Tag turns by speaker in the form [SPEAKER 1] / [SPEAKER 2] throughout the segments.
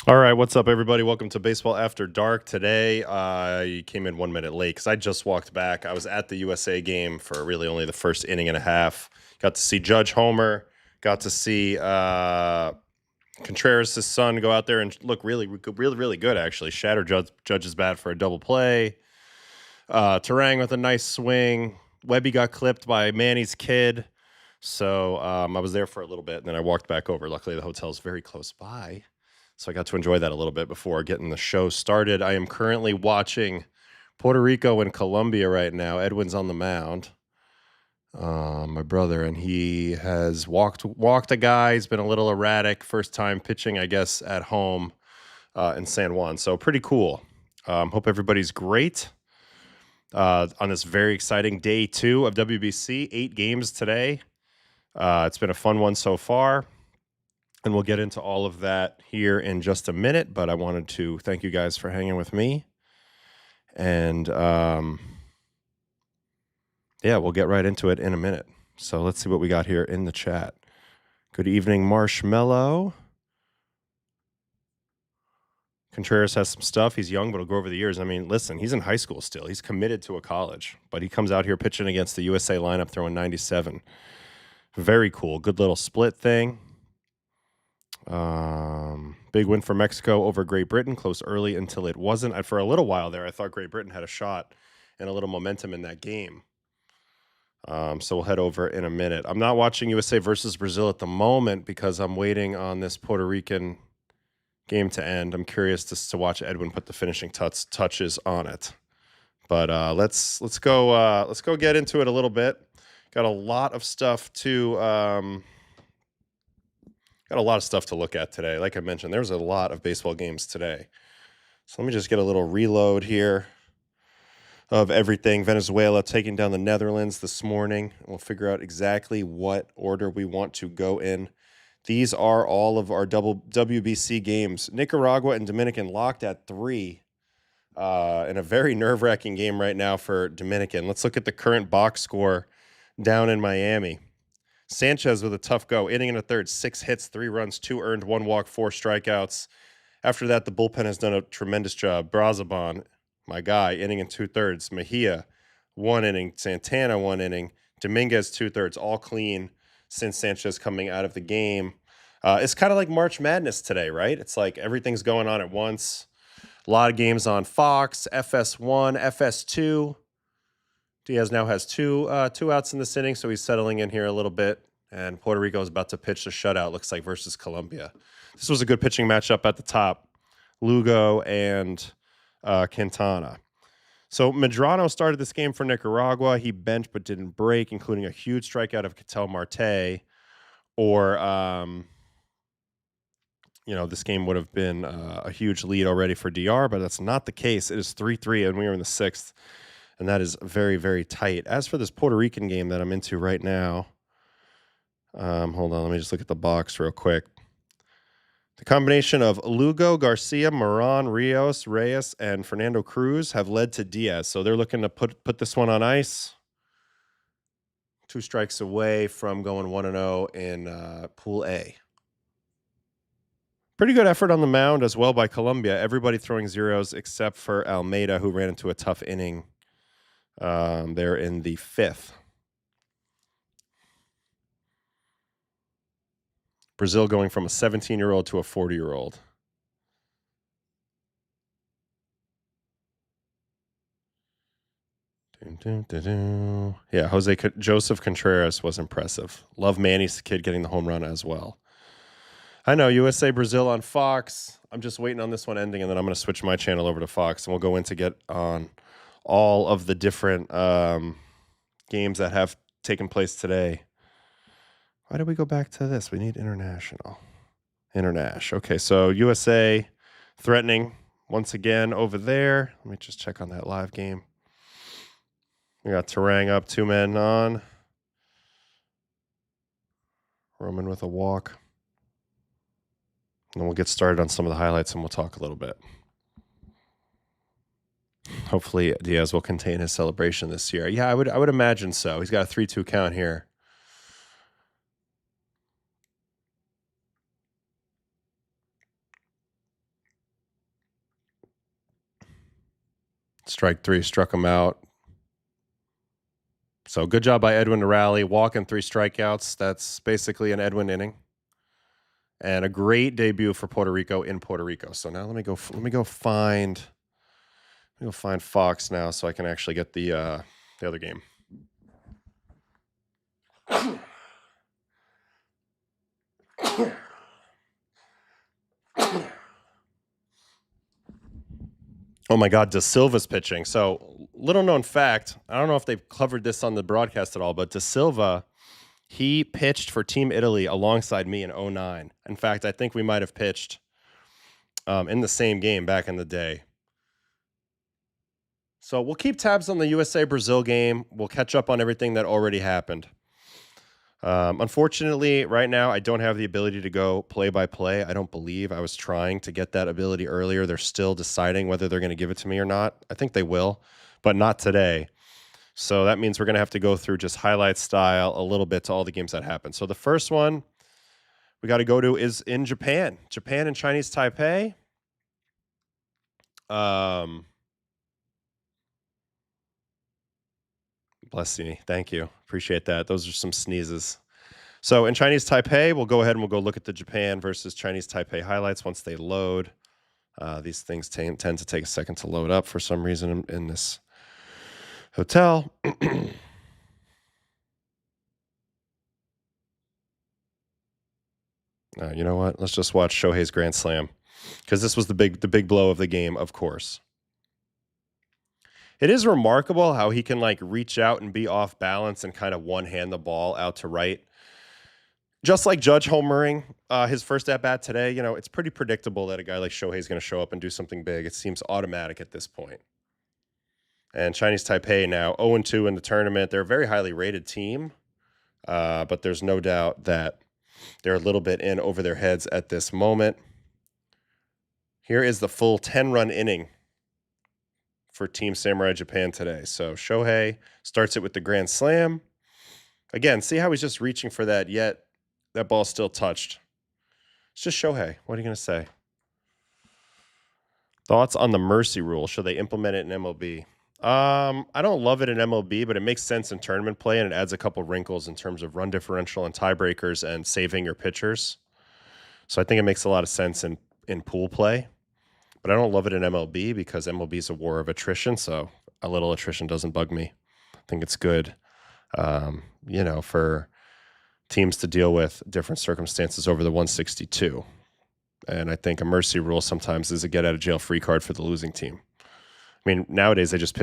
[SPEAKER 1] All right, what's up, everybody? Welcome to Baseball After Dark. Today, I came in 1 minute late because I just walked back. I was at the USA game for really only the first inning and a half. Got to see Judge Homer. Got to see Contreras' son go out there and look really good, actually. Shatter Judge's bat for a double play. Terang with a nice swing. Webby got clipped by Manny's kid. So I was there for a little bit, and then I walked back over. Luckily, the hotel's very close by. So I got to enjoy that a little bit before getting the show started. I am currently watching Puerto Rico and Colombia right now. Edwin's on the mound, my brother, and he has walked a guy. He's been a little erratic. First time pitching, I guess, at home in San Juan. So pretty cool. Hope everybody's great on this very exciting day 2 of WBC. 8 games today. It's been a fun one so far. And we'll get into all of that here in just a minute, but I wanted to thank you guys for hanging with me. And yeah, we'll get right into it in a minute. So let's see what we got here in the chat. Good evening, Marshmallow. Contreras has some stuff. He's young, but he'll grow over the years. I mean, listen, he's in high school still. He's committed to a college, but he comes out here pitching against the USA lineup, throwing 97. Very cool. Good little split thing. Big win for Mexico over Great Britain, close early until it wasn't. For a little while there, I thought Great Britain had a shot and a little momentum in that game. So we'll head over in a minute. I'm not watching USA versus Brazil at the moment because I'm waiting on this Puerto Rican game to end. I'm curious to watch Edwin put the finishing touches on it. But let's go get into it a little bit. Got a lot of stuff to look at today. Like I mentioned, there's a lot of baseball games today. So let me just get a little reload here of everything. Venezuela taking down the Netherlands this morning. We'll figure out exactly what order we want to go in. These are all of our WBC games. Nicaragua and Dominican locked at 3 in a very nerve-wracking game right now for Dominican. Let's look at the current box score down in Miami. Sanchez with a tough go, inning and a third, 6 hits, 3 runs, 2 earned, 1 walk, 4 strikeouts. After that, the bullpen has done a tremendous job. Brazaban, my guy, inning and 2/3. Mejia, 1 inning. Santana, 1 inning. Dominguez, 2/3, all clean since Sanchez coming out of the game. It's kind of like March Madness today, right? It's like everything's going on at once. A lot of games on Fox, FS1, FS2. Diaz now has two outs in this inning, so he's settling in here a little bit. And Puerto Rico is about to pitch a shutout, looks like, versus Colombia. This was a good pitching matchup at the top. Lugo and Quintana. So Medrano started this game for Nicaragua. He benched but didn't break, including a huge strikeout of Ketel Marte. Or, this game would have been a huge lead already for DR, but that's not the case. It is 3-3, and we are in the 6th. And that is very, very tight. As for this Puerto Rican game that I'm into right now, hold on, let me just look at the box real quick. The combination of Lugo, Garcia, Moran, Rios, Reyes, and Fernando Cruz have led to Diaz. So they're looking to put this one on ice. 2 strikes away from going 1-0 in Pool A. Pretty good effort on the mound as well by Colombia. Everybody throwing zeros except for Almeida, who ran into a tough inning. They're in the 5th. Brazil going from a 17-year-old to a 40-year-old. Yeah, Joseph Contreras was impressive. Love Manny's kid getting the home run as well. I know, USA Brazil on Fox. I'm just waiting on this one ending, and then I'm going to switch my channel over to Fox, and we'll go in to get on all of the different games that have taken place today. Why did we go back to this? We need international. Okay, so USA threatening once again over there. Let me just check on that live game. We got Terang up, 2 men on. Roman with a walk. And then we'll get started on some of the highlights, and we'll talk a little bit. Hopefully Diaz will contain his celebration this year. Yeah, I would imagine so. He's got a 3-2 count here. Strike 3 struck him out. So good job by Edwin to rally. Walking 3 strikeouts. That's basically an Edwin inning. And a great debut for Puerto Rico in Puerto Rico. So now let me go find Fox now so I can actually get the other game. Oh my God, Da Silva's pitching. So little known fact, I don't know if they've covered this on the broadcast at all, but Da Silva, he pitched for Team Italy alongside me in 2009. In fact, I think we might have pitched in the same game back in the day. So we'll keep tabs on the USA-Brazil game. We'll catch up on everything that already happened. Unfortunately, right now, I don't have the ability to go play-by-play. I don't believe. I was trying to get that ability earlier. They're still deciding whether they're going to give it to me or not. I think they will, but not today. So that means we're going to have to go through just highlight style a little bit to all the games that happened. So the first one we got to go to is in Japan. Japan and Chinese Taipei. Bless you. Thank you. Appreciate that. Those are some sneezes. So in Chinese Taipei, we'll go ahead and we'll go look at the Japan versus Chinese Taipei highlights once they load. These things tend to take a second to load up for some reason in this hotel. You know what? Let's just watch Shohei's Grand Slam because this was the big blow of the game, of course. It is remarkable how he can like reach out and be off balance and kind of one-hand the ball out to right. Just like Judge homering his first at-bat today, you know, it's pretty predictable that a guy like Shohei is going to show up and do something big. It seems automatic at this point. And Chinese Taipei now 0-2 in the tournament. They're a very highly rated team, but there's no doubt that they're a little bit in over their heads at this moment. Here is the full 10-run inning for Team Samurai Japan today. So Shohei starts it with the grand slam. Again, see how he's just reaching for that, yet that ball's still touched. It's just Shohei. What are you going to say? Thoughts on the mercy rule? Should they implement it in MLB? I don't love it in MLB, but it makes sense in tournament play, and it adds a couple wrinkles in terms of run differential and tiebreakers and saving your pitchers. So I think it makes a lot of sense in pool play. But I don't love it in MLB because MLB is a war of attrition, so a little attrition doesn't bug me. I think it's good, for teams to deal with different circumstances over the 162. And I think a mercy rule sometimes is a get-out-of-jail-free card for the losing team. I mean, nowadays they just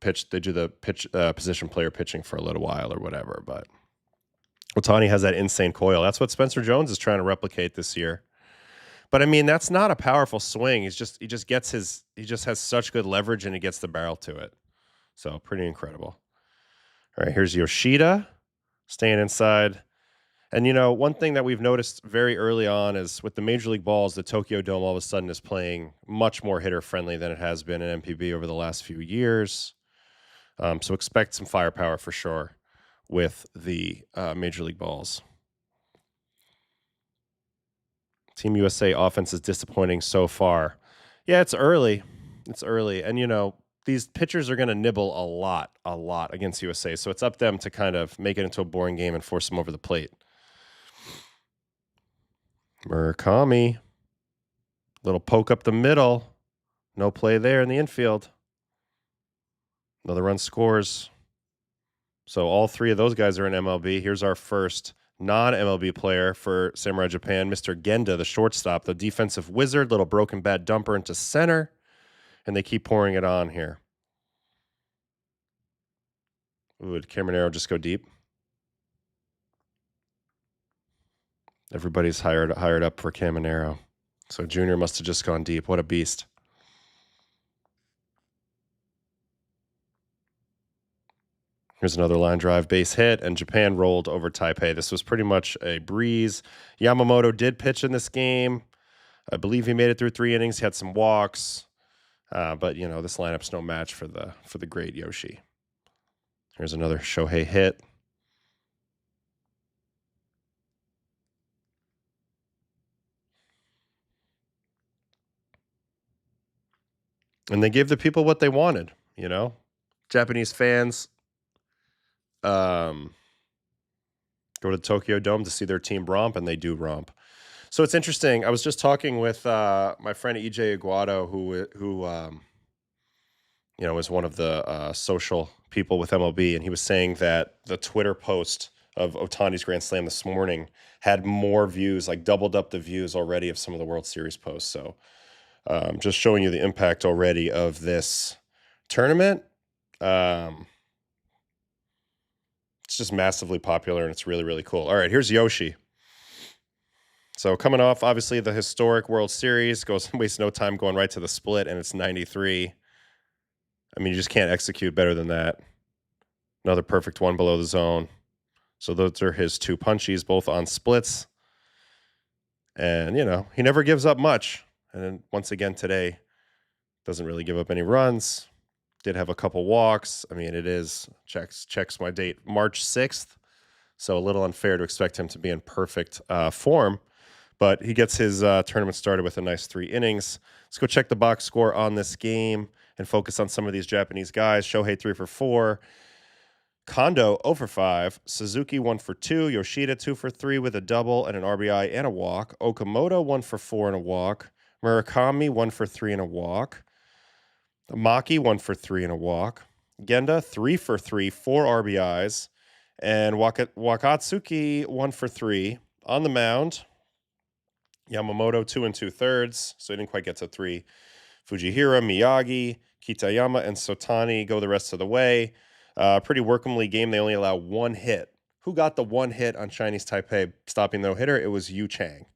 [SPEAKER 1] they do the position player pitching for a little while or whatever. But Ohtani has that insane coil. That's what Spencer Jones is trying to replicate this year. But I mean, that's not a powerful swing. He just has such good leverage and he gets the barrel to it. So pretty incredible. All right, here's Yoshida staying inside. And, one thing that we've noticed very early on is with the Major League balls, the Tokyo Dome all of a sudden is playing much more hitter-friendly than it has been in MPB over the last few years. So expect some firepower for sure with the Major League balls. Team USA offense is disappointing so far. Yeah, it's early. And, these pitchers are going to nibble a lot against USA. So it's up to them to kind of make it into a boring game and force them over the plate. Murakami. Little poke up the middle. No play there in the infield. Another run scores. So all three of those guys are in MLB. Here's our first non-MLB player for Samurai Japan, Mr. Genda, the shortstop, the defensive wizard, little broken bat dumper into center, and they keep pouring it on here. Ooh, did Cameron just go deep? Everybody's hired up for Caminero. So Junior must have just gone deep. What a beast. Here's another line drive base hit, and Japan rolled over Taipei. This was pretty much a breeze. Yamamoto did pitch in this game. I believe he made it through 3 innings. He had some walks. But, this lineup's no match for the great Yoshi. Here's another Shohei hit. And they gave the people what they wanted. you know? Japanese fans go to the Tokyo Dome to see their team romp, and they do romp. So it's interesting. I was just talking with my friend EJ Aguado, who is one of the social people with MLB, and he was saying that the Twitter post of Ohtani's Grand Slam this morning had more views, like doubled up the views already of some of the World Series posts. So just showing you the impact already of this tournament. It's just massively popular, and it's really, really cool. All right, here's Yoshi. So coming off, obviously, the historic World Series, wastes no time going right to the split, and it's 93. I mean, you just can't execute better than that. Another perfect one below the zone. So those are his two punchies, both on splits. And, he never gives up much. And then once again today, doesn't really give up any runs. Did have a couple walks. I mean, it is, checks my date, March 6th. So a little unfair to expect him to be in perfect form. But he gets his tournament started with a nice 3 innings. Let's go check the box score on this game and focus on some of these Japanese guys. Shohei 3 for 4. Kondo 0 for 5. Suzuki 1 for 2. Yoshida 2 for 3 with a double and an RBI and a walk. Okamoto 1 for 4 and a walk. Murakami 1 for 3 and a walk. Maki 1 for 3 and a walk. Genda 3 for 3, 4 RBIs. And Wakatsuki 1 for 3. On the mound, Yamamoto 2 2/3, so he didn't quite get to 3. Fujihira, Miyagi, Kitayama, and Sotani go the rest of the way. Pretty workmanly game. They only allow 1 hit. Who got the 1 hit on Chinese Taipei stopping the no-hitter? It was Yu Chang.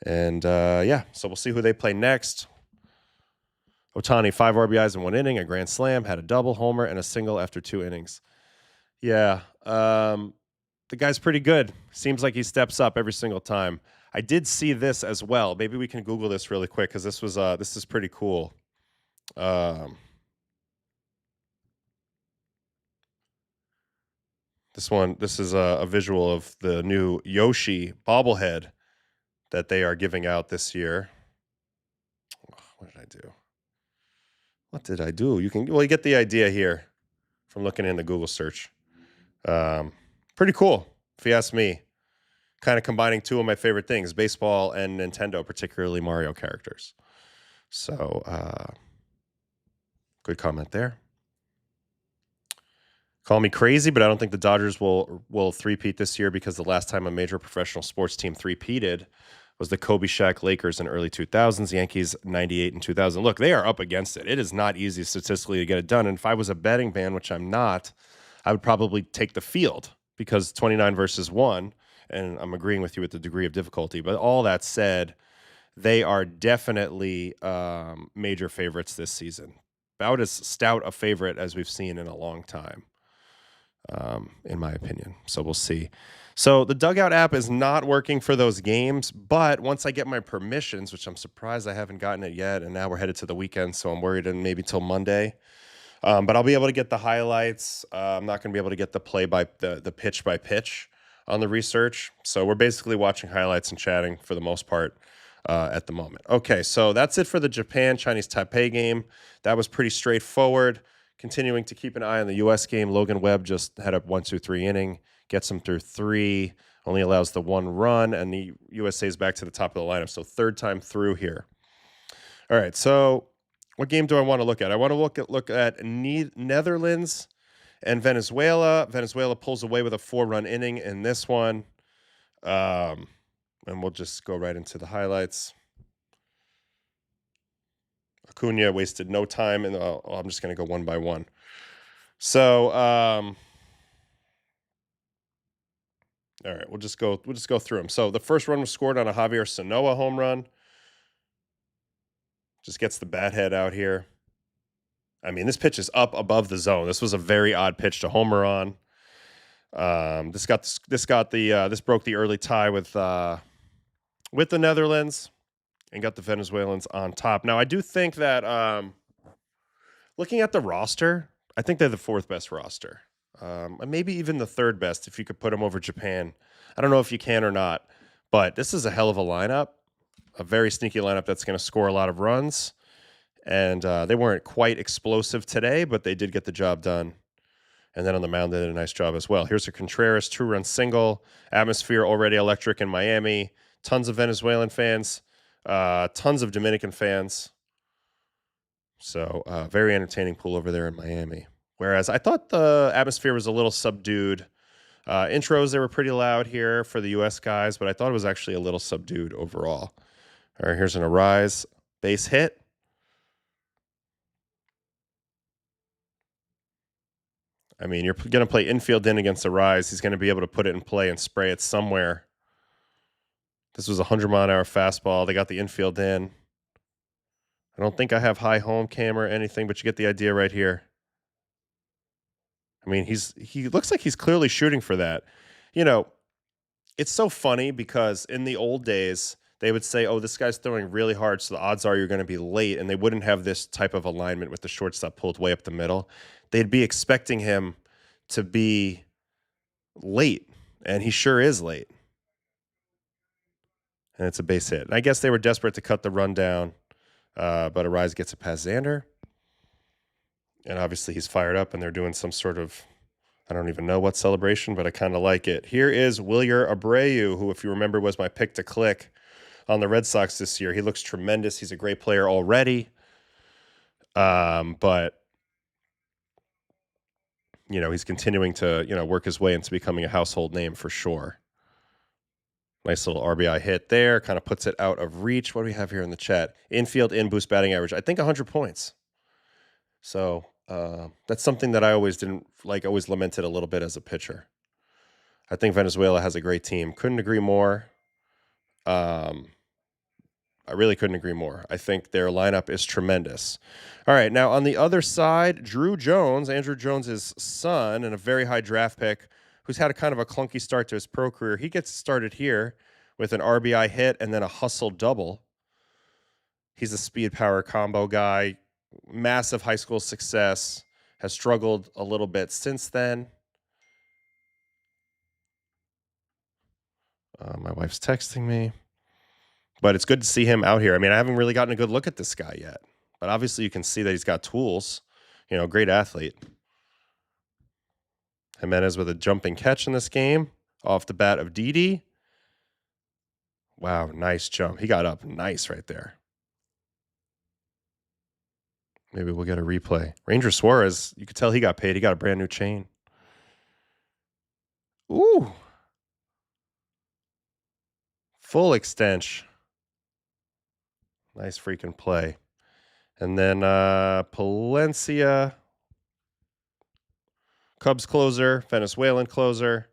[SPEAKER 1] And so we'll see who they play next. Ohtani, 5 RBIs in 1 inning, a grand slam, had a double, homer, and a single after 2 innings. Yeah, the guy's pretty good. Seems like he steps up every single time. I did see this as well. Maybe we can Google this really quick because this is pretty cool. This is a visual of the new Yoshi bobblehead that they are giving out this year. What did I do? You get the idea here from looking in the Google search. Pretty cool, if you ask me. Kind of combining 2 of my favorite things, baseball and Nintendo, particularly Mario characters. So, good comment there. Call me crazy, but I don't think the Dodgers will three-peat this year because the last time a major professional sports team three-peated was the Kobe Shaq Lakers in early 2000s, Yankees 98 and 2000. Look, they are up against it. It is not easy statistically to get it done. And if I was a betting man, which I'm not, I would probably take the field because 29 versus 1, and I'm agreeing with you with the degree of difficulty. But all that said, they are definitely major favorites this season. About as stout a favorite as we've seen in a long time, in my opinion. So we'll see. So the Dugout app is not working for those games, but once I get my permissions, which I'm surprised I haven't gotten it yet, and now we're headed to the weekend, so I'm worried and maybe till Monday. But I'll be able to get the highlights. I'm not going to be able to get the the pitch by pitch on the research. So we're basically watching highlights and chatting for the most part at the moment. Okay, so that's it for the Japan-Chinese Taipei game. That was pretty straightforward. Continuing to keep an eye on the U.S. game. Logan Webb just had a 1-2-3 inning, gets him through 3, only allows the 1 run, and the USA is back to the top of the lineup. So 3rd time through here. All right, so what game do I want to look at? I want to look at Netherlands and Venezuela. Venezuela pulls away with a 4-run inning in this one. And we'll just go right into the highlights. Acuna wasted no time, and I'm just going to go one by one. So, all right, we'll just go through them. So the first run was scored on a Javier Sanoa home run. Just gets the bat head out here. I mean, this pitch is up above the zone. This was a very odd pitch to homer on. This broke the early tie with the Netherlands and got the Venezuelans on top. Now, I do think that looking at the roster, I think they're the 4th best roster. Maybe even the 3rd best if you could put them over Japan. I don't know if you can or not, but this is a hell of a lineup, a very sneaky lineup that's going to score a lot of runs. And they weren't quite explosive today, but they did get the job done. And then on the mound, they did a nice job as well. Here's a Contreras 2-run single. Atmosphere already electric in Miami. Tons of Venezuelan fans. Tons of Dominican fans. So very entertaining pool over there in Miami. Whereas I thought the atmosphere was a little subdued. Intros, they were pretty loud here for the U.S. guys, but I thought it was actually a little subdued overall. All right, here's an Arise base hit. I mean, you're going to play infield in against Arise. He's going to be able to put it in play and spray it somewhere. This was a 100-mile-an-hour fastball. They got the infield in. I don't think I have high home cam or anything, but you get the idea right here. I mean, he looks like he's clearly shooting for that. You know, it's so funny because in the old days, they would say, oh, this guy's throwing really hard, so the odds are you're going to be late, and they wouldn't have this type of alignment with the shortstop pulled way up the middle. They'd be expecting him to be late, and he sure is late. And it's a base hit. And I guess they were desperate to cut the run down, but Arise gets it past Xander. And obviously he's fired up, and they're doing some sort of, I don't even know what celebration, but I kind of like it. Here is Wilyer Abreu, who, if you remember, was my pick to click on the Red Sox this year. He looks tremendous. He's a great player already. But, you know, he's continuing to, you know, work his way into becoming a household name for sure. Nice little RBI hit there. Kind of puts it out of reach. What do we have here in the chat? Infield in boost batting average. I think 100 points. So that's something that I always didn't like, always lamented a little bit as a pitcher. I think Venezuela has a great team. Couldn't agree more. I really couldn't agree more. I think their lineup is tremendous. All right, now on the other side, Drew Jones, Andrew Jones's son, and a very high draft pick, who's had a kind of a clunky start to his pro career. He gets started here with an RBI hit and then a hustle double. He's a speed power combo guy, massive high school success, has struggled a little bit since then. My wife's texting me. But it's good to see him out here. I mean, I haven't really gotten a good look at this guy yet. But obviously you can see that he's got tools. You know, great athlete. Jimenez with a jumping catch in this game. Off the bat of Didi. Wow, nice jump. He got up nice right there. Maybe we'll get a replay. Ranger Suarez, you could tell he got paid. He got a brand new chain. Ooh. Full extension. Nice freaking play. And then Palencia, Cubs closer, Venezuelan closer,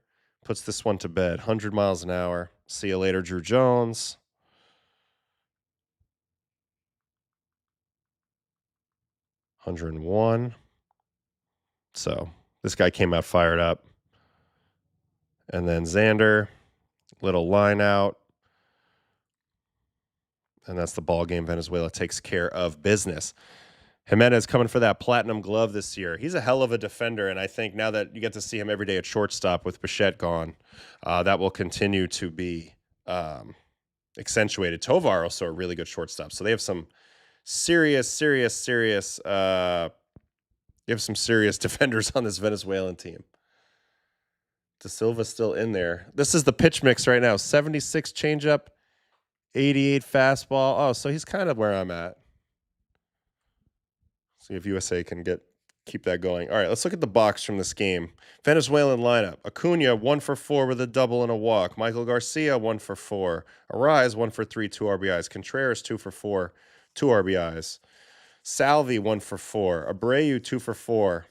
[SPEAKER 1] puts this one to bed. 100 miles an hour. See you later, Drew Jones. $101. So this guy came out fired up. And then Xander, little line out. And that's the ball game. Venezuela takes care of business. Jimenez coming for that platinum glove this year. He's a hell of a defender, and I think now that you get to see him every day at shortstop with Bichette gone, that will continue to be accentuated. Tovar also a really good shortstop. So they have some serious defenders on this Venezuelan team. De Silva's still in there. This is the pitch mix right now. 76 changeup, 88 fastball. Oh, so he's kind of where I'm at. See if USA can keep that going. All right, let's look at the box from this game. Venezuelan lineup. Acuna, 1 for 4 with a double and a walk. Michael Garcia, 1 for 4. Arise, 1 for 3, 2 RBIs. Contreras, 2 for 4, 2 RBIs. Salvi, 1 for 4. Abreu, 2 for 4.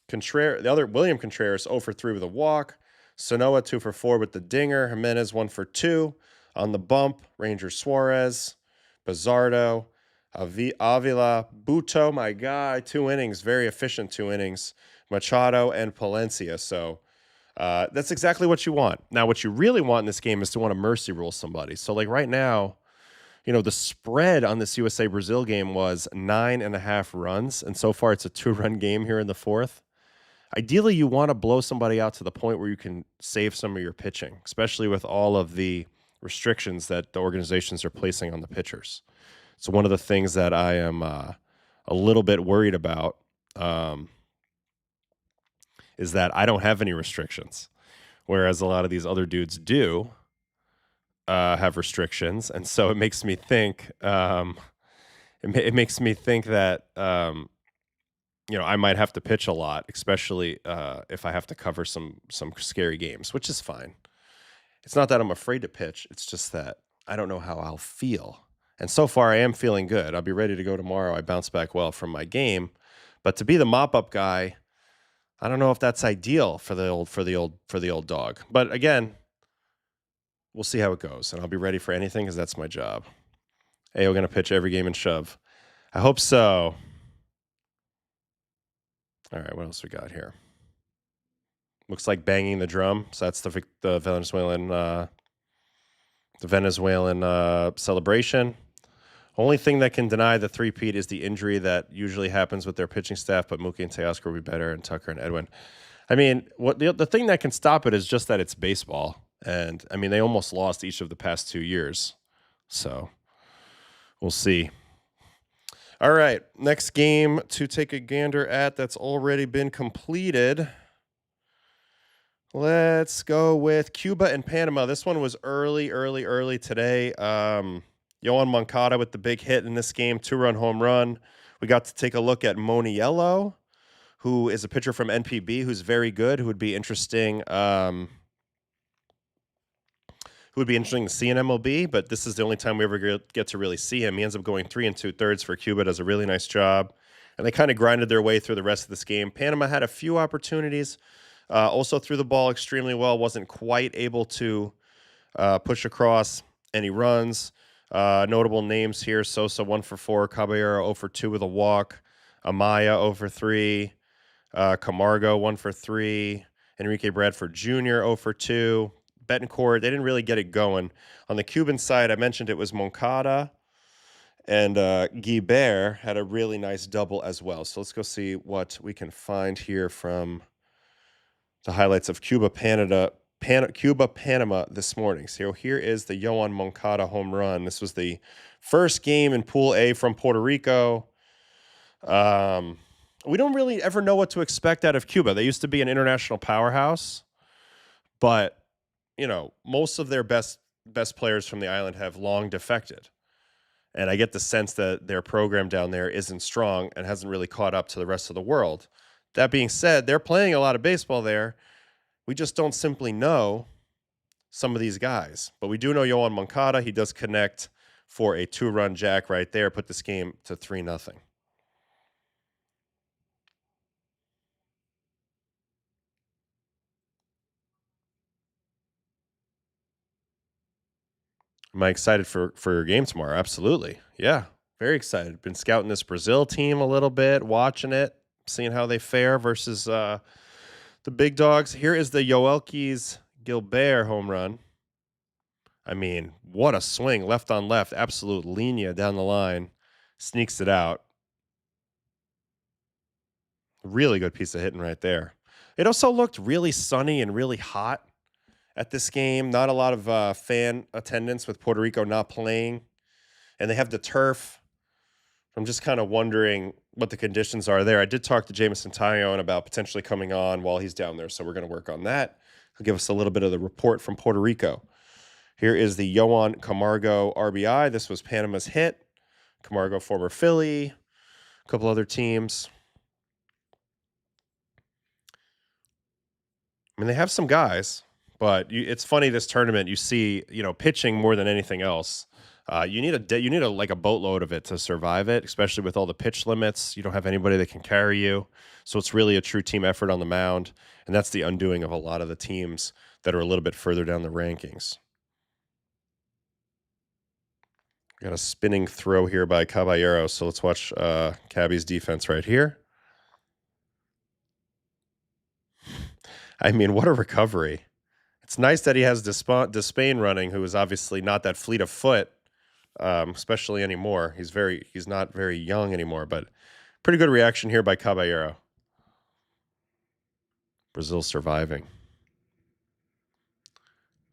[SPEAKER 1] The other, William Contreras, 0 for 3 with a walk. Sanoa, 2 for 4 with the dinger. Jimenez, 1 for 2. On the bump, Ranger Suarez, Bizardo, Avila, Buto, my guy, 2 innings, very efficient 2 innings, Machado, and Palencia. So that's exactly what you want. Now, what you really want in this game is to want to mercy rule somebody. So, like right now, you know, the spread on this USA-Brazil game was 9.5 runs, and so far it's a 2-run game here in the 4th. Ideally, you want to blow somebody out to the point where you can save some of your pitching, especially with all of the restrictions that the organizations are placing on the pitchers. So one of the things that I am a little bit worried about is that I don't have any restrictions, whereas a lot of these other dudes do have restrictions, and so it makes me think. It makes me think that I might have to pitch a lot, especially if I have to cover some scary games, which is fine. It's not that I'm afraid to pitch; it's just that I don't know how I'll feel. And so far, I am feeling good. I'll be ready to go tomorrow. I bounced back well from my game, but to be the mop-up guy, I don't know if that's ideal for the old dog. But again, we'll see how it goes, and I'll be ready for anything because that's my job. Hey, we're gonna pitch every game and shove. I hope so. All right, what else we got here? Looks like banging the drum. So that's the Venezuelan celebration. Only thing that can deny the three-peat is the injury that usually happens with their pitching staff, but Mookie and Teoscar will be better, and Tucker and Edwin. I mean, the thing that can stop it is just that it's baseball. And, I mean, they almost lost each of the past 2 years. So, we'll see. All right, next game to take a gander at that's already been completed. Let's go with Cuba and Panama. This one was early today. Yoan Moncada with the big hit in this game, 2-run home run. We got to take a look at Manaea, who is a pitcher from NPB who's very good, who would be interesting to see in MLB, but this is the only time we ever get to really see him. He ends up going 3 2/3 for Cuba, does a really nice job, and they kind of grinded their way through the rest of this game. Panama had a few opportunities, also threw the ball extremely well, wasn't quite able to push across any runs. Notable names here: Sosa 1 for 4, Caballero 0 for 2 with a walk, Amaya 0 for 3, Camargo 1 for 3, Enrique Bradford Jr. 0 for 2. Betancourt, they didn't really get it going. On the Cuban side, I mentioned it was Moncada, and Guibert had a really nice double as well. So let's go see what we can find here from the highlights of Cuba, Panama this morning. So here is the Yoan Moncada home run. This was the first game in Pool A from Puerto Rico. We don't really ever know what to expect out of Cuba. They used to be an international powerhouse, but most of their best players from the island have long defected. And I get the sense that their program down there isn't strong and hasn't really caught up to the rest of the world. That being said, they're playing a lot of baseball there. We just don't simply know some of these guys. But we do know Yoan Moncada. He does connect for a 2-run jack right there, put this game to 3-0. Am I excited for your game tomorrow? Absolutely. Yeah, very excited. Been scouting this Brazil team a little bit, watching it, seeing how they fare versus the big dogs. Here is the Yoelkis Gilbert home run. I mean, what a swing, left on left, absolute linea down the line, sneaks it out. Really good piece of hitting right there. It also looked really sunny and really hot at this game. Not a lot of fan attendance with Puerto Rico not playing, and they have the turf. I'm just kind of wondering what the conditions are there. I did talk to Jameson Taillon about potentially coming on while he's down there, so we're going to work on that. He'll give us a little bit of the report from Puerto Rico. Here is the Yoan Camargo RBI. This was Panama's hit. Camargo, former Philly, a couple other teams. I mean, they have some guys, but it's funny this tournament. You see, pitching more than anything else. You need a boatload of it to survive it, especially with all the pitch limits. You don't have anybody that can carry you, so it's really a true team effort on the mound, and that's the undoing of a lot of the teams that are a little bit further down the rankings. Got a spinning throw here by Caballero, so let's watch Cabby's defense right here. I mean, what a recovery. It's nice that he has Despain running, who is obviously not that fleet of foot, especially anymore. He's not very young anymore, but pretty good reaction here by Caballero. Brazil surviving.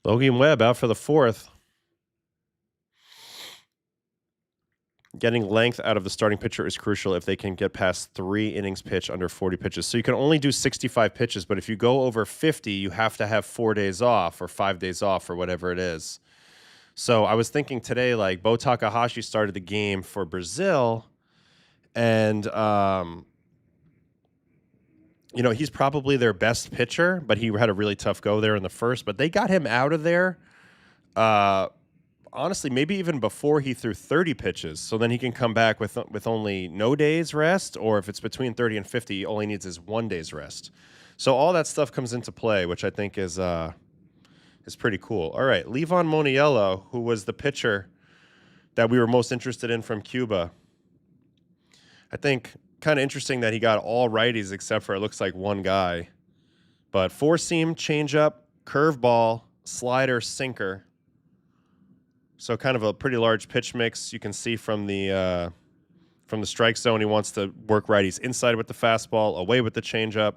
[SPEAKER 1] Logan Webb out for the 4th. Getting length out of the starting pitcher is crucial if they can get past 3 innings pitch under 40 pitches. So you can only do 65 pitches, but if you go over 50, you have to have 4 days off or 5 days off or whatever it is. So I was thinking today, like, Bo Takahashi started the game for Brazil, and you know, he's probably their best pitcher, but he had a really tough go there in the first. But they got him out of there. Honestly, maybe even before he threw 30 pitches, so then he can come back with only no days rest, or if it's between 30 and 50, all he needs is 1 day's rest. So all that stuff comes into play, which I think is pretty cool. All right, Levon Moniello, who was the pitcher that we were most interested in from Cuba. I think kind of interesting that he got all righties except for, it looks like, one guy. But 4-seam, changeup, curveball, slider, sinker. So kind of a pretty large pitch mix. You can see from the strike zone, he wants to work righties inside with the fastball, away with the changeup.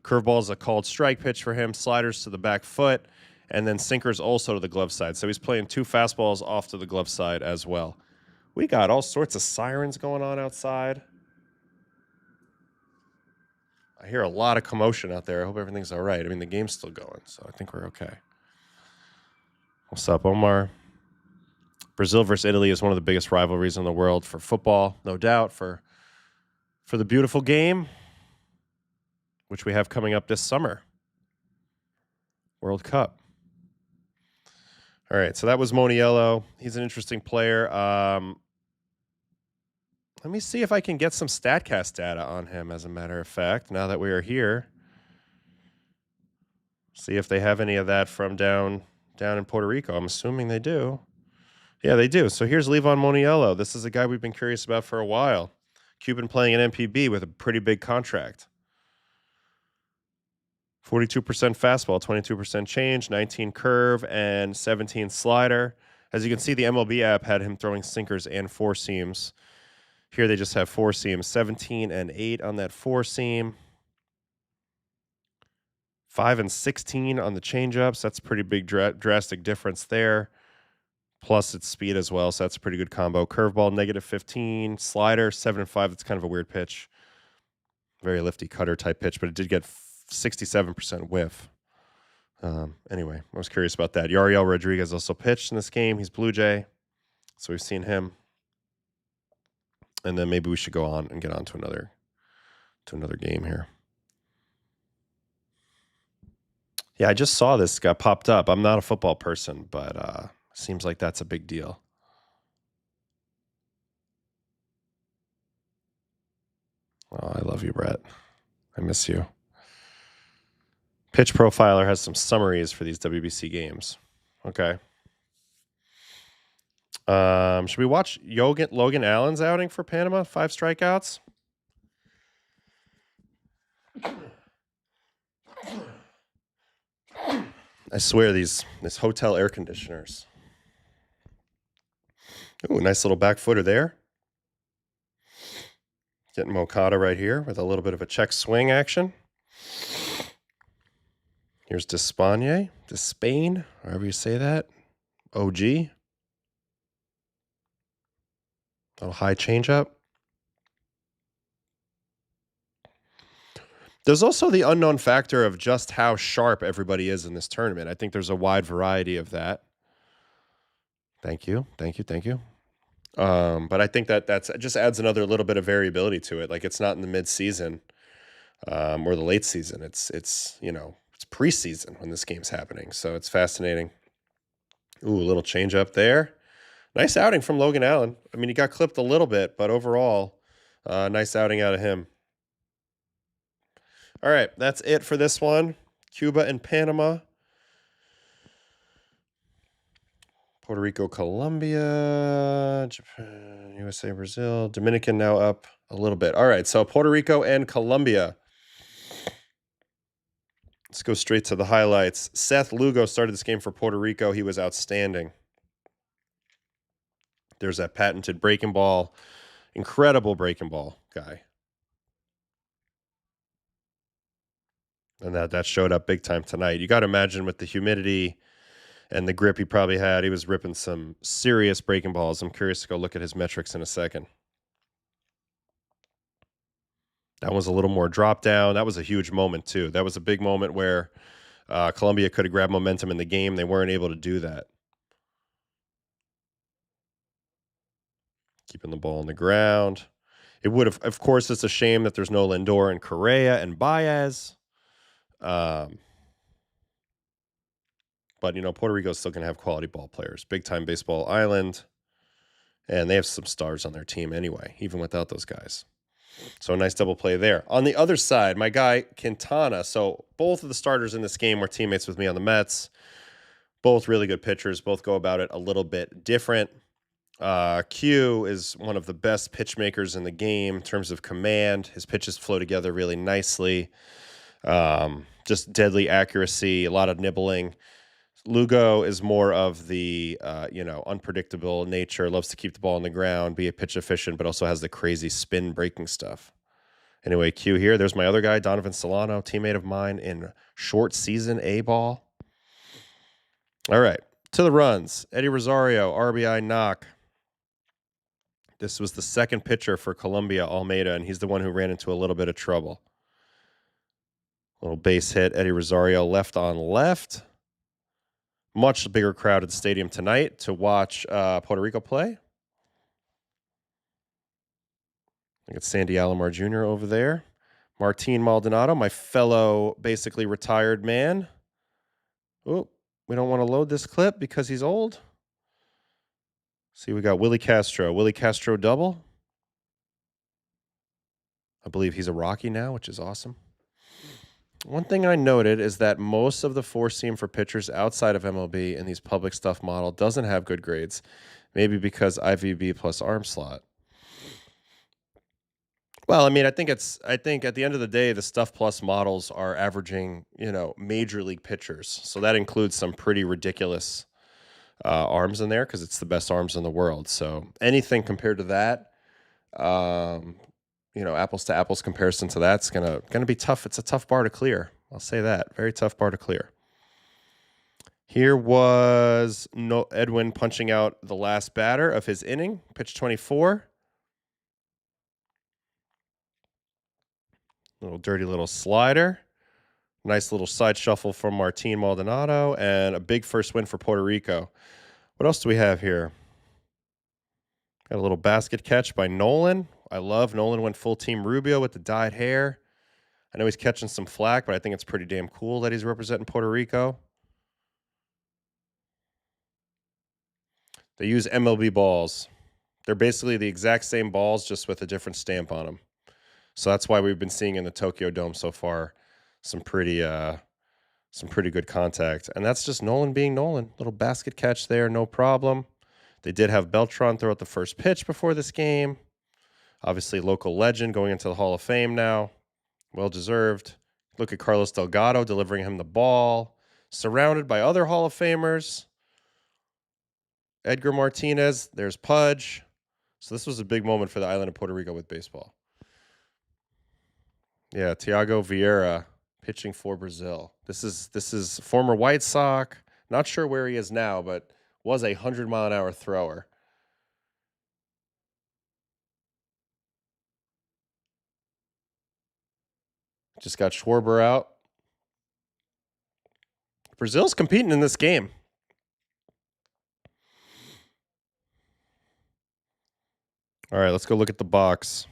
[SPEAKER 1] Curveball is a called strike pitch for him. Sliders to the back foot, and then sinkers also to the glove side. So he's playing 2 fastballs off to the glove side as well. We got all sorts of sirens going on outside. I hear a lot of commotion out there. I hope everything's all right. I mean, the game's still going, so I think we're okay. What's up, Omar? Brazil versus Italy is one of the biggest rivalries in the world for football, no doubt, for the beautiful game, which we have coming up this summer. World Cup. All right, so that was Moniello. He's an interesting player. Let me see if I can get some StatCast data on him, as a matter of fact, now that we are here. See if they have any of that from down in Puerto Rico. I'm assuming they do. Yeah, they do. So here's Levon Moniello. This is a guy we've been curious about for a while. Cuban playing an MPB with a pretty big contract. 42% fastball, 22% change, 19 curve, and 17 slider. As you can see, the MLB app had him throwing sinkers and 4-seams. Here they just have 4-seams, 17 and 8 on that 4-seam. 5 and 16 on the changeups. That's a pretty big drastic difference there. Plus its speed as well, so that's a pretty good combo. Curveball, -15. Slider, 7 and 5. That's kind of a weird pitch. Very lifty cutter type pitch, but it did get 67% whiff. Anyway, I was curious about that. Yariel Rodriguez also pitched in this game. He's Blue Jay, so we've seen him. And then maybe we should go on and get on to another game here. Yeah, I just saw this got popped up. I'm not a football person, but seems like that's a big deal. Oh, I love you, Brett. I miss you. Pitch Profiler has some summaries for these WBC games. Okay. Should we watch Logan Allen's outing for Panama? 5 strikeouts. I swear these hotel air conditioners. Ooh, nice little back footer there. Getting Moncada right here with a little bit of a check swing action. Here's Despain, however you say that. OG. Little high changeup. There's also the unknown factor of just how sharp everybody is in this tournament. I think there's a wide variety of that. Thank you. But I think that just adds another little bit of variability to it. Like, it's not in the mid-season or the late season. It's preseason when this game's happening. So it's fascinating. Ooh, a little change up there. Nice outing from Logan Allen. I mean, he got clipped a little bit, but overall, nice outing out of him. All right, that's it for this one. Cuba and Panama. Puerto Rico, Colombia, Japan, USA, Brazil. Dominican now up a little bit. All right, so Puerto Rico and Colombia. Let's go straight to the highlights. Seth Lugo started this game for Puerto Rico. He was outstanding. There's that patented breaking ball. Incredible breaking ball guy. And that showed up big time tonight. You got to imagine with the humidity And the grip he probably had, he was ripping some serious breaking balls. I'm curious to go look at his metrics in a second. That was a little more drop down. That was a huge moment, too. That was a big moment where Colombia could have grabbed momentum in the game. They weren't able to do that. Keeping the ball on the ground. It would have, of course, it's a shame that there's no Lindor and Correa and Baez. But, Puerto Rico's still going to have quality ball players. Big-time baseball island. And they have some stars on their team anyway, even without those guys. So a nice double play there. On the other side, my guy Quintana. So both of the starters in this game were teammates with me on the Mets. Both really good pitchers. Both go about it a little bit different. Q is one of the best pitch makers in the game in terms of command. His pitches flow together really nicely. Just deadly accuracy, a lot of nibbling. Lugo is more of the, unpredictable nature, loves to keep the ball on the ground, be a pitch efficient, but also has the crazy spin breaking stuff. Anyway, Q here. There's my other guy, Donovan Solano, teammate of mine in short season A ball. All right, to the runs. Eddie Rosario, RBI knock. This was the second pitcher for Colombia, Almeida, and he's the one who ran into a little bit of trouble. Little base hit, Eddie Rosario left on left. Much bigger crowd at the stadium tonight to watch Puerto Rico play. I think it's Sandy Alomar Jr. over there. Martin Maldonado, my fellow basically retired man. Oh, we don't want to load this clip because he's old. See, we got Willie Castro. Willie Castro double. I believe he's a Rocky now, which is awesome. One thing I noted is that most of the four seam for pitchers outside of MLB in these public stuff model doesn't have good grades. Maybe because IVB plus arm slot. Well, I think at the end of the day, the Stuff Plus models are averaging, major league pitchers. So that includes some pretty ridiculous arms in there because it's the best arms in the world. So anything compared to that, apples to apples comparison to that's gonna be tough. It's a tough bar to clear. I'll say that. Very tough bar to clear. Here was Edwin punching out the last batter of his inning, pitch 24. Little dirty little slider. Nice little side shuffle from Martin Maldonado, and a big first win for Puerto Rico. What else do we have here? Got a little basket catch by Nolan. I love Nolan went full team Rubio with the dyed hair. I know he's catching some flack, but I think it's pretty damn cool that he's representing Puerto Rico. They use MLB balls. They're basically the exact same balls, just with a different stamp on them. So that's why we've been seeing in the Tokyo Dome so far some pretty good contact. And that's just Nolan being Nolan. Little basket catch there, no problem. They did have Beltran throw out the first pitch before this game. Obviously, local legend going into the Hall of Fame now. Well-deserved. Look at Carlos Delgado delivering him the ball. Surrounded by other Hall of Famers. Edgar Martinez. There's Pudge. So this was a big moment for the island of Puerto Rico with baseball. Yeah, Thiago Vieira pitching for Brazil. This is former White Sox. Not sure where he is now, but was a 100-mile-an-hour thrower. Just got Schwarber out. Brazil's competing in this game. All right, let's go look at the box.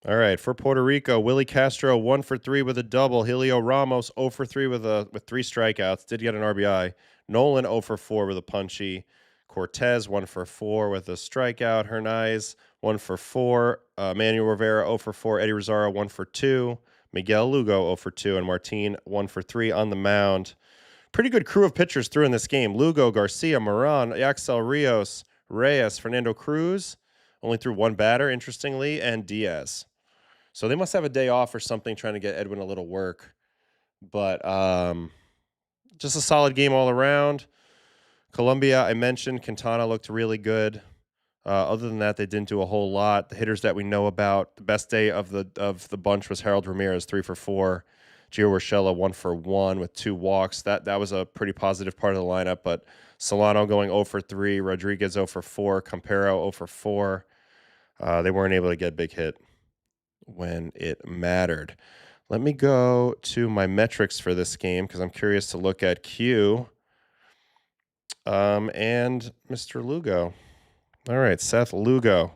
[SPEAKER 1] All right, for Puerto Rico, Willie Castro 1 for 3 with a double. Helio Ramos 0 for 3 with 3 strikeouts. Did get an RBI. Nolan 0 for 4 with a punchy. Cortez 1 for 4 with a strikeout. Hernaiz 1 for 4. Manuel Rivera 0 for 4. Eddie Rosario 1 for 2. Miguel Lugo 0 for 2. And Martin 1 for 3 on the mound. Pretty good crew of pitchers through in this game. Lugo, Garcia, Moran, Yaxel Rios, Reyes, Fernando Cruz. Only threw one batter, interestingly, and Diaz. So they must have a day off or something trying to get Edwin a little work. But just a solid game all around. Colombia, I mentioned, Quintana looked really good. Other than that, they didn't do a whole lot. The hitters that we know about, the best day of the bunch was Harold Ramirez, 3 for 4. Gio Urshela 1 for 1 with 2 walks. That was a pretty positive part of the lineup, but Solano going 0 for 3, Rodriguez 0 for 4, Campero 0 for 4. They weren't able to get a big hit when it mattered. Let me go to my metrics for this game because I'm curious to look at Q and Mr. Lugo. All right, Seth Lugo.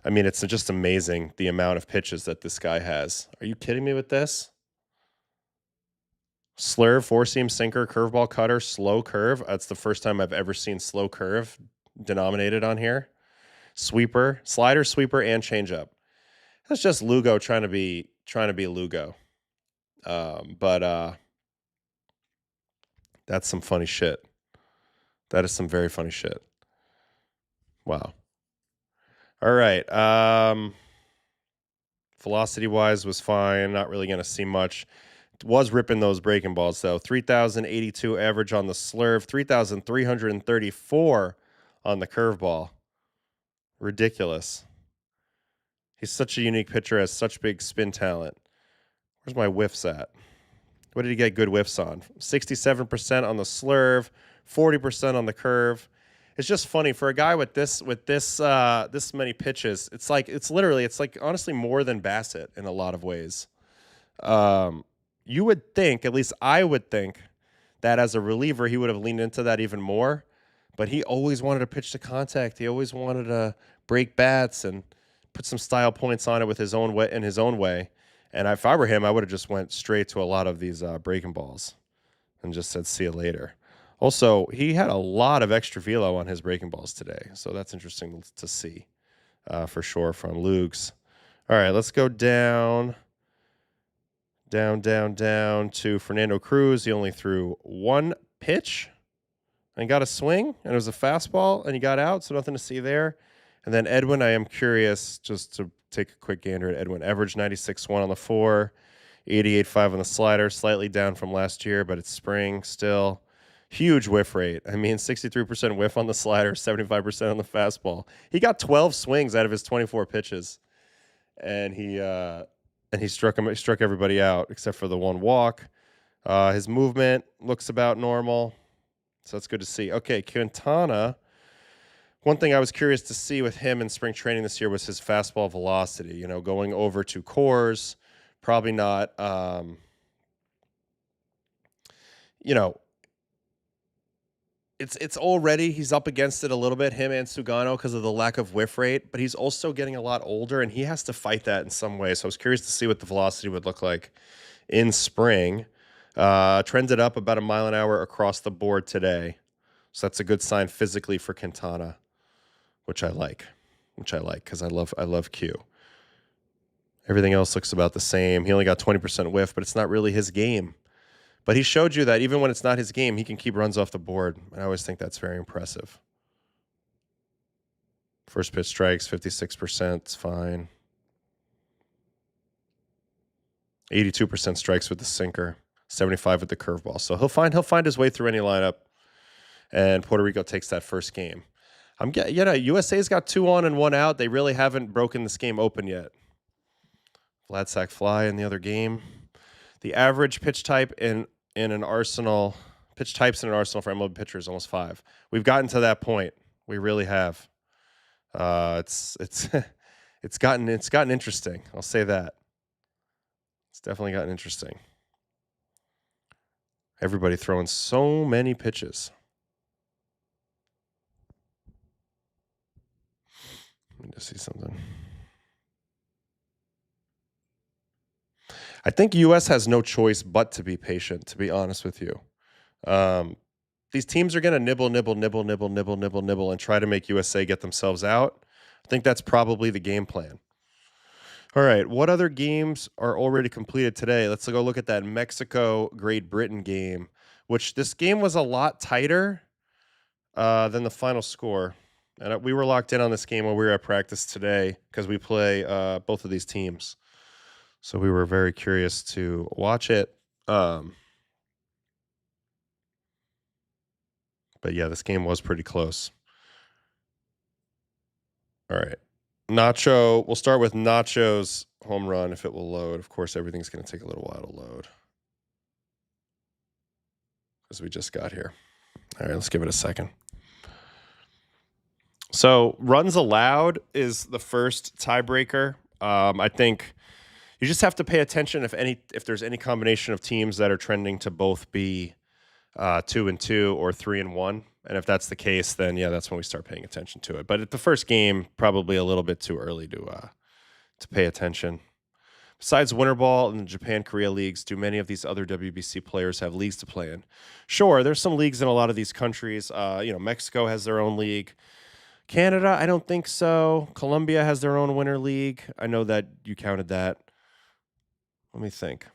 [SPEAKER 1] I mean, it's just amazing the amount of pitches that this guy has. Are you kidding me with this? Slurve, four-seam sinker, curveball cutter, slow curve. That's the first time I've ever seen slow curve denominated on here. Sweeper, slider, sweeper, and changeup. That's just Lugo trying to be Lugo. But that's some funny shit. That is some very funny shit. Wow. All right. Velocity-wise was fine. Not really going to see much. Was ripping those breaking balls, though. 3,082 average on the slurve. 3,334 on the curveball. Ridiculous. He's such a unique pitcher, has such big spin talent. Where's my whiffs at? What did he get good whiffs on? 67% on the slurve, 40% on the curve. It's just funny for a guy with this many pitches. It's like honestly more than Bassett in a lot of ways. You would think, at least I would think, that as a reliever he would have leaned into that even more. But he always wanted to pitch to contact. He always wanted to break bats and put some style points on it with his own way in his own way. And if I were him, I would have just went straight to a lot of these breaking balls and just said, see you later. Also, he had a lot of extra velo on his breaking balls today. So that's interesting to see for sure from Luke's. All right, let's go down to Fernando Cruz. He only threw 1 pitch and got a swing, and it was a fastball, and he got out, so nothing to see there. And then Edwin, I am curious just to take a quick gander at Edwin. Average 96.1 on the 4, 88.5 on the slider, slightly down from last year, but it's spring still. Huge whiff rate. I mean, 63% whiff on the slider, 75% on the fastball. He got 12 swings out of his 24 pitches, and he struck everybody out except for the 1 walk. His movement looks about normal, so that's good to see. Okay, Quintana. One thing I was curious to see with him in spring training this year was his fastball velocity. You know, going over to cores, probably not. You know, it's already, he's up against it a little bit, him and Sugano, because of the lack of whiff rate, but he's also getting a lot older, and he has to fight that in some way. So I was curious to see what the velocity would look like in spring. Trended up about 1 mile an hour across the board today. So that's a good sign physically for Quintana, which I like because I love Q. Everything else looks about the same. He only got 20% whiff, but it's not really his game. But he showed you that even when it's not his game, he can keep runs off the board. I always think that's very impressive. First pitch strikes, 56%. It's fine. 82% strikes with the sinker, 75 with the curveball. So he'll find his way through any lineup. And Puerto Rico takes that first game. USA's got 2 on and 1 out. They really haven't broken this game open yet. Flat sack fly in the other game. The average pitch type in an arsenal, pitch types in an arsenal for MLB pitchers, almost 5. We've gotten to that point. We really have. It's gotten interesting. I'll say that. It's definitely gotten interesting. Everybody throwing so many pitches. Let me just see something. I think U.S. has no choice but to be patient, to be honest with you. These teams are going to nibble, and try to make USA get themselves out. I think that's probably the game plan. All right, what other games are already completed today? Let's go look at that Mexico-Great Britain game, which this game was a lot tighter than the final score. And we were locked in on this game when we were at practice today because we play both of these teams. So we were very curious to watch it. But yeah, this game was pretty close. All right. Nacho, we'll start with Nacho's home run if it will load. Of course, everything's going to take a little while to load as we just got here. All right, let's give it a second. So runs allowed is the first tiebreaker. I think you just have to pay attention if there's any combination of teams that are trending to both be 2-2 or 3-1. And if that's the case, then yeah, that's when we start paying attention to it. But at the first game, probably a little bit too early to pay attention. Besides Winter Ball and the Japan-Korea leagues, do many of these other WBC players have leagues to play in? Sure, there's some leagues in a lot of these countries. Mexico has their own league. Canada, I don't think so. Colombia has their own winter league. I know that you counted that. Let me think.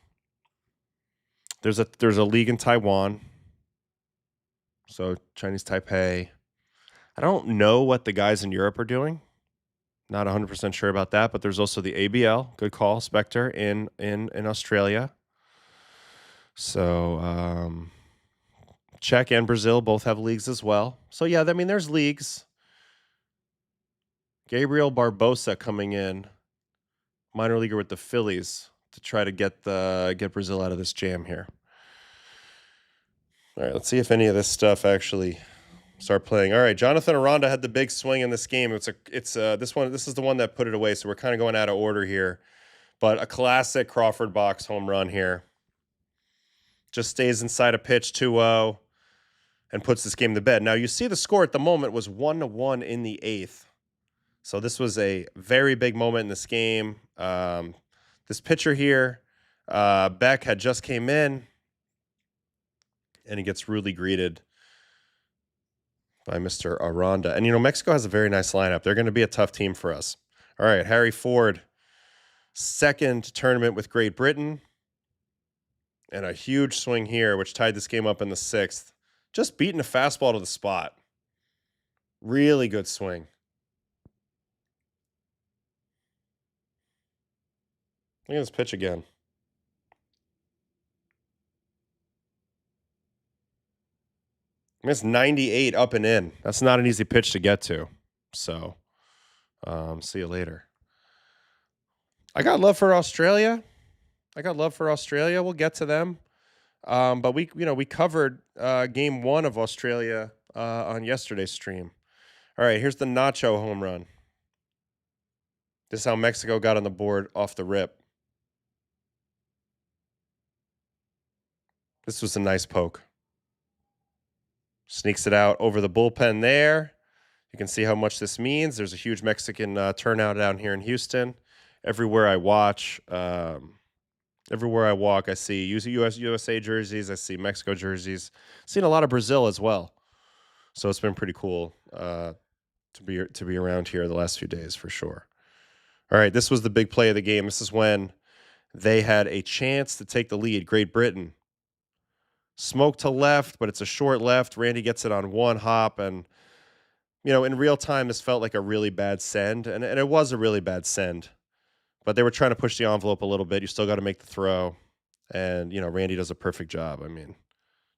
[SPEAKER 1] There's a league in Taiwan. So Chinese Taipei. I don't know what the guys in Europe are doing. Not 100% sure about that, but there's also the ABL. Good call, Spectre, in Australia. So Czech and Brazil both have leagues as well. So yeah, I mean, there's leagues. Gabriel Barbosa coming in, minor leaguer with the Phillies, to try to get Brazil out of this jam here. All right, let's see if any of this stuff actually start playing. All right, Jonathan Aranda had the big swing in this game. This is the one that put it away, so we're kind of going out of order here. But a classic Crawford box home run here. Just stays inside a pitch, 2-0, and puts this game to bed. Now, you see the score at the moment was 1-1 in the 8th. So this was a very big moment in this game. This pitcher here, Beck, had just came in, and he gets rudely greeted by Mr. Aranda. And, Mexico has a very nice lineup. They're going to be a tough team for us. All right, Harry Ford, second tournament with Great Britain. And a huge swing here, which tied this game up in the 6th. Just beating a fastball to the spot. Really good swing. Look at this pitch again. It's 98 up and in. That's not an easy pitch to get to. So, see you later. I got love for Australia. We'll get to them. But we covered game 1 of Australia on yesterday's stream. All right, here's the Nacho home run. This is how Mexico got on the board off the rip. This was a nice poke. Sneaks it out over the bullpen there. You can see how much this means. There's a huge Mexican turnout down here in Houston. Everywhere I watch, everywhere I walk, I see USA jerseys. I see Mexico jerseys. Seen a lot of Brazil as well. So it's been pretty cool to be around here the last few days for sure. All right, this was the big play of the game. This is when they had a chance to take the lead. Great Britain. Smoke to left, but it's a short left. Randy gets it on one hop, and in real time, this felt like a really bad send, and it was a really bad send. But they were trying to push the envelope a little bit. You still got to make the throw, and Randy does a perfect job. I mean,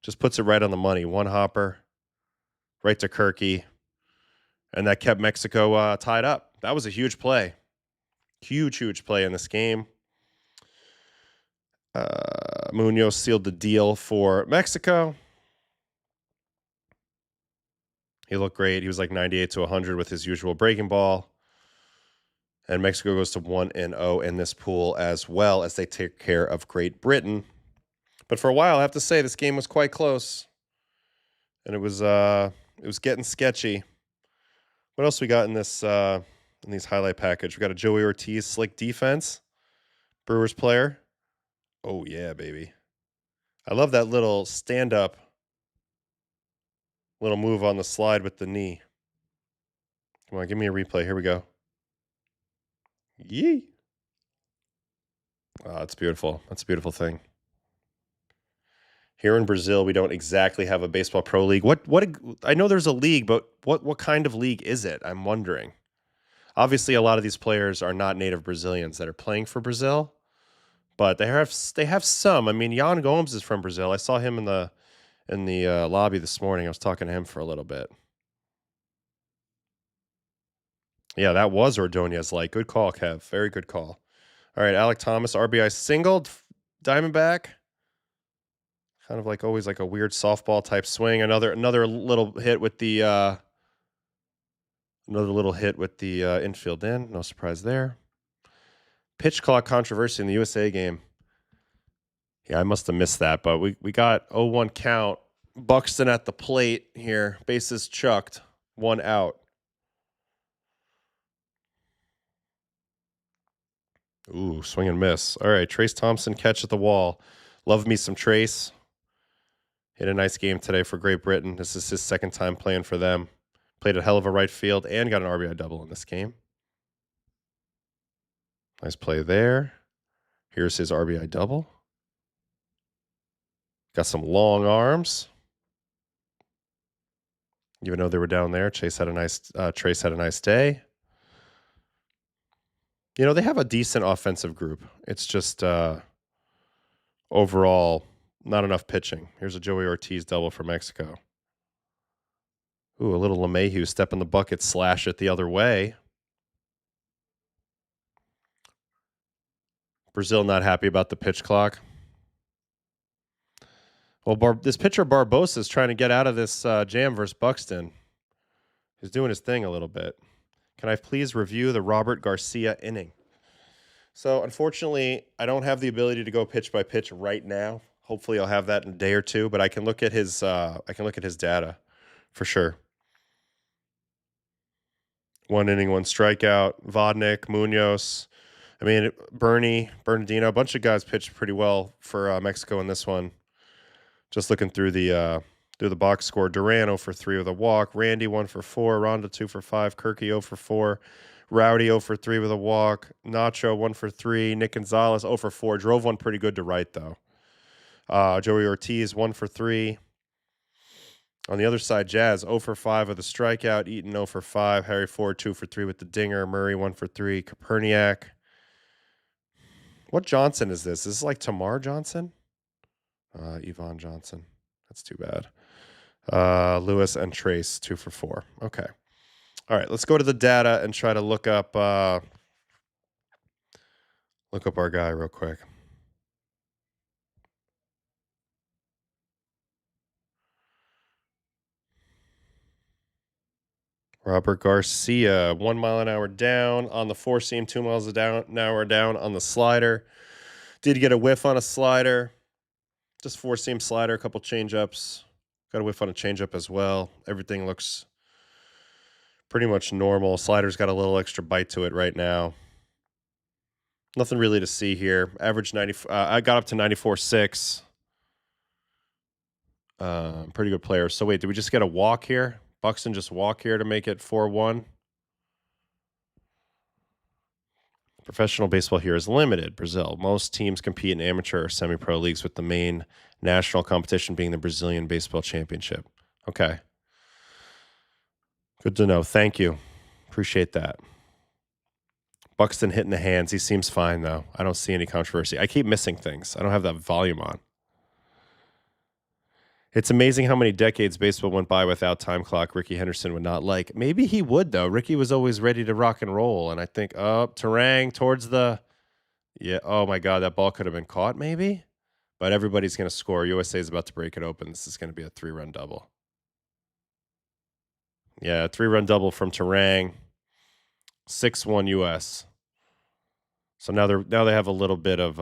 [SPEAKER 1] just puts it right on the money. One hopper, right to Kirky, and that kept Mexico tied up. That was a huge play, huge play in this game. Munoz sealed the deal for Mexico. He looked great. He was like 98 to 100 with his usual breaking ball. And Mexico goes to 1-0 in this pool as well as they take care of Great Britain. But for a while, I have to say, this game was quite close. And it was getting sketchy. What else we got in this in these highlight package? We got a Joey Ortiz slick defense. Brewers player. Oh, yeah, baby. I love that little stand-up, little move on the slide with the knee. Come on, give me a replay. Here we go. Yee. Oh, that's beautiful. That's a beautiful thing. Here in Brazil, we don't exactly have a baseball pro league. What I know there's a league, but what kind of league is it? I'm wondering. Obviously, a lot of these players are not native Brazilians that are playing for Brazil. But they have some. I mean, Yan Gomes is from Brazil. I saw him in the lobby this morning. I was talking to him for a little bit. Yeah, that was Ordonez. Good call, Kev. Very good call. All right, Alec Thomas, RBI singled, Diamondback. Kind of like always like a weird softball type swing. Another little hit with the infield in. No surprise there. Pitch clock controversy in the USA game. Yeah, I must have missed that, but we got 0-1 count. Buxton at the plate here. Bases chucked. 1 out. Ooh, swing and miss. All right, Trace Thompson catch at the wall. Love me some Trace. Hit a nice game today for Great Britain. This is his second time playing for them. Played a hell of a right field and got an RBI double in this game. Nice play there. Here's his RBI double. Got some long arms. Even though they were down there, Trace had a nice day. You know, they have a decent offensive group. It's just overall not enough pitching. Here's a Joey Ortiz double for Mexico. Ooh, a little LeMahieu step in the bucket, slash it the other way. Brazil not happy about the pitch clock. Well, this pitcher Barbosa is trying to get out of this jam versus Buxton. He's doing his thing a little bit. Can I please review the Robert Garcia inning? So, unfortunately, I don't have the ability to go pitch by pitch right now. Hopefully, I'll have that in a day or two. But I can look at his data for sure. 1 inning, 1 strikeout. Vodnik, Munoz. I mean, Bernardino, a bunch of guys pitched pretty well for Mexico in this one. Just looking through the box score, Duran 0 for 3 with a walk, Randy 1 for 4, Ronda 2 for 5, Kirky 0 for 4, Rowdy 0 for 3 with a walk, Nacho 1 for 3, Nick Gonzalez 0 for 4, drove one pretty good to right though. Joey Ortiz 1 for 3. On the other side, Jazz 0 for 5 with a strikeout, Eaton 0 for 5, Harry Ford 2 for 3 with the dinger, Murray 1 for 3, Koperniak. What Johnson is this? Is this like Tamar Johnson? Yvonne Johnson. That's too bad. Lewis and Trace 2 for 4. Okay. All right, let's go to the data and try to look up our guy real quick. Robert Garcia, 1 mile an hour down on the 4-seam, 2 miles an hour down on the slider. Did get a whiff on a slider. Just 4-seam slider, a couple change-ups. Got a whiff on a change-up as well. Everything looks pretty much normal. Slider's got a little extra bite to it right now. Nothing really to see here. Average 90. I got up to 94.6. Pretty good player. So wait, did we just get a walk here? Buxton just walk here to make it 4-1. Professional baseball here is limited. Brazil. Most teams compete in amateur or semi-pro leagues, with the main national competition being the Brazilian Baseball Championship. Okay. Good to know. Thank you. Appreciate that. Buxton hitting the hands. He seems fine, though. I don't see any controversy. I keep missing things. I don't have that volume on. It's amazing how many decades baseball went by without time clock. Ricky Henderson would not like. Maybe he would, though. Ricky was always ready to rock and roll. And I think, Terang towards the... Yeah, oh my God, that ball could have been caught, maybe? But everybody's going to score. USA is about to break it open. This is going to be a 3-run double. Yeah, 3-run double from Terang. 6-1 US. So now they have a little bit of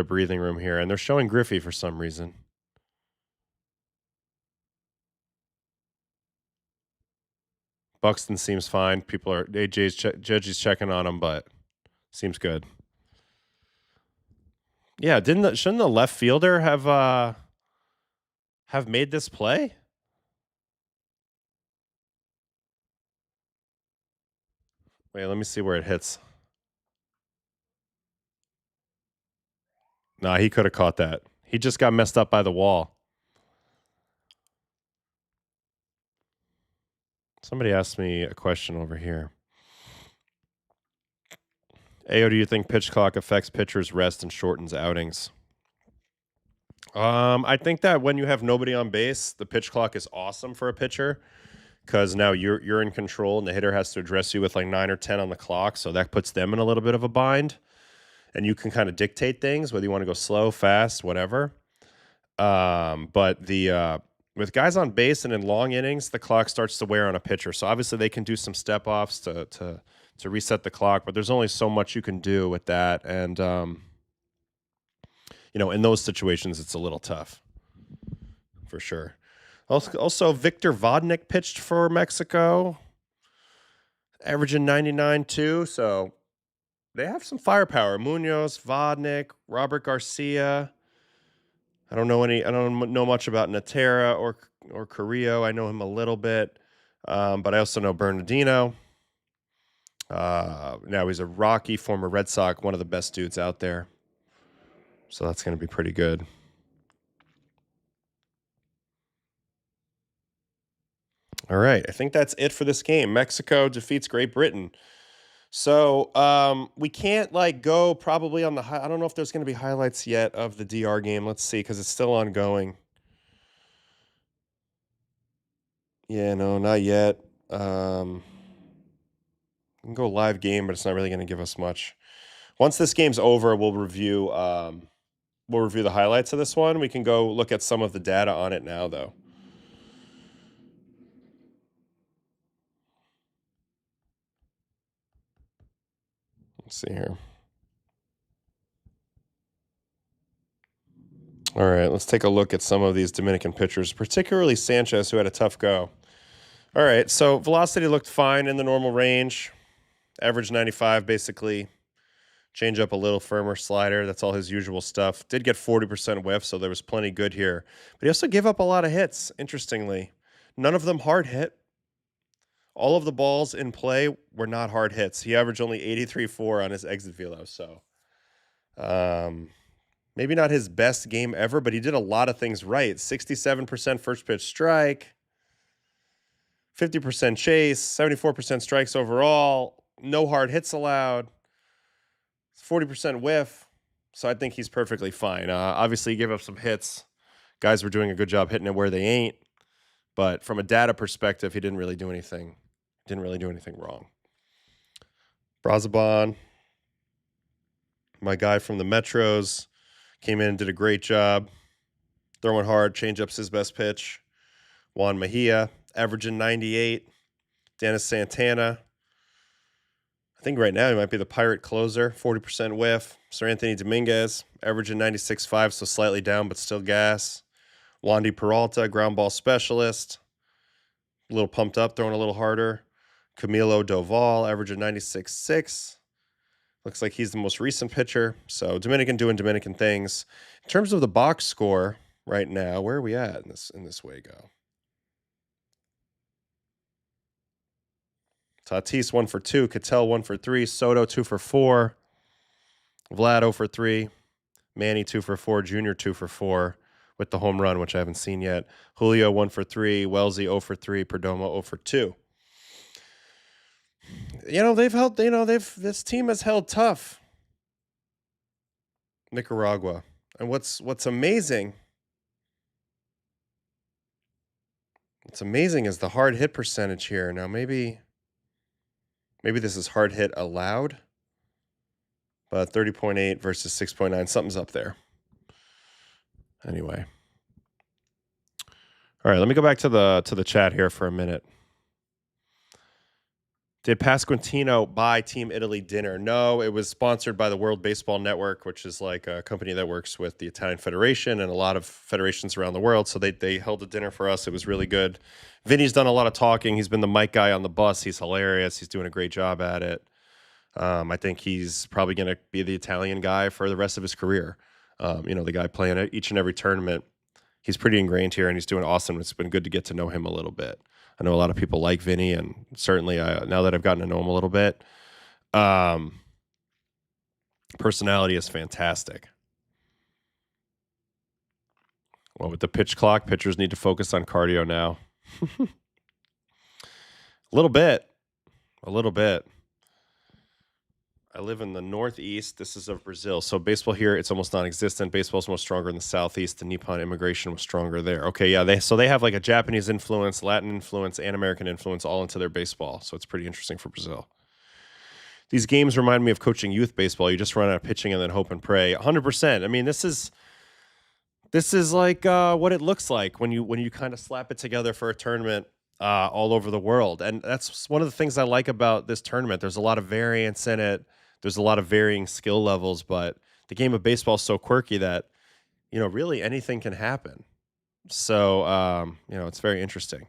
[SPEAKER 1] breathing room here, and they're showing Griffey for some reason. Buxton seems fine. Judge's checking on him, but seems good. Yeah, shouldn't the left fielder have made this play? Wait, let me see where it hits. Nah, he could have caught that. He just got messed up by the wall. Somebody asked me a question over here. Ayo, do you think pitch clock affects pitchers' rest and shortens outings? I think that when you have nobody on base, the pitch clock is awesome for a pitcher because now you're in control and the hitter has to address you with like 9 or 10 on the clock, so that puts them in a little bit of a bind. And you can kind of dictate things, whether you want to go slow, fast, whatever. But the with guys on base and in long innings, the clock starts to wear on a pitcher. So obviously they can do some step offs to reset the clock, but there's only so much you can do with that. And in those situations, it's a little tough for sure. Also, Victor Vodnik pitched for Mexico, averaging 99 too. So they have some firepower. Munoz, Vodnik, Robert Garcia. I don't know much about Natera or Carrillo. I know him a little bit, but I also know Bernardino. Now he's a Rocky, former Red Sox, one of the best dudes out there. So that's going to be pretty good. All right, I think that's it for this game. Mexico defeats Great Britain. So we can't go probably on the I don't know if there's going to be highlights yet of the DR game. Let's see, because it's still ongoing. Yeah, no, not yet. We can go live game, but it's not really going to give us much. Once this game's over, we'll review the highlights of this one. We can go look at some of the data on it now, though. Let's see here. All right, let's take a look at some of these Dominican pitchers, particularly Sanchez, who had a tough go. All right, so velocity looked fine in the normal range. Average 95, basically. Change up a little firmer slider. That's all his usual stuff. Did get 40% whiff, so there was plenty good here. But he also gave up a lot of hits, interestingly. None of them hard hit. All of the balls in play were not hard hits. He averaged only 83.4 on his exit velo, so maybe not his best game ever, but he did a lot of things right. 67% first pitch strike, 50% chase, 74% strikes overall, no hard hits allowed, 40% whiff. So I think he's perfectly fine. Obviously, he gave up some hits. Guys were doing a good job hitting it where they ain't. But from a data perspective, he didn't really do anything. Wrong. Brazaban, my guy from the Metros, came in and did a great job. Throwing hard, changeup's his best pitch. Juan Mejia, averaging 98. Dennis Santana, I think right now he might be the Pirate closer, 40% whiff. Sir Anthony Dominguez, averaging 96.5, so slightly down, but still gas. Wandy Peralta, ground ball specialist. A little pumped up, throwing a little harder. Camilo Doval, averaging 96.6. Looks like he's the most recent pitcher. So Dominican doing Dominican things. In terms of the box score right now, where are we at in this Wago? Tatis 1 for 2, Cattell 1 for 3, Soto 2 for 4, Vlad 0 for 3, Manny 2 for 4, Junior 2 for 4 with the home run, which I haven't seen yet. Julio 1 for 3, Wellesley 0 for 3, Perdomo 0 for 2. This team has held tough. Nicaragua. And what's amazing is the hard hit percentage here. Now maybe this is hard hit allowed, but 30.8 versus 6.9, something's up there. Anyway. All right, let me go back to the chat here for a minute. Did Pasquantino buy Team Italy dinner? No, it was sponsored by the World Baseball Network, which is like a company that works with the Italian Federation and a lot of federations around the world. So they held a dinner for us. It was really good. Vinny's done a lot of talking. He's been the mic guy on the bus. He's hilarious. He's doing a great job at it. I think he's probably going to be the Italian guy for the rest of his career. The guy playing each and every tournament. He's pretty ingrained here, and he's doing awesome. It's been good to get to know him a little bit. I know a lot of people like Vinny, and certainly now that I've gotten to know him a little bit, personality is fantastic. Well, with the pitch clock, pitchers need to focus on cardio now. A little bit. I live in the Northeast. This is of Brazil. So baseball here, it's almost non-existent. Baseball's most stronger in the Southeast. The Nippon immigration was stronger there. Okay, yeah. They have like a Japanese influence, Latin influence, and American influence all into their baseball. So it's pretty interesting for Brazil. These games remind me of coaching youth baseball. You just run out of pitching and then hope and pray. 100%. I mean, this is like what it looks like when you kind of slap it together for a tournament all over the world. And that's one of the things I like about this tournament. There's a lot of variance in it. There's a lot of varying skill levels, but the game of baseball is so quirky that, really anything can happen. So, it's very interesting.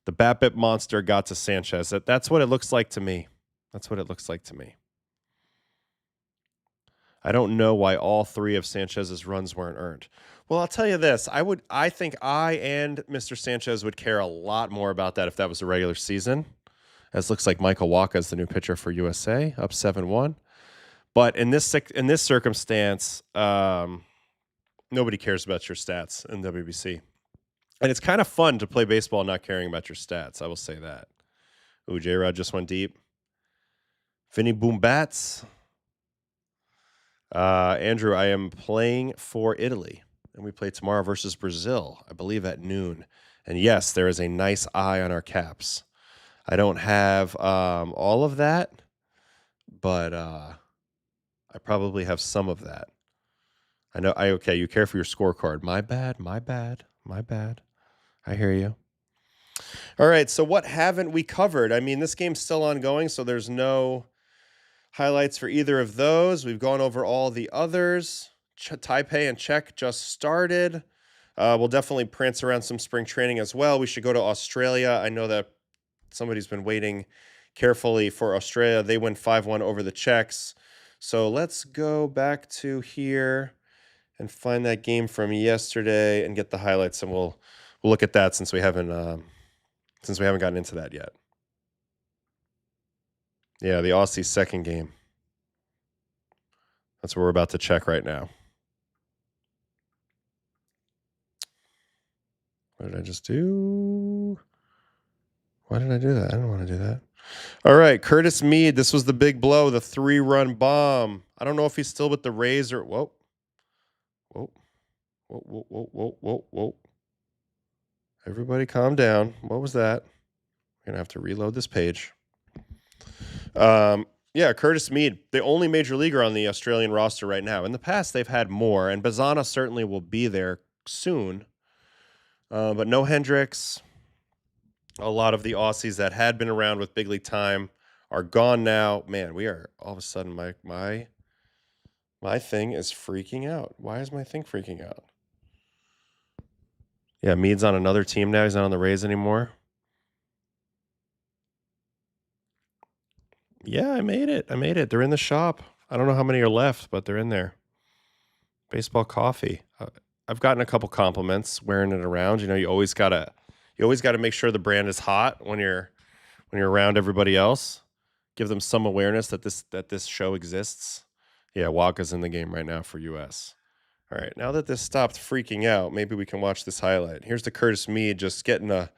[SPEAKER 1] The BABIP monster got to Sanchez. That's what it looks like to me. That's what it looks like to me. I don't know why all 3 of Sanchez's runs weren't earned. Well, I'll tell you this. I think I and Mr. Sanchez would care a lot more about that if that was a regular season. As looks like Michael Wacha is the new pitcher for USA, up 7-1. But in this circumstance, nobody cares about your stats in WBC. And it's kind of fun to play baseball not caring about your stats. I will say that. Ooh, J-Rod just went deep. Vinny Boom Bats. Andrew, I am playing for Italy, and we play tomorrow versus Brazil, I believe at noon. And yes, there is a nice eye on our caps. I don't have all of that, but I probably have some of that. I know. Okay, you care for your scorecard. My bad. I hear you. All right, so what haven't we covered? I mean, this game's still ongoing, so there's no highlights for either of those. We've gone over all the others. Taipei and Czech just started. We'll definitely prance around some spring training as well. We should go to Australia. I know that somebody's been waiting carefully for Australia. They win 5-1 over the Czechs. So let's go back to here and find that game from yesterday and get the highlights, and we'll look at that since we haven't gotten into that yet. Yeah, the Aussie second game. That's what we're about to check right now. What did I just do? Why did I do that? I don't want to do that. All right, Curtis Mead. This was the big blow, the 3-run bomb. I don't know if he's still with the Rays or... Whoa. Everybody calm down. What was that? We're going to have to reload this page. Yeah, Curtis Mead, the only major leaguer on the Australian roster right now. In the past, they've had more, and Bazana certainly will be there soon. But no Hendricks. A lot of the Aussies that had been around with big league time are gone now. Man, we are all of a sudden my thing is freaking out. Why is my thing freaking out? Yeah, Mead's on another team now. He's not on the Rays anymore. Yeah, I made it. They're in the shop. I don't know how many are left, but they're in there. Baseball coffee. I've gotten a couple compliments wearing it around. You always gotta make sure the brand is hot when you're around everybody else. Give them some awareness that this show exists. Yeah, Wacha's in the game right now for US. All right, now that this stopped freaking out, maybe we can watch this highlight. Here's the Curtis Mead just getting a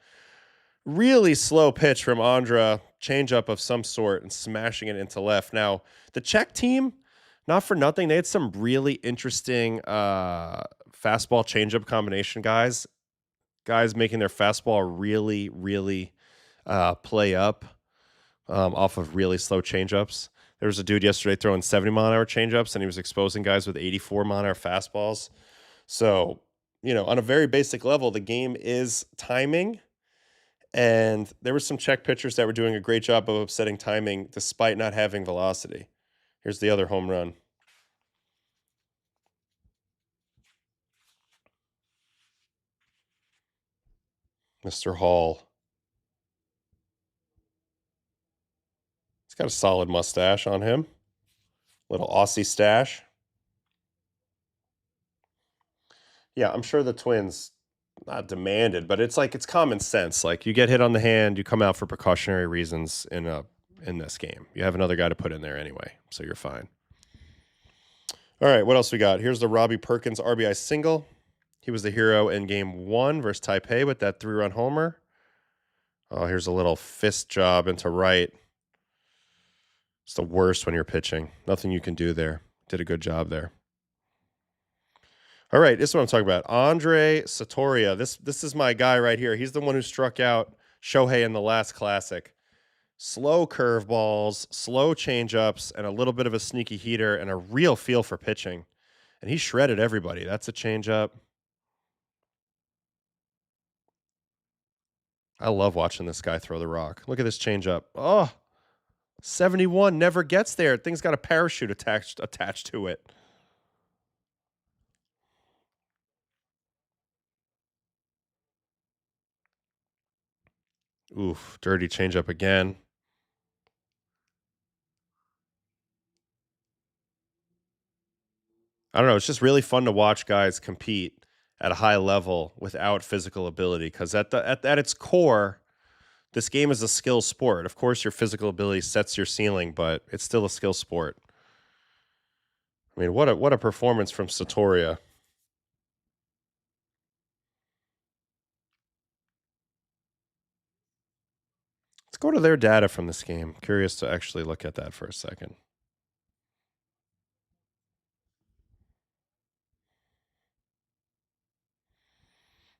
[SPEAKER 1] really slow pitch from Andra, changeup of some sort, and smashing it into left. Now, the Czech team, not for nothing, they had some really interesting fastball changeup combination guys making their fastball really, really play up off of really slow changeups. There was a dude yesterday throwing 70-mile-an-hour changeups, and he was exposing guys with 84-mile-an-hour fastballs. So, on a very basic level, the game is timing. And there were some Czech pitchers that were doing a great job of upsetting timing despite not having velocity. Here's the other home run. Mr. Hall. He's got a solid mustache on him. Little Aussie stash. Yeah, I'm sure the Twins not demanded, but it's common sense. Like, you get hit on the hand, you come out for precautionary reasons in this game. You have another guy to put in there anyway, so you're fine. All right, what else we got? Here's the Robbie Perkins RBI single. He was the hero in game 1 versus Taipei with that 3-run homer. Oh, here's a little fist job into right. It's the worst when you're pitching. Nothing you can do there. Did a good job there. All right, this is what I'm talking about. Andre Satoria. This is my guy right here. He's the one who struck out Shohei in the last Classic. Slow curveballs, slow changeups, and a little bit of a sneaky heater, and a real feel for pitching. And he shredded everybody. That's a changeup. I love watching this guy throw the rock. Look at this changeup. Oh, 71 never gets there. Thing's got a parachute attached to it. Oof, dirty changeup again. I don't know. It's just really fun to watch guys compete at a high level without physical ability, because at its core, this game is a skill sport. Of course, your physical ability sets your ceiling, but it's still a skill sport. I mean, what a performance from Satoria. Let's go to their data from this game. Curious to actually look at that for a second.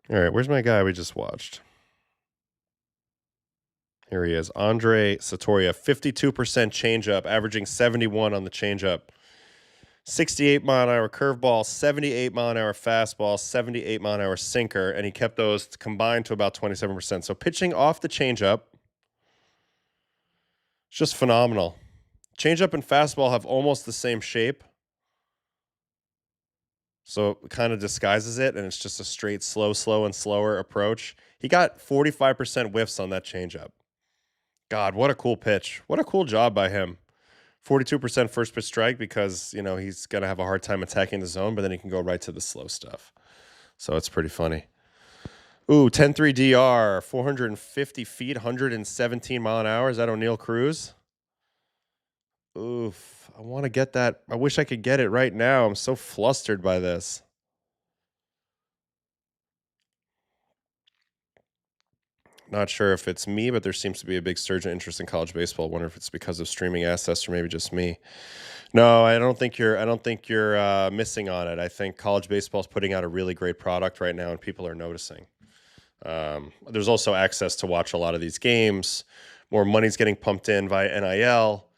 [SPEAKER 1] All right, where's my guy we just watched? Here he is, Andre Satoria, 52% changeup, averaging 71 on the changeup. 68-mile-an-hour curveball, 78-mile-an-hour fastball, 78-mile-an-hour sinker, and he kept those combined to about 27%. So pitching off the changeup, it's just phenomenal. Changeup and fastball have almost the same shape, so it kind of disguises it, and it's just a straight slow, and slower approach. He got 45% whiffs on that changeup. God, what a cool pitch. What a cool job by him. 42% first pitch strike, because, you know, he's going to have a hard time attacking the zone, but then he can go right to the slow stuff. So it's pretty funny. Ooh, 10-3 DR, 450 feet, 117 mile an hour. Is that O'Neal Cruz? Oof, I want to get that. I wish I could get it right now. I'm so flustered by this. Not sure if it's me, but there seems to be a big surge in interest in college baseball. I wonder if it's because of streaming access or maybe just me. No, I don't think you're missing on it. I think college baseball is putting out a really great product right now, and people are noticing. There's also access to watch a lot of these games. More money's getting pumped in via NIL.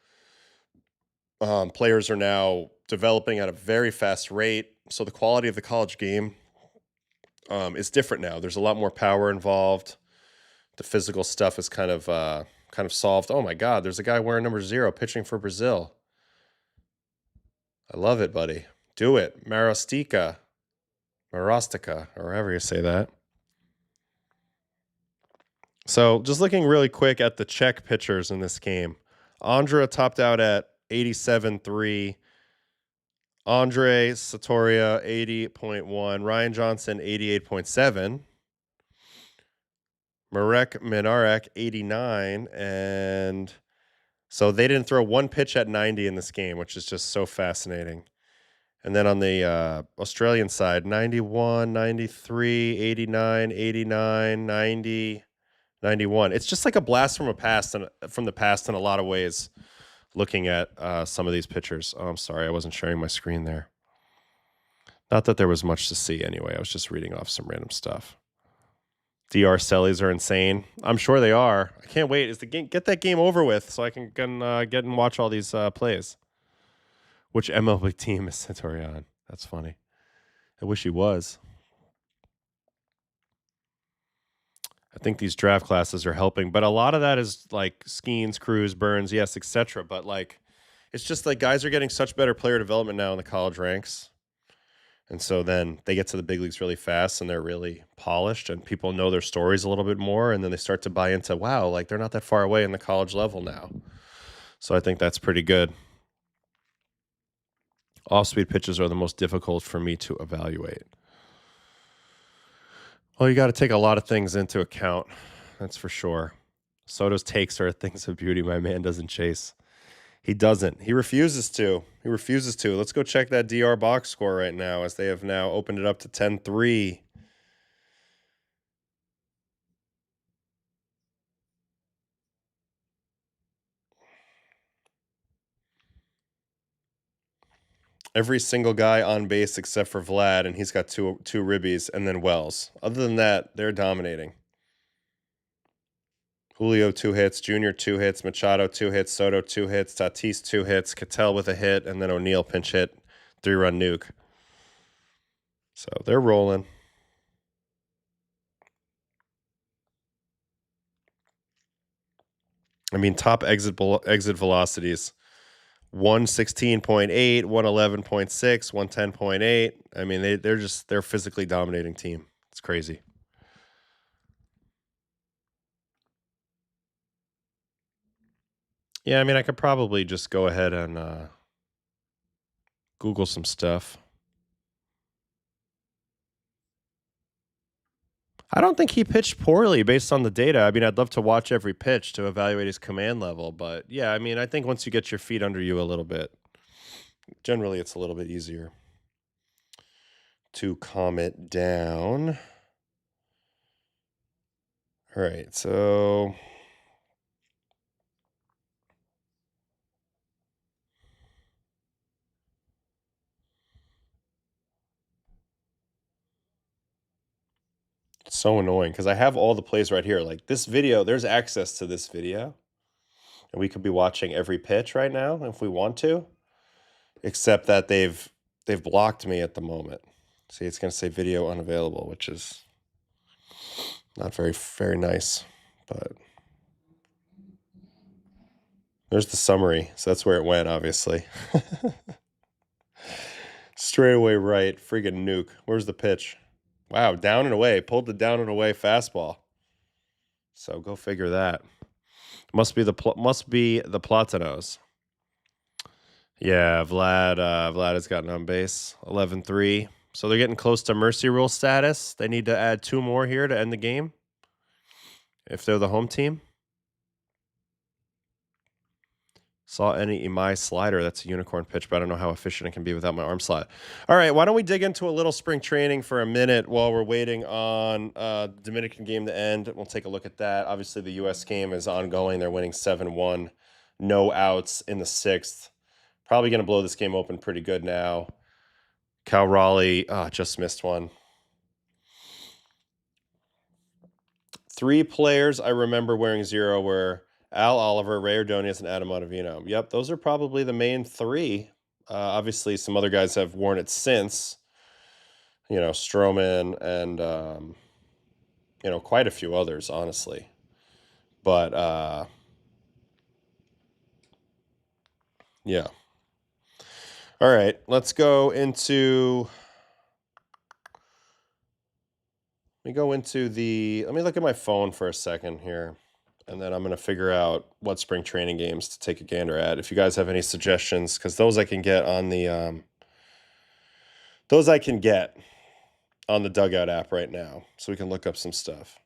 [SPEAKER 1] Players are now developing at a very fast rate, so the quality of the college game is different now. There's a lot more power involved. The physical stuff is kind of solved. Oh my God, there's a guy wearing number 0 pitching for Brazil. I love it, buddy. Do it. Marostica, or however you say that. So just looking really quick at the Czech pitchers in this game. Andra topped out at 87.3. Andre Satoria, 80.1. Ryan Johnson, 88.7. Marek Minarek, 89. And so they didn't throw one pitch at 90 in this game, which is just so fascinating. And then on the Australian side, 91, 93, 89, 89, 90, 91. It's just like a blast from the past in a lot of ways, looking at some of these pictures. Oh, I'm sorry, I wasn't sharing my screen there. Not that there was much to see anyway. I was just reading off some random stuff. DR Sellies are insane. I'm sure they are. I can't wait. Get that game over with so I can get and watch all these plays. Which MLB team is Satori on? That's funny. I wish he was. I think these draft classes are helping, but a lot of that is like Skeens, Cruz, Burns, yes, etc. But like, it's just like guys are getting such better player development now in the college ranks. And so then they get to the big leagues really fast and they're really polished and people know their stories a little bit more. And then they start to buy into, wow, like they're not that far away in the college level now. So I think that's pretty good. Off-speed pitches are the most difficult for me to evaluate. Well, you got to take a lot of things into account. That's for sure. Soto's takes are things of beauty. My man doesn't chase. He doesn't. He refuses to. Let's go check that DR box score right now, as they have now opened it up to 10-3. Every single guy on base except for Vlad, and he's got two ribbies, and then Wells. Other than that, they're dominating. Julio 2 hits, Junior 2 hits, Machado 2 hits, Soto 2 hits, Tatis 2 hits, Cattell with a hit, and then O'Neill pinch hit, 3-run nuke. So they're rolling. I mean, top exit velocities. 116.8, 111.6, 110.8. I mean, they're a physically dominating team. It's crazy. Yeah, I mean, I could probably just go ahead and Google some stuff. I don't think he pitched poorly based on the data. I mean, I'd love to watch every pitch to evaluate his command level, but yeah, I mean, I think once you get your feet under you a little bit, generally it's a little bit easier to calm it down. All right, so it's so annoying because I have all the plays right here. Like this video, there's access to this video, and we could be watching every pitch right now if we want to, except that they've blocked me at the moment. See, it's going to say video unavailable, which is not very nice, but there's the summary. So that's where it went, obviously. Straight away right, friggin' nuke. Where's the pitch? Wow, down and away. Pulled the down and away fastball. So go figure that. Must be the Platanos. Yeah, Vlad has gotten on base. 11-3. So they're getting close to mercy rule status. They need to add 2 more here to end the game if they're the home team. Saw any Imai slider. That's a unicorn pitch, but I don't know how efficient it can be without my arm slot. All right, why don't we dig into a little spring training for a minute while we're waiting on the Dominican game to end. We'll take a look at that. Obviously, the U.S. game is ongoing. They're winning 7-1. No outs in the 6th. Probably going to blow this game open pretty good now. Cal Raleigh just missed one. 3 players I remember wearing 0 were Al Oliver, Ray Ordonez, and Adam Ottavino. Yep, those are probably the main 3. Obviously, some other guys have worn it since. You know, Stroman and, you know, quite a few others, honestly. But, yeah. All right, let's go into... Let me look at my phone for a second here, and then I'm going to figure out what spring training games to take a gander at. If you guys have any suggestions, because those I can get on the Dugout app right now, so we can look up some stuff.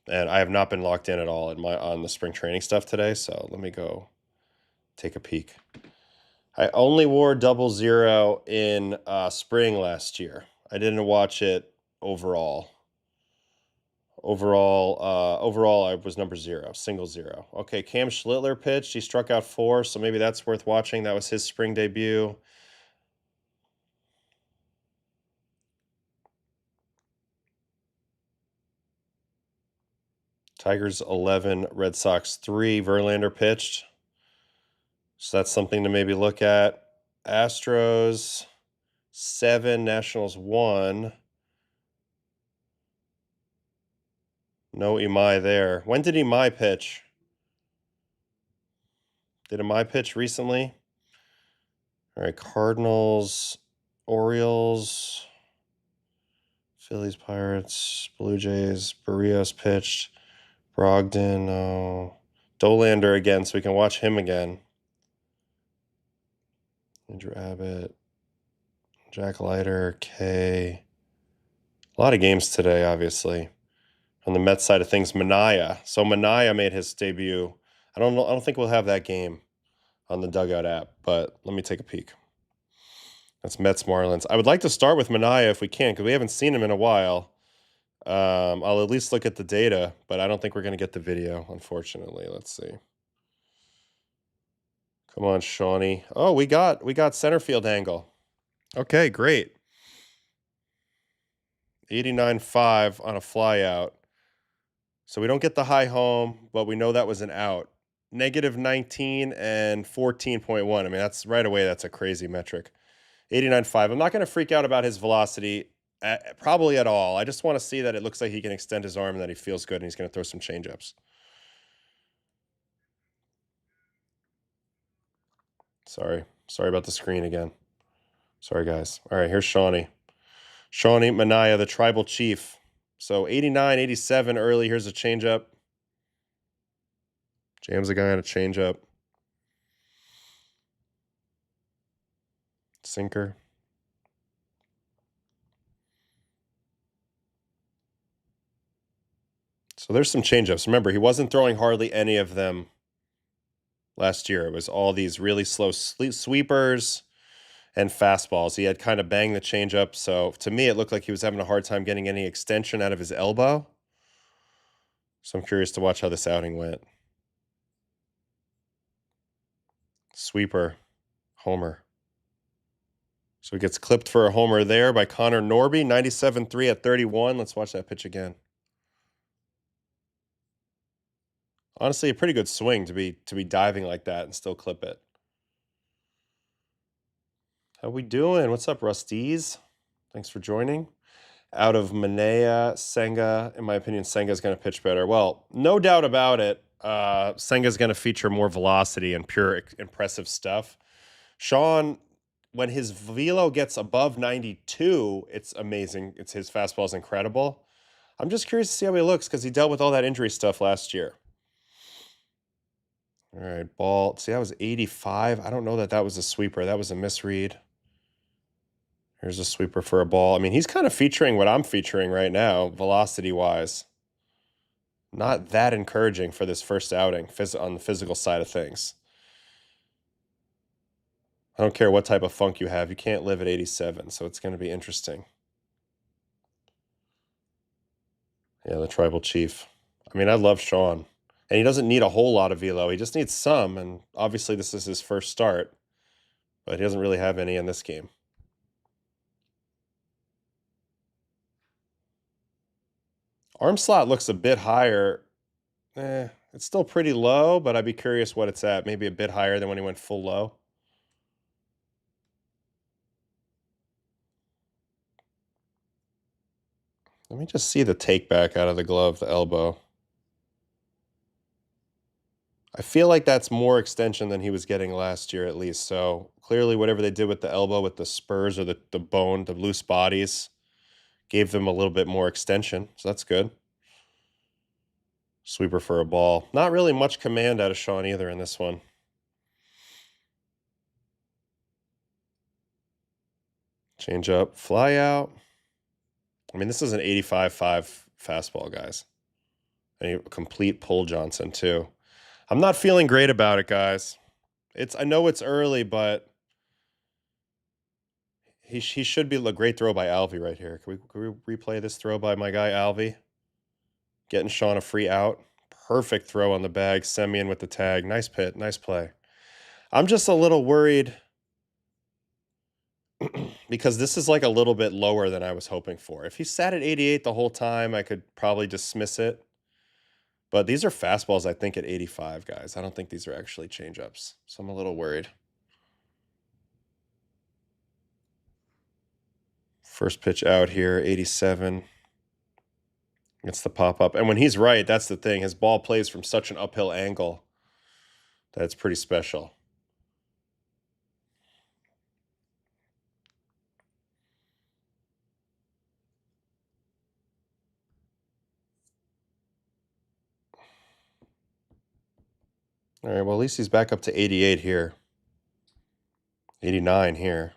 [SPEAKER 1] And I have not been locked in at all on the spring training stuff today, so let me go take a peek. I only wore 00 in spring last year. I didn't watch it overall. Overall, I was number 0, single 0. Okay, Cam Schlittler pitched. He struck out 4, so maybe that's worth watching. That was his spring debut. Tigers 11, Red Sox 3. Verlander pitched. So that's something to maybe look at. Astros 7, Nationals 1. No Imai there. When did Imai pitch? Did Imai pitch recently? All right, Cardinals, Orioles, Phillies, Pirates, Blue Jays, Barrios pitched. Brogdon, Dolander again, so we can watch him again. Andrew Abbott, Jack Leiter, Kay. A lot of games today, obviously. On the Mets side of things, Manaea. So Manaea made his debut. I don't think we'll have that game on the Dugout app, but let me take a peek. That's Mets Marlins. I would like to start with Manaea if we can, because we haven't seen him in a while. I'll at least look at the data, but I don't think we're going to get the video, unfortunately. Let's see. Come on, Shawnee. Oh, we got center field angle. Okay, great. 89.5 on a fly out. So we don't get the high home, but we know that was an out. Negative 19 and 14.1. I mean, that's right away, that's a crazy metric. 89.5. I'm not going to freak out about his velocity probably at all. I just want to see that it looks like he can extend his arm and that he feels good and he's going to throw some changeups. Sorry about the screen again. Sorry, guys. All right, here's Shawnee. Shawnee Manaea, the tribal chief. So 89, 87 early. Here's a changeup. Jams the guy on a changeup. Sinker. So there's some changeups. Remember, he wasn't throwing hardly any of them last year. It was all these really slow sweepers and fastballs. He had kind of banged the changeup. So to me, it looked like he was having a hard time getting any extension out of his elbow. So I'm curious to watch how this outing went. Sweeper, homer. So he gets clipped for a homer there by Connor Norby, 97.3 at 31. Let's watch that pitch again. Honestly, a pretty good swing to be diving like that and still clip it. How we doing? What's up, Rusties? Thanks for joining. Out of Manaea, Senga. In my opinion, Senga's going to pitch better. Well, no doubt about it. Senga's going to feature more velocity and pure impressive stuff. Sean, when his velo gets above 92, it's amazing. His fastball is incredible. I'm just curious to see how he looks because he dealt with all that injury stuff last year. All right, ball. See, that was 85. I don't know that was a sweeper. That was a misread. Here's a sweeper for a ball. I mean, he's kind of featuring what I'm featuring right now, velocity-wise. Not that encouraging for this first outing on the physical side of things. I don't care what type of funk you have. You can't live at 87, so it's going to be interesting. Yeah, the tribal chief. I mean, I love Sean. And he doesn't need a whole lot of velo. He just needs some, and obviously this is his first start. But he doesn't really have any in this game. Arm slot looks a bit higher. It's still pretty low, but I'd be curious what it's at. Maybe a bit higher than when he went full low. Let me just see the take back out of the glove, the elbow. I feel like that's more extension than he was getting last year at least. So clearly whatever they did with the elbow, with the spurs or the bone, the loose bodies, gave them a little bit more extension. So that's good. Sweeper for a ball. Not really much command out of Sean either in this one. Change up, fly out. I mean, this is an 85.5 fastball, guys. And a complete pull Johnson, too. I'm not feeling great about it, guys. I know it's early, but he should be a great throw by Alvey right here. Can we replay this throw by my guy Alvey? Getting Sean a free out. Perfect throw on the bag. Semien with the tag. Nice pit. Nice play. I'm just a little worried because this is like a little bit lower than I was hoping for. If he sat at 88 the whole time, I could probably dismiss it. But these are fastballs, I think, at 85, guys. I don't think these are actually changeups. So I'm a little worried. First pitch out here, 87. It's the pop-up. And when he's right, that's the thing. His ball plays from such an uphill angle that it's pretty special. All right, well, at least he's back up to 88 here. 89 here.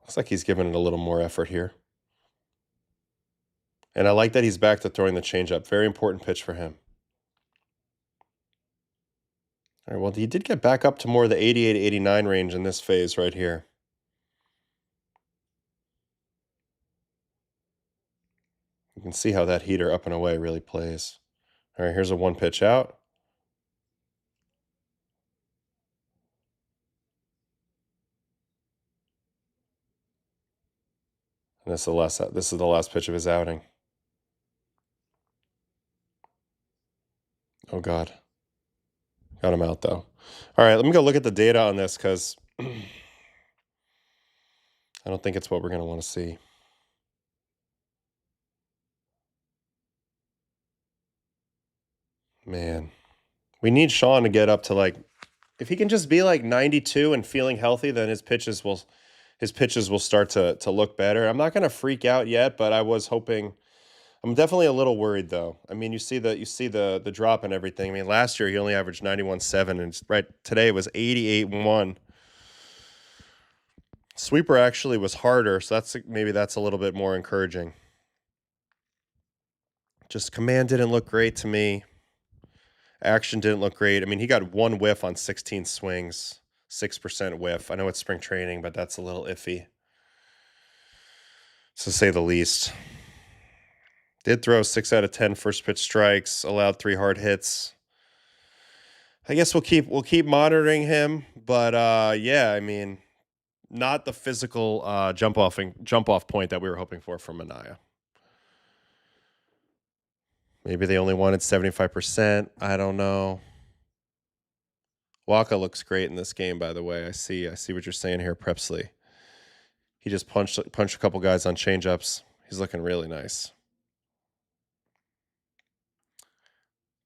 [SPEAKER 1] Looks like he's giving it a little more effort here. And I like that he's back to throwing the changeup. Very important pitch for him. All right, well, he did get back up to more of the 88, 89 range in this phase right here. You can see how that heater up and away really plays. All right, here's a one pitch out. And this is the last pitch of his outing. Oh God. Got him out though. All right, let me go look at the data on this because I don't think it's what we're going to want to see. Man, we need Sean to get up to like, if he can just be like 92 and feeling healthy, then his pitches will start to look better. I'm not going to freak out yet, but I was hoping. I'm definitely a little worried though. I mean, you see the drop and everything. I mean, last year he only averaged 91.7, and right today it was 88.1. Sweeper actually was harder, so maybe that's a little bit more encouraging. Just command didn't look great to me. Action didn't look great. I mean, he got 1 whiff on 16 swings, 6% whiff. I know it's spring training, but that's a little iffy, to say the least. Did throw 6 out of 10 first pitch strikes, allowed 3 hard hits. I guess we'll keep monitoring him, but yeah, I mean, not the physical jump off point that we were hoping for from Manaea. Maybe they only wanted 75%. I don't know. Waka looks great in this game, by the way. I see what you're saying here, Prepsley. He just punched a couple guys on changeups. He's looking really nice.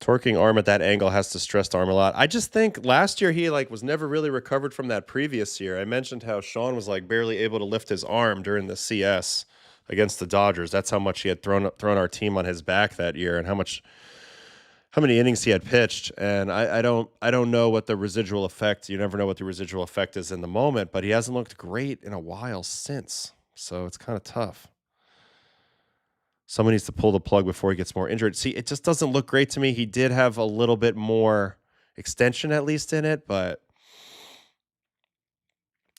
[SPEAKER 1] Torquing arm at that angle has to stress the arm a lot. I just think last year he was never really recovered from that previous year. I mentioned how Sean was barely able to lift his arm during the CS against the Dodgers. That's how much he had thrown our team on his back that year, and how many innings he had pitched. And I don't know what the residual effect. You never know what the residual effect is in the moment, but he hasn't looked great in a while since. So it's kind of tough. Someone needs to pull the plug before he gets more injured. See, it just doesn't look great to me. He did have a little bit more extension at least in it, but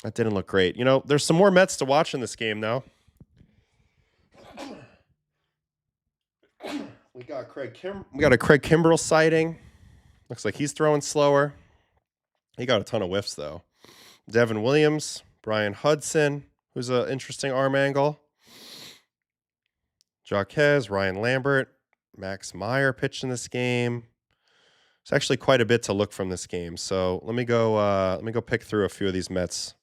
[SPEAKER 1] that didn't look great. You know, there's some more Mets to watch in this game now. We got a Craig Kimbrell sighting. Looks like he's throwing slower. He got a ton of whiffs though. Devin Williams, Brian Hudson, who's an interesting arm angle. Jaquez, Ryan Lambert, Max Meyer pitched in this game. It's actually quite a bit to look from this game. So let me go pick through a few of these Mets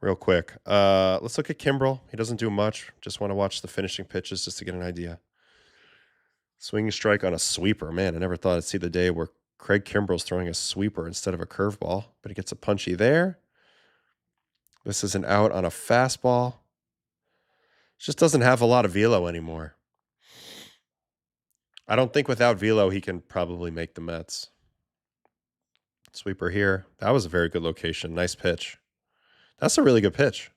[SPEAKER 1] real quick. Let's look at Kimbrell. He doesn't do much. Just want to watch the finishing pitches just to get an idea. Swinging strike on a sweeper. Man, I never thought I'd see the day where Craig Kimbrell's throwing a sweeper instead of a curveball, but he gets a punchy there. This is an out on a fastball. Just doesn't have a lot of velo anymore. I don't think without velo he can probably make the Mets. Sweeper here. That was a very good location. Nice pitch. That's a really good pitch.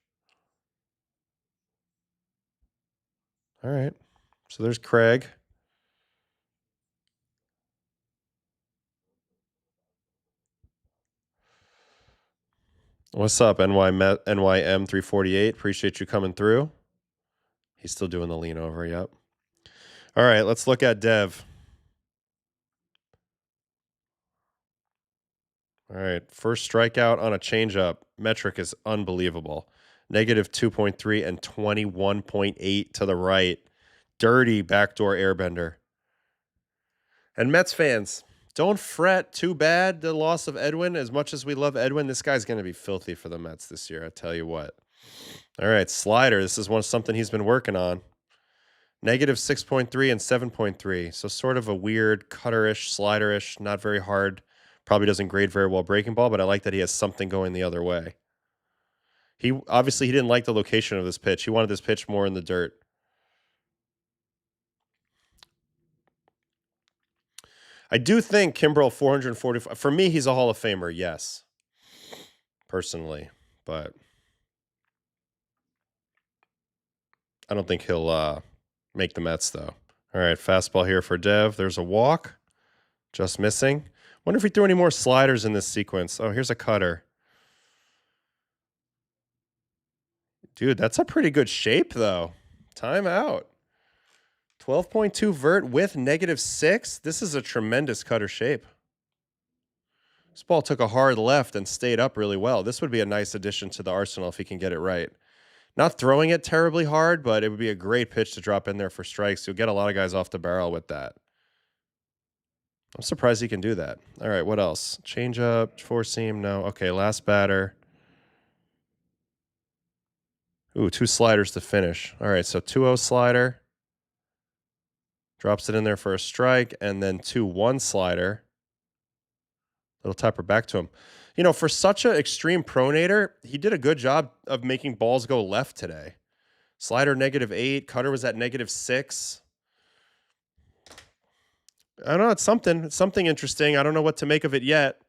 [SPEAKER 1] All right. So there's Craig. What's up, NYM 348? Appreciate you coming through. He's still doing the lean over, yep. All right, let's look at Dev. All right, first strikeout on a changeup. Metric is unbelievable. Negative 2.3 and 21.8 to the right. Dirty backdoor airbender. And Mets fans, don't fret too bad the loss of Edwin. As much as we love Edwin, this guy's going to be filthy for the Mets this year, I tell you what. All right, slider. This is something he's been working on. Negative 6.3 and 7.3. So sort of a weird cutter-ish, slider-ish, not very hard. Probably doesn't grade very well breaking ball, but I like that he has something going the other way. He didn't like the location of this pitch. He wanted this pitch more in the dirt. I do think Kimbrell 445. For me, he's a Hall of Famer, yes. Personally, but I don't think he'll make the Mets, though. All right, fastball here for Dev. There's a walk. Just missing. Wonder if he threw any more sliders in this sequence. Oh, here's a cutter. Dude, that's a pretty good shape, though. Timeout. 12.2 vert with -6. This is a tremendous cutter shape. This ball took a hard left and stayed up really well. This would be a nice addition to the arsenal if he can get it right. Not throwing it terribly hard, but it would be a great pitch to drop in there for strikes. You'll get a lot of guys off the barrel with that. I'm surprised he can do that. All right, what else? Change up, four seam, no. Okay, last batter. Ooh, 2 sliders to finish. All right, so 2-0 slider. Drops it in there for a strike, and then 2-1 slider. Little tapper back to him. You know, for such an extreme pronator, he did a good job of making balls go left today. Slider -8, cutter was at -6. I don't know, it's something interesting. I don't know what to make of it yet.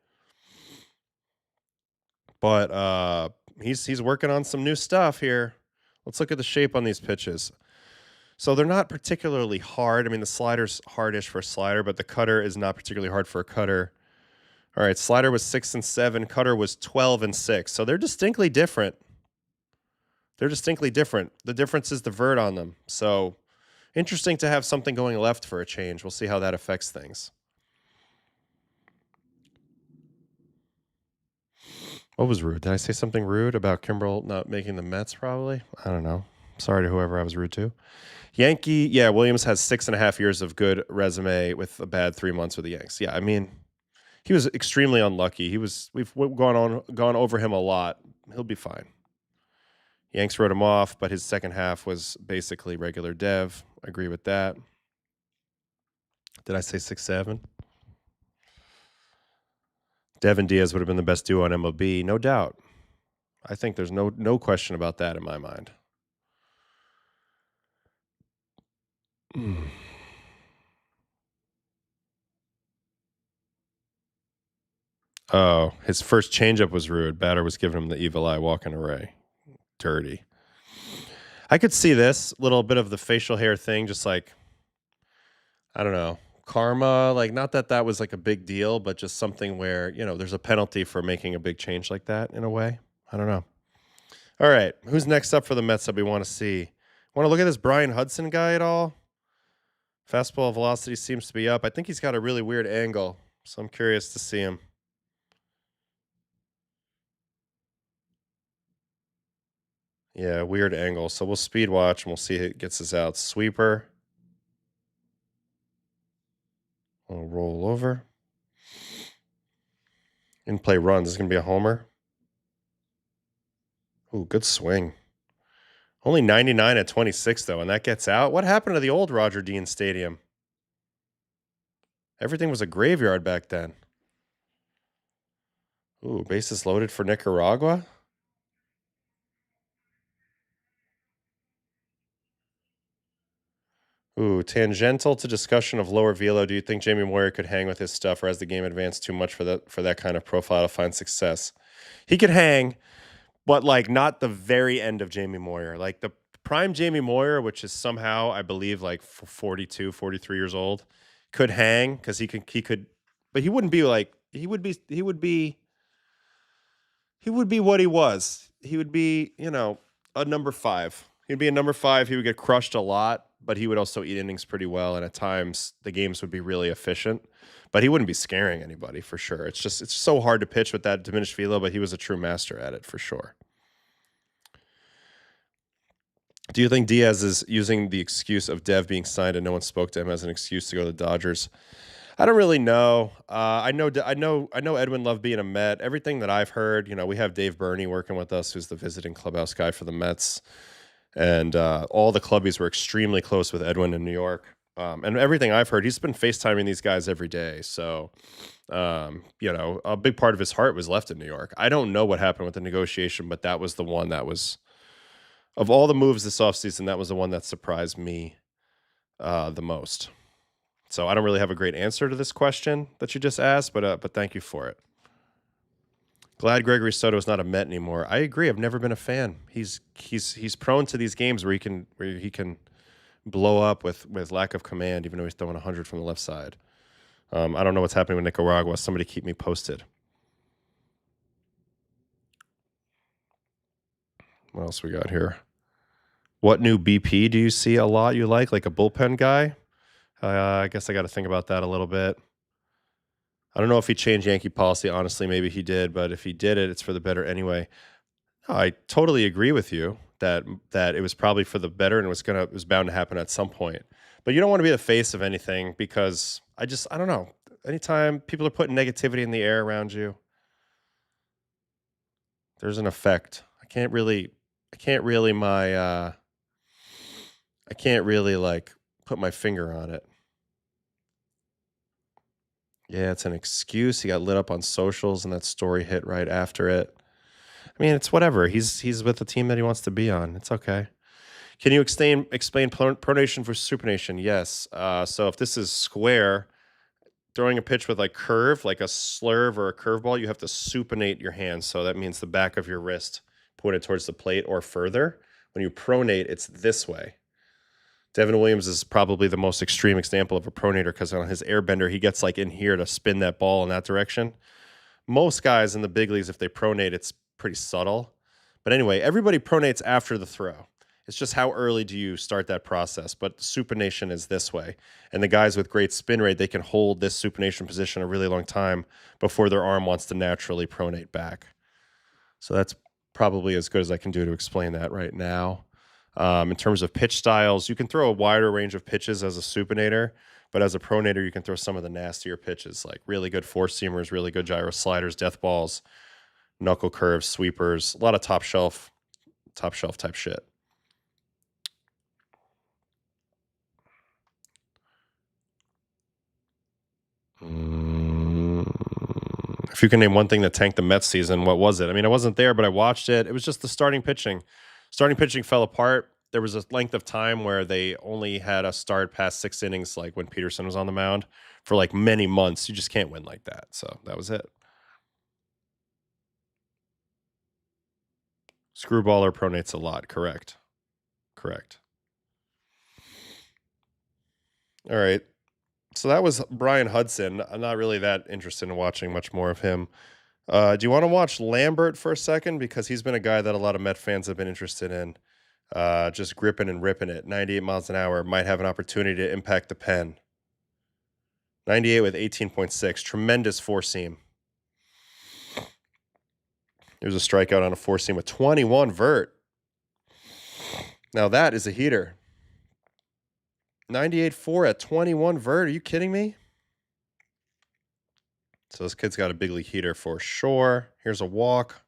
[SPEAKER 1] But he's working on some new stuff here. Let's look at the shape on these pitches. So they're not particularly hard. I mean, the slider's hardish for a slider, but the cutter is not particularly hard for a cutter. All right, slider was 6 and 7, cutter was 12 and 6. So they're distinctly different. They're distinctly different. The difference is the vert on them. So interesting to have something going left for a change. We'll see how that affects things. What was rude? Did I say something rude about Kimbrel not making the Mets probably? I don't know. Sorry to whoever I was rude to. Yankee, yeah, Williams has 6.5 years of good resume with a bad 3 months with the Yanks. Yeah, I mean, he was extremely unlucky. We've gone over him a lot. He'll be fine. Yanks wrote him off, but his second half was basically regular Dev. I agree with that. Did I say 6-7? Devin Diaz would have been the best duo on MLB, no doubt. I think there's no question about that in my mind. Oh, his first changeup was rude. Batter was giving him the evil eye walking array. Dirty. I could see this little bit of the facial hair thing, just like, I don't know, karma. Like, not that that was like a big deal, but just something where, you know, there's a penalty for making a big change like that in a way. I don't know. All right, who's next up for the Mets that we want to see? Want to look at this Brian Hudson guy at all? Fastball velocity seems to be up. I think he's got a really weird angle, so I'm curious to see him. Yeah, weird angle. So we'll speed watch and we'll see if it gets us out. Sweeper. We'll roll over. In play runs. This is going to be a homer. Ooh, good swing. Only 99 at 26, though, and that gets out. What happened to the old Roger Dean Stadium? Everything was a graveyard back then. Ooh, bases loaded for Nicaragua. Ooh, tangential to discussion of lower velo. Do you think Jamie Moyer could hang with his stuff, or has the game advanced too much for that kind of profile to find success? He could hang, but like not the very end of Jamie Moyer. Like the prime Jamie Moyer, which is somehow, I believe, like 42, 43 years old, could hang because he could, but he wouldn't be like he would be what he was. He would be, you know, a number 5. He'd be a number 5. He would get crushed a lot, but he would also eat innings pretty well. And at times the games would be really efficient, but he wouldn't be scaring anybody for sure. It's so hard to pitch with that diminished velo, but he was a true master at it for sure. Do you think Diaz is using the excuse of Dev being signed and no one spoke to him as an excuse to go to the Dodgers? I don't really know. I know Edwin loved being a Met. Everything that I've heard, you know, we have Dave Burney working with us, who's the visiting clubhouse guy for the Mets, and all the clubbies were extremely close with Edwin in New York. And everything I've heard, he's been FaceTiming these guys every day. So, you know, a big part of his heart was left in New York. I don't know what happened with the negotiation, but that was the one that was, of all the moves this offseason, that was the one that surprised me the most. So I don't really have a great answer to this question that you just asked, but thank you for it. Glad Gregory Soto is not a Met anymore. I agree. I've never been a fan. He's prone to these games where he can blow up with lack of command, even though he's throwing 100 from the left side. I don't know what's happening with Nicaragua. Somebody keep me posted. What else we got here? What new BP do you see a lot you like a bullpen guy? I guess I got to think about that a little bit. I don't know if he changed Yankee policy. Honestly, maybe he did, but if he did it, it's for the better anyway. I totally agree with you. that it was probably for the better and it was bound to happen at some point. But you don't want to be the face of anything because I don't know. Anytime people are putting negativity in the air around you, there's an effect. I can't really like put my finger on it. Yeah, it's an excuse. He got lit up on socials and that story hit right after it. I mean, it's whatever. He's with the team that he wants to be on. It's okay. Can you explain pronation for supination? Yes. So if this is square, throwing a pitch with like curve, like a slurve or a curveball, you have to supinate your hand. So that means the back of your wrist pointed towards the plate or further. When you pronate, it's this way. Devin Williams is probably the most extreme example of a pronator because on his airbender, he gets like in here to spin that ball in that direction. Most guys in the big leagues, if they pronate, it's pretty subtle. But anyway, everybody pronates after the throw. It's just how early do you start that process. But supination is this way. And the guys with great spin rate, they can hold this supination position a really long time before their arm wants to naturally pronate back. So that's probably as good as I can do to explain that right now. In terms of pitch styles, you can throw a wider range of pitches as a supinator, but as a pronator, you can throw some of the nastier pitches, like really good four-seamers, really good gyro sliders, death balls, knuckle curves, sweepers, a lot of top shelf type shit. If you can name one thing that tanked the Mets season, what was it? I mean, I wasn't there, but I watched it. It was just the starting pitching. Starting pitching fell apart. There was a length of time where they only had a start past 6 innings, like when Peterson was on the mound, for like many months. You just can't win like that. So that was it. Screwballer pronates a lot. Correct. All right. So that was Brian Hudson. I'm not really that interested in watching much more of him. Do you want to watch Lambert for a second? Because he's been a guy that a lot of Met fans have been interested in. Just gripping and ripping it. 98 miles an hour. Might have an opportunity to impact the pen. 98 with 18.6. Tremendous four-seam. There's a strikeout on a four-seam with 21 vert. Now that is a heater. 98.4 at 21 vert. Are you kidding me? So this kid's got a big league heater for sure. Here's a walk.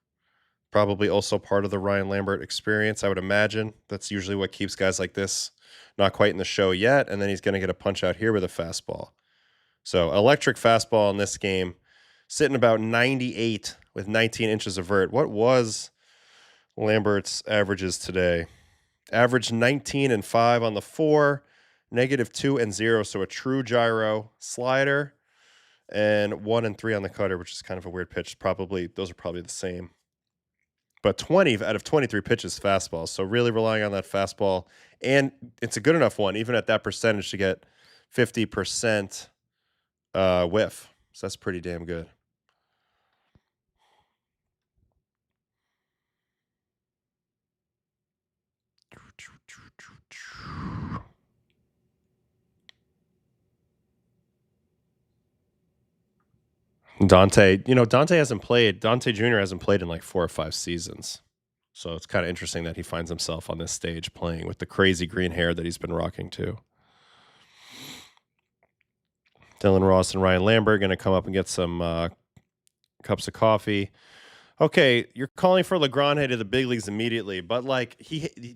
[SPEAKER 1] Probably also part of the Ryan Lambert experience, I would imagine. That's usually what keeps guys like this not quite in the show yet. And then he's going to get a punch out here with a fastball. So electric fastball in this game, sitting about 98 with 19 inches of vert. What was Lambert's averages today? Average 19 and 5 on the 4, -2 and 0. So a true gyro slider, and 1 and 3 on the cutter, which is kind of a weird pitch. Those are probably the same. But 20 out of 23 pitches fastball. So really relying on that fastball. And it's a good enough one, even at that percentage, to get 50% whiff. So that's pretty damn good. Dante Jr. hasn't played in like 4 or 5 seasons. So it's kind of interesting that he finds himself on this stage playing with the crazy green hair that he's been rocking too. Dylan Ross and Ryan Lambert going to come up and get some cups of coffee. Okay, you're calling for Legrand to the big leagues immediately, but like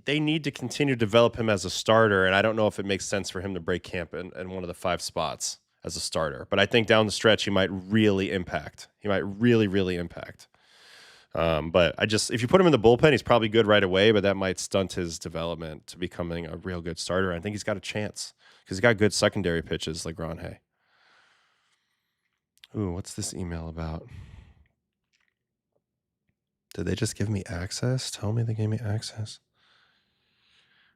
[SPEAKER 1] they need to continue to develop him as a starter, and I don't know if it makes sense for him to break camp in one of the 5 spots as a starter. But I think down the stretch he might really impact. He might really impact. But if you put him in the bullpen, he's probably good right away, but that might stunt his development to becoming a real good starter. I think he's got a chance because he's got good secondary pitches, Legrand. Ooh, what's this email about? Did they just give me access? Tell me they gave me access.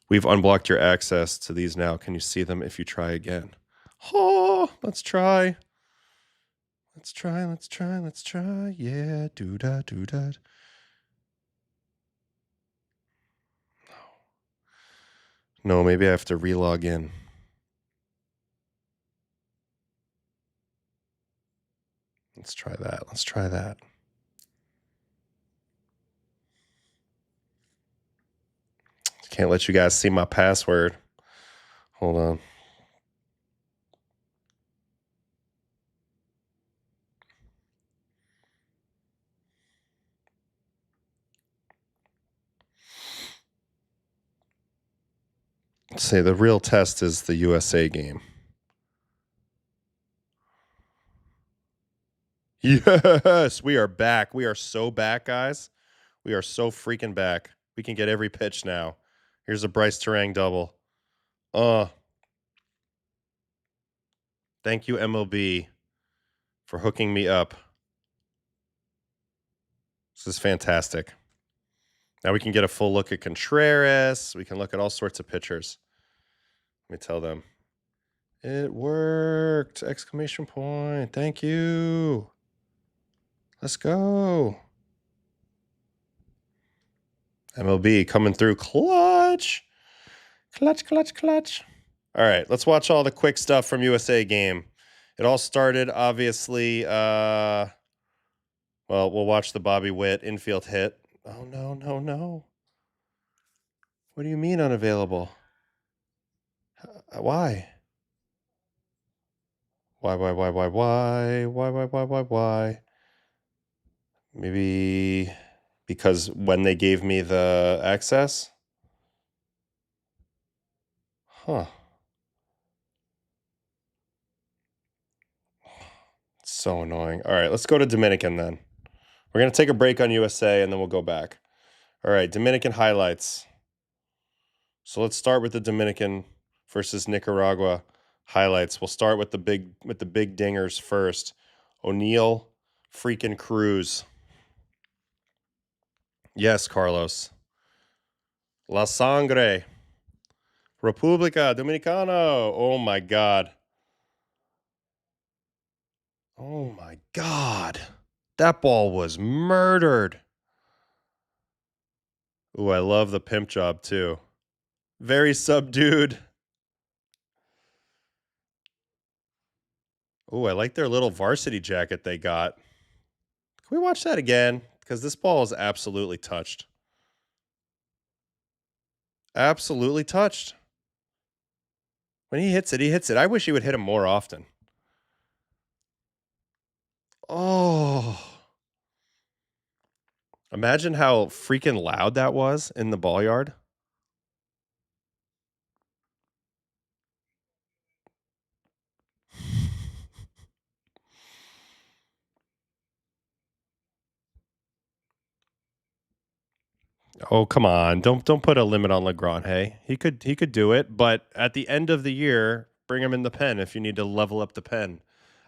[SPEAKER 1] We've unblocked your access to these now. Can you see them if you try again? Oh, let's try. Let's try. Yeah, do-da. No, maybe I have to relog in. Let's try that. Can't let you guys see my password. Hold on. Let's say the real test is the USA game. Yes, we are back. We are so back, guys. We are so freaking back. We can get every pitch now. Here's a Bryce Terang double. Thank you, MLB, for hooking me up. This is fantastic. Now we can get a full look at Contreras. We can look at all sorts of pitchers. Let me tell them. It worked! Exclamation point. Thank you. Let's go. MLB coming through clutch. Clutch. All right, let's watch all the quick stuff from USA game. It all started, obviously, well, we'll watch the Bobby Witt infield hit. Oh, no. What do you mean unavailable? Why? Why? Maybe because when they gave me the access? Huh. So annoying. All right, let's go to Dominican then. We're going to take a break on USA and then we'll go back. All right, Dominican highlights. So let's start with the Dominican versus Nicaragua highlights. We'll start with the big dingers first. O'Neal freaking Cruz. Yes, Carlos. La Sangre. República Dominicana. Oh my God. Oh my God. That ball was murdered. Ooh, I love the pimp job too. Very subdued. Ooh, I like their little varsity jacket they got. Can we watch that again? Because this ball is absolutely touched. Absolutely touched. When he hits it. I wish he would hit him more often. Oh. Imagine how freaking loud that was in the ball yard. Oh, come on. Don't put a limit on LeGrand, hey? He could do it, but at the end of the year, bring him in the pen if you need to level up the pen.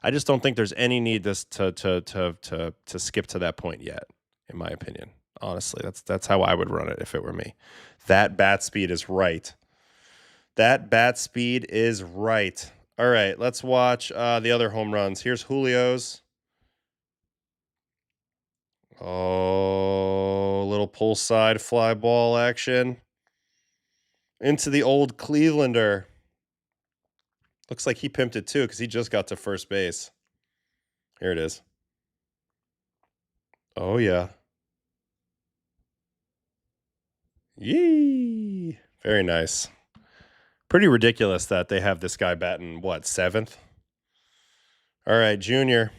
[SPEAKER 1] I just don't think there's any need to skip to that point yet, in my opinion. Honestly, that's how I would run it if it were me. That bat speed is right. All right, let's watch the other home runs. Here's Julio's. Oh, little pull side fly ball action. Into the old Clevelander. Looks like he pimped it too because he just got to first base. Here it is. Oh, yeah. Yee. Very nice. Pretty ridiculous that they have this guy batting, what, 7th? All right, Junior.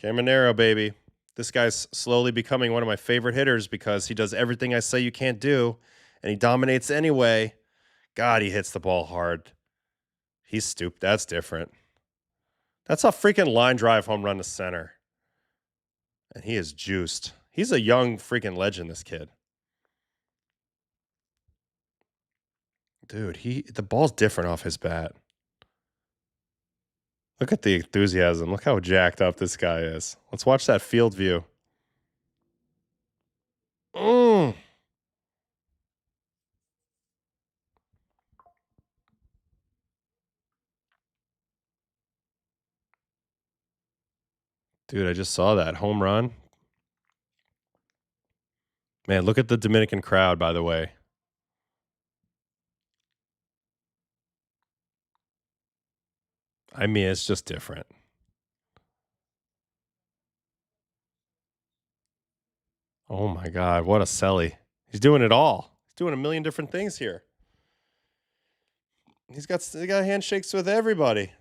[SPEAKER 1] Caminero, baby. This guy's slowly becoming one of my favorite hitters because he does everything I say you can't do, and he dominates anyway. God, he hits the ball hard. He's stupid. That's different. That's a freaking line drive home run to center. And he is juiced. He's a young freaking legend, this kid. Dude, the ball's different off his bat. Look at the enthusiasm. Look how jacked up this guy is. Let's watch that field view. Dude, I just saw that home run. Man, look at the Dominican crowd, by the way. I mean, it's just different. Oh my God, what a celly. He's doing it all. doing a million different things here. He got handshakes with everybody.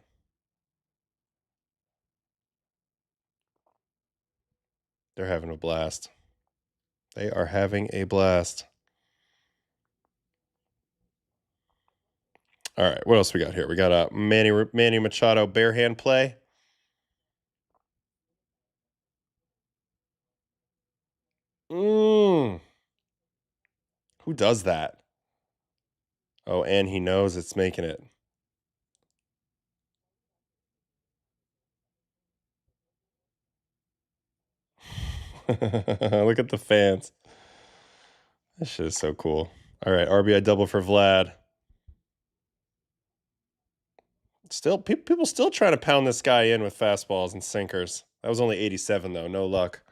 [SPEAKER 1] They're having a blast. They are having a blast. All right, what else we got here? We got a Manny Machado bare hand play. Who does that? Oh, and he knows it's making it. Look at the fans. This shit is so cool. All right, RBI double for Vlad. Still, people still trying to pound this guy in with fastballs and sinkers. That was only 87, though. No luck.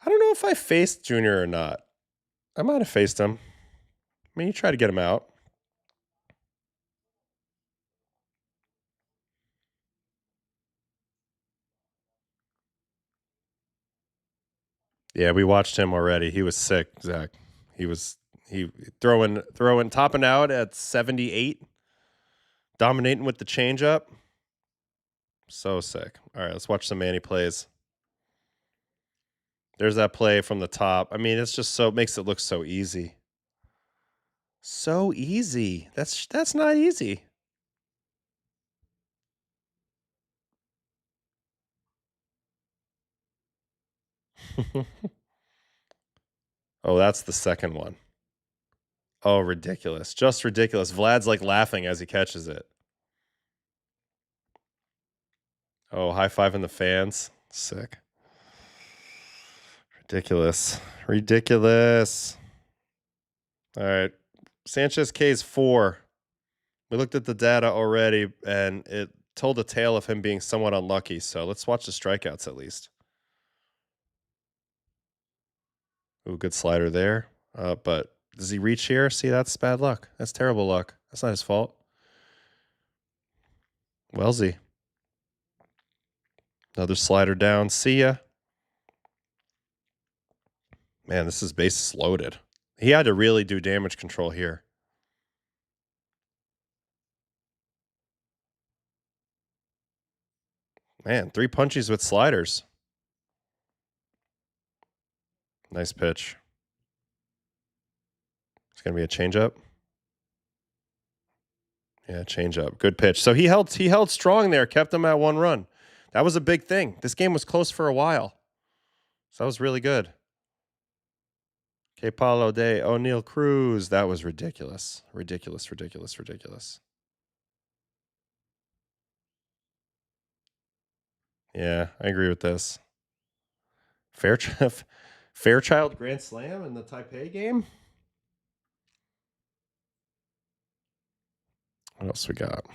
[SPEAKER 1] I don't know if I faced Junior or not. I might have faced him. I mean, you try to get him out. Yeah, we watched him already. He was sick, Zach. He throwing topping out at 78, dominating with the changeup. So sick. All right, let's watch some Manny plays. There's that play from the top. I mean, it's just so, it makes it look so easy. So easy. That's not easy. Oh, that's the second one. Oh, ridiculous. Just ridiculous. Vlad's like laughing as he catches it. Oh, high five in the fans. Sick. Ridiculous. Ridiculous. All right. Sanchez K's 4. We looked at the data already, and it told a tale of him being somewhat unlucky. So let's watch the strikeouts at least. Ooh, good slider there. But does he reach here? See, that's bad luck. That's terrible luck. That's not his fault. Wellesley. Another slider down. See ya. Man, this is bases loaded. He had to really do damage control here. Man, 3 punchies with sliders. Nice pitch. It's going to be a changeup. Yeah, changeup. Good pitch. So he held strong there, kept them at 1 run. That was a big thing. This game was close for a while. So that was really good. Que Paulo de O'Neill Cruz. That was ridiculous. Ridiculous, ridiculous, ridiculous. Yeah, I agree with this. Fairchild Grand Slam in the Taipei game? What else we got?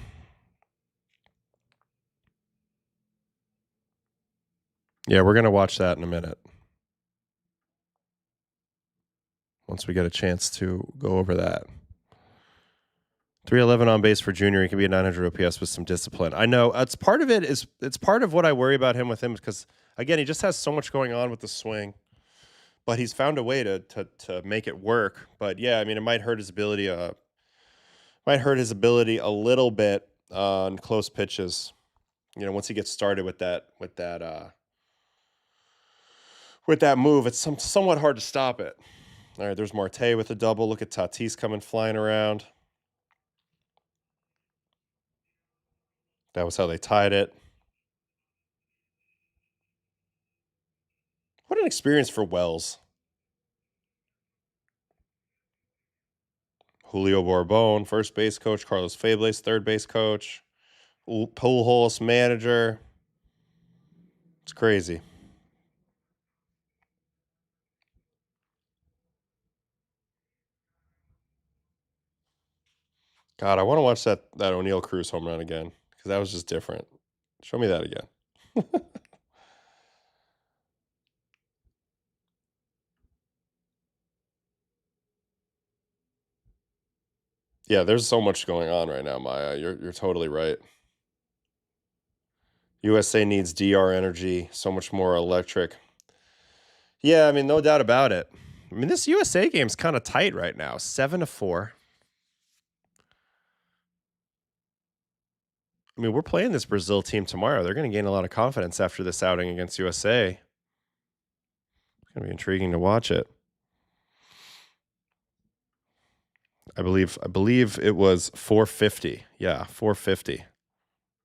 [SPEAKER 1] Yeah, we're going to watch that in a minute. Once we get a chance to go over that. 311 on base for Junior. He can be a 900 OPS with some discipline. I know it's part of it. It's part of what I worry about him because again, he just has so much going on with the swing, but he's found a way to make it work. But yeah, I mean, it might hurt his ability. Might hurt his ability a little bit on close pitches. You know, once he gets started with that move, it's somewhat hard to stop it. All right, there's Marte with a double. Look at Tatis coming flying around. That was how they tied it. What an experience for Wells. Julio Borbon, first base coach. Carlos Febles, third base coach. Pujols manager. It's crazy. God, I want to watch that O'Neill Cruz home run again because that was just different. Show me that again. Yeah, there's so much going on right now, Maya. You're totally right. USA needs DR energy, so much more electric. Yeah, I mean, no doubt about it. I mean, this USA game's kind of tight right now, 7-4. I mean, we're playing this Brazil team tomorrow. They're going to gain a lot of confidence after this outing against USA. It's going to be intriguing to watch it. I believe it was 450. Yeah, 450.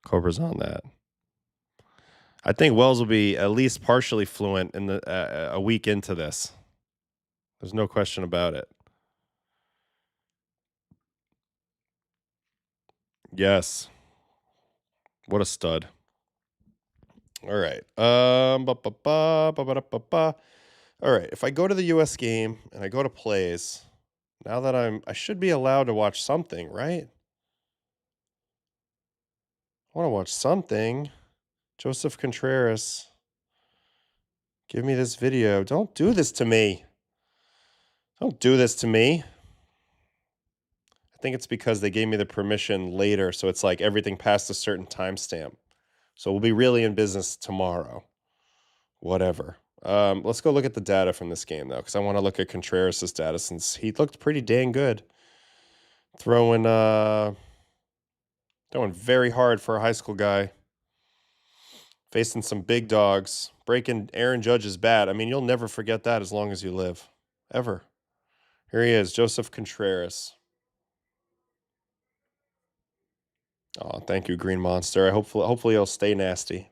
[SPEAKER 1] Cobra's on that. I think Wells will be at least partially fluent in the a week into this. There's no question about it. Yes. What a stud. All right. All right. If I go to the US game and I go to plays, now that I should be allowed to watch something, right? I want to watch something. Joseph Contreras. Give me this video. Don't do this to me. Don't do this to me. I think it's because they gave me the permission later, so it's like everything past a certain timestamp. So we'll be really in business tomorrow. Whatever. Let's go look at the data from this game, though, because I want to look at Contreras' data since he looked pretty dang good. Throwing very hard for a high school guy. Facing some big dogs. Breaking Aaron Judge's bat. I mean, you'll never forget that as long as you live. Ever. Here he is, Joseph Contreras. Oh, thank you, Green Monster. Hopefully he'll stay nasty.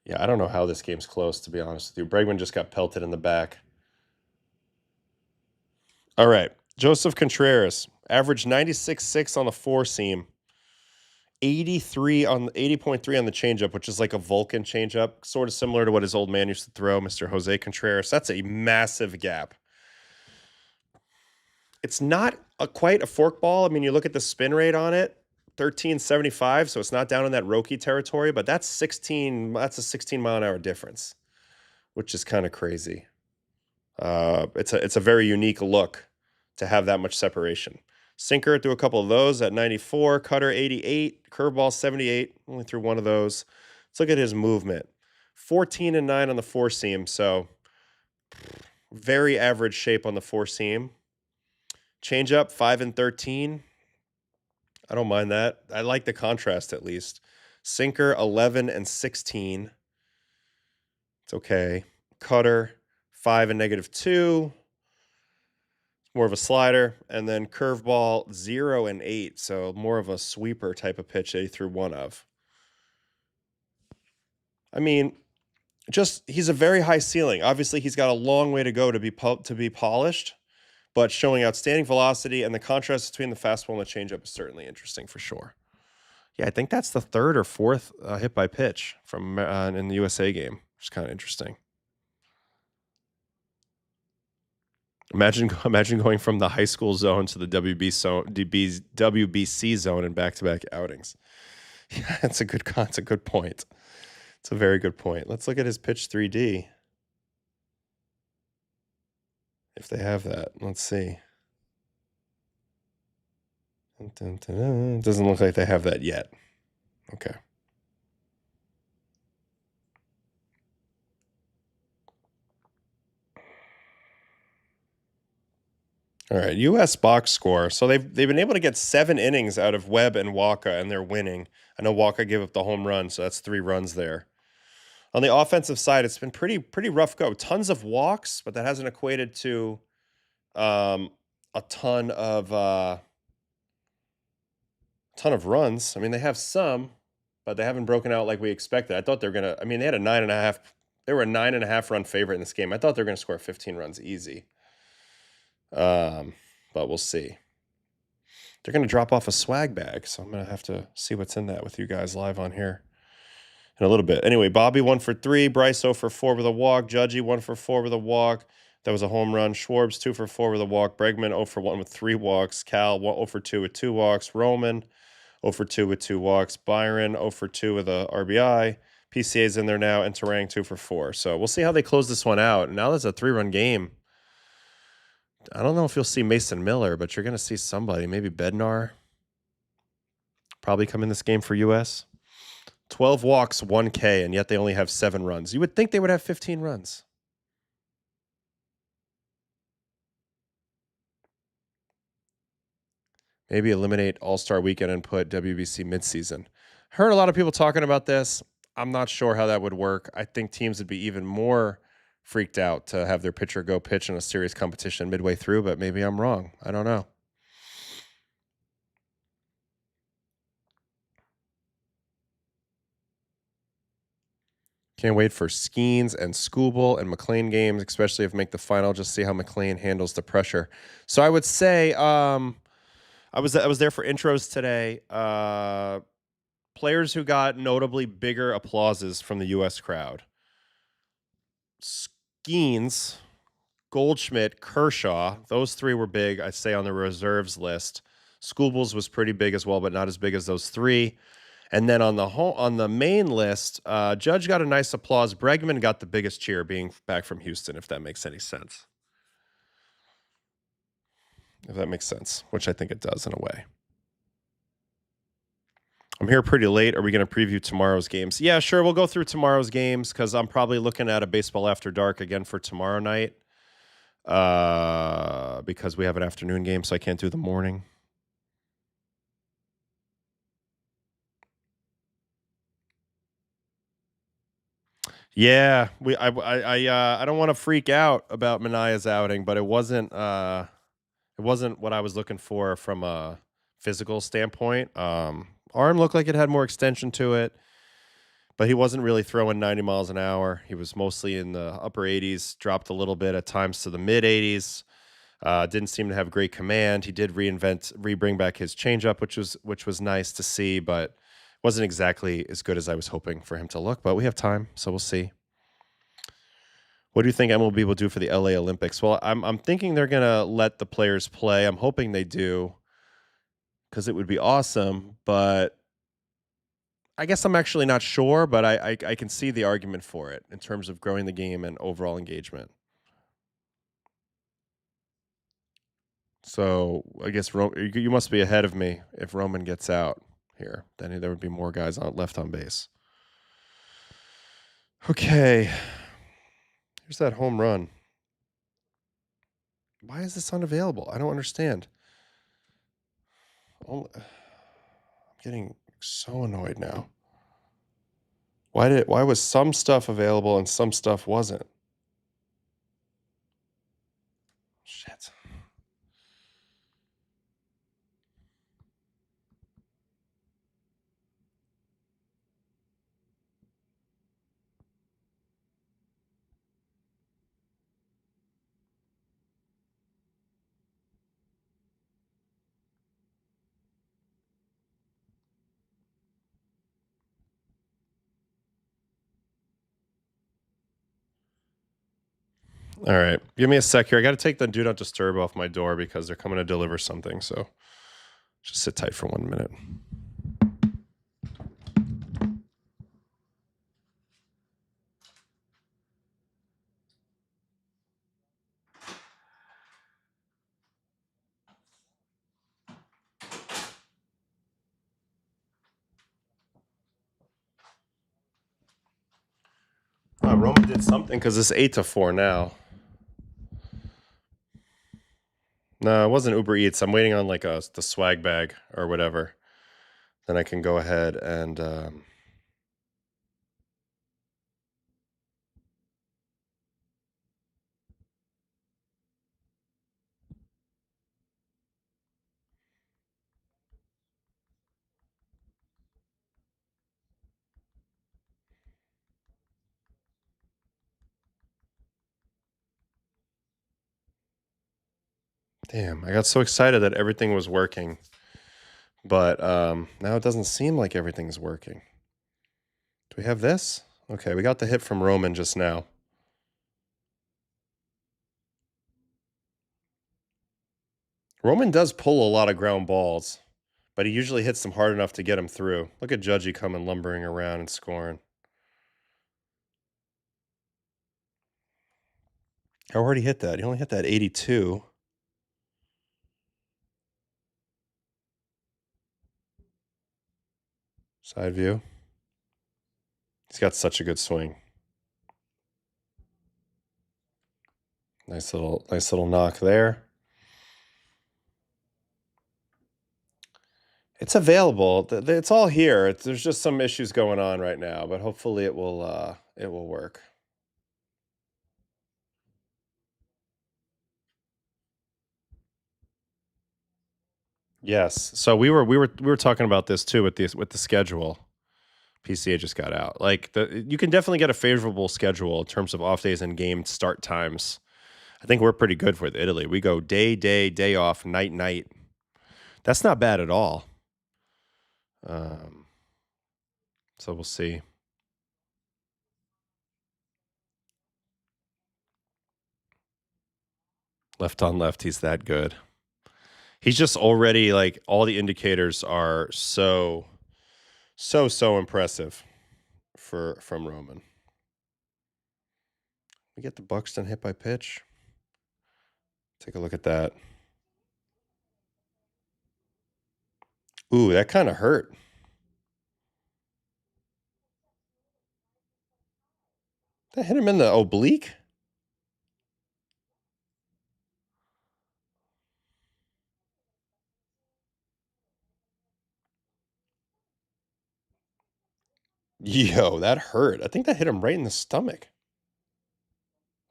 [SPEAKER 1] Yeah, I don't know how this game's close, to be honest with you. Bregman just got pelted in the back. All right. Joseph Contreras, averaged 96.6 on the four seam. 80.3 on the changeup, which is like a Vulcan changeup, sort of similar to what his old man used to throw, Mr. Jose Contreras. That's a massive gap. It's not quite a forkball. I mean, you look at the spin rate on it, 1375, so it's not down in that Roki territory, but that's a 16 mile an hour difference, which is kind of crazy. It's a very unique look to have that much separation. Sinker threw a couple of those at 94, cutter 88, curveball 78, only threw one of those. Let's look at his movement. 14 and 9 on the four seam, so very average shape on the four seam. Changeup 5 and 13. I don't mind that. I like the contrast at least. Sinker 11 and 16. It's okay. Cutter 5 and -2. More of a slider, and then curveball 0 and 8, so more of a sweeper type of pitch that he threw one of. I mean, he's a very high ceiling. Obviously, he's got a long way to go to be polished, but showing outstanding velocity, and the contrast between the fastball and the changeup is certainly interesting for sure. Yeah, I think that's the third or fourth hit by pitch from in the USA game, which is kind of interesting. Imagine going from the high school zone to the WBC zone in back-to-back outings. Yeah, that's a good point. It's a very good point. Let's look at his pitch 3D. If they have that, let's see. It doesn't look like they have that yet. Okay. All right, U.S. box score. So they've been able to get 7 innings out of Webb and Waka, and they're winning. I know Waka gave up the home run, so that's 3 runs there. On the offensive side, it's been pretty rough go. Tons of walks, but that hasn't equated to a ton of runs. I mean, they have some, but they haven't broken out like we expected. I thought they were gonna. I mean, they had a 9.5. They were a 9.5 run favorite in this game. I thought they were gonna score 15 runs easy. But we'll see. They're gonna drop off a swag bag, so I'm gonna have to see what's in that with you guys live on here in a little bit. Anyway, Bobby 1 for 3, Bryce 0 for 4 with a walk, Judgy 1 for 4 with a walk. That was a home run. Schwarbs 2 for 4 with a walk. Bregman 0 for 1 with 3 walks. Cal 0 for 2 with 2 walks. Roman 0 for 2 with 2 walks. Byron 0 for 2 with a RBI. PCA's in there now, and Terang 2 for 4. So we'll see how they close this one out. Now there's a 3-run game. I don't know if you'll see Mason Miller, but you're going to see somebody. Maybe Bednar. Probably come in this game for U.S. 12 walks, 1K, and yet they only have 7 runs. You would think they would have 15 runs. Maybe eliminate All-Star Weekend and put WBC midseason. Heard a lot of people talking about this. I'm not sure how that would work. I think teams would be even more freaked out to have their pitcher go pitch in a serious competition midway through, but maybe I'm wrong. I don't know. Can't wait for Skeens and Scooble and McLean games, especially if make the final. Just see how McLean handles the pressure. So I would say I was there for intros today. Players who got notably bigger applauses from the U.S. crowd: Skeens, Goldschmidt, Kershaw. Those 3 were big. I'd say on the reserves list. Scoobles was pretty big as well, but not as big as those 3. And then on the main list, Judge got a nice applause. Bregman got the biggest cheer being back from Houston, if that makes any sense. If that makes sense, which I think it does in a way. I'm here pretty late. Are we going to preview tomorrow's games? Yeah, sure. We'll go through tomorrow's games because I'm probably looking at a Baseball After Dark again for tomorrow night because we have an afternoon game, so I can't do the morning. Yeah, I don't want to freak out about Manaea's outing, but it wasn't what I was looking for from a physical standpoint. Arm looked like it had more extension to it, but he wasn't really throwing 90 miles an hour. He was mostly in the upper 80s, dropped a little bit at times to the mid 80s. Didn't seem to have great command. He did rebring back his changeup, which was nice to see, but wasn't exactly as good as I was hoping for him to look. But we have time, so we'll see. What do you think MLB will do for the LA Olympics? Well, I'm thinking they're gonna let the players play. I'm hoping they do, because it would be awesome. But I guess I'm actually not sure. But I can see the argument for it in terms of growing the game and overall engagement. So I guess you must be ahead of me if Roman gets out here. Then there would be more guys left on base. Okay. Here's that home run. Why is this unavailable? I don't understand. I'm getting so annoyed now. Why was some stuff available and some stuff wasn't? Shit. All right. Give me a sec here. I got to take the do not disturb off my door because they're coming to deliver something. So just sit tight for 1 minute. Roman did something because it's 8-4 now. No, it wasn't Uber Eats. I'm waiting on like the swag bag or whatever. Then I can go ahead and damn, I got so excited that everything was working. But now it doesn't seem like everything's working. Do we have this? Okay, we got the hit from Roman just now. Roman does pull a lot of ground balls, but he usually hits them hard enough to get them through. Look at Judgy coming lumbering around and scoring. How hard he hit that? He only hit that 82. Side view. He's got such a good swing. Nice little knock there. It's available. It's all here. There's just some issues going on right now, but hopefully it will work. Yes. So we were talking about this too with the schedule. PCA just got out. Like you can definitely get a favorable schedule in terms of off days and game start times. I think we're pretty good with Italy. We go day off, night. That's not bad at all. So we'll see. Left on left, he's that good. He's just already like all the indicators are so impressive from Roman. We get the Buxton hit by pitch. Take a look at that. Ooh, that kind of hurt. That hit him in the oblique? Yo, that hurt. I think that hit him right in the stomach.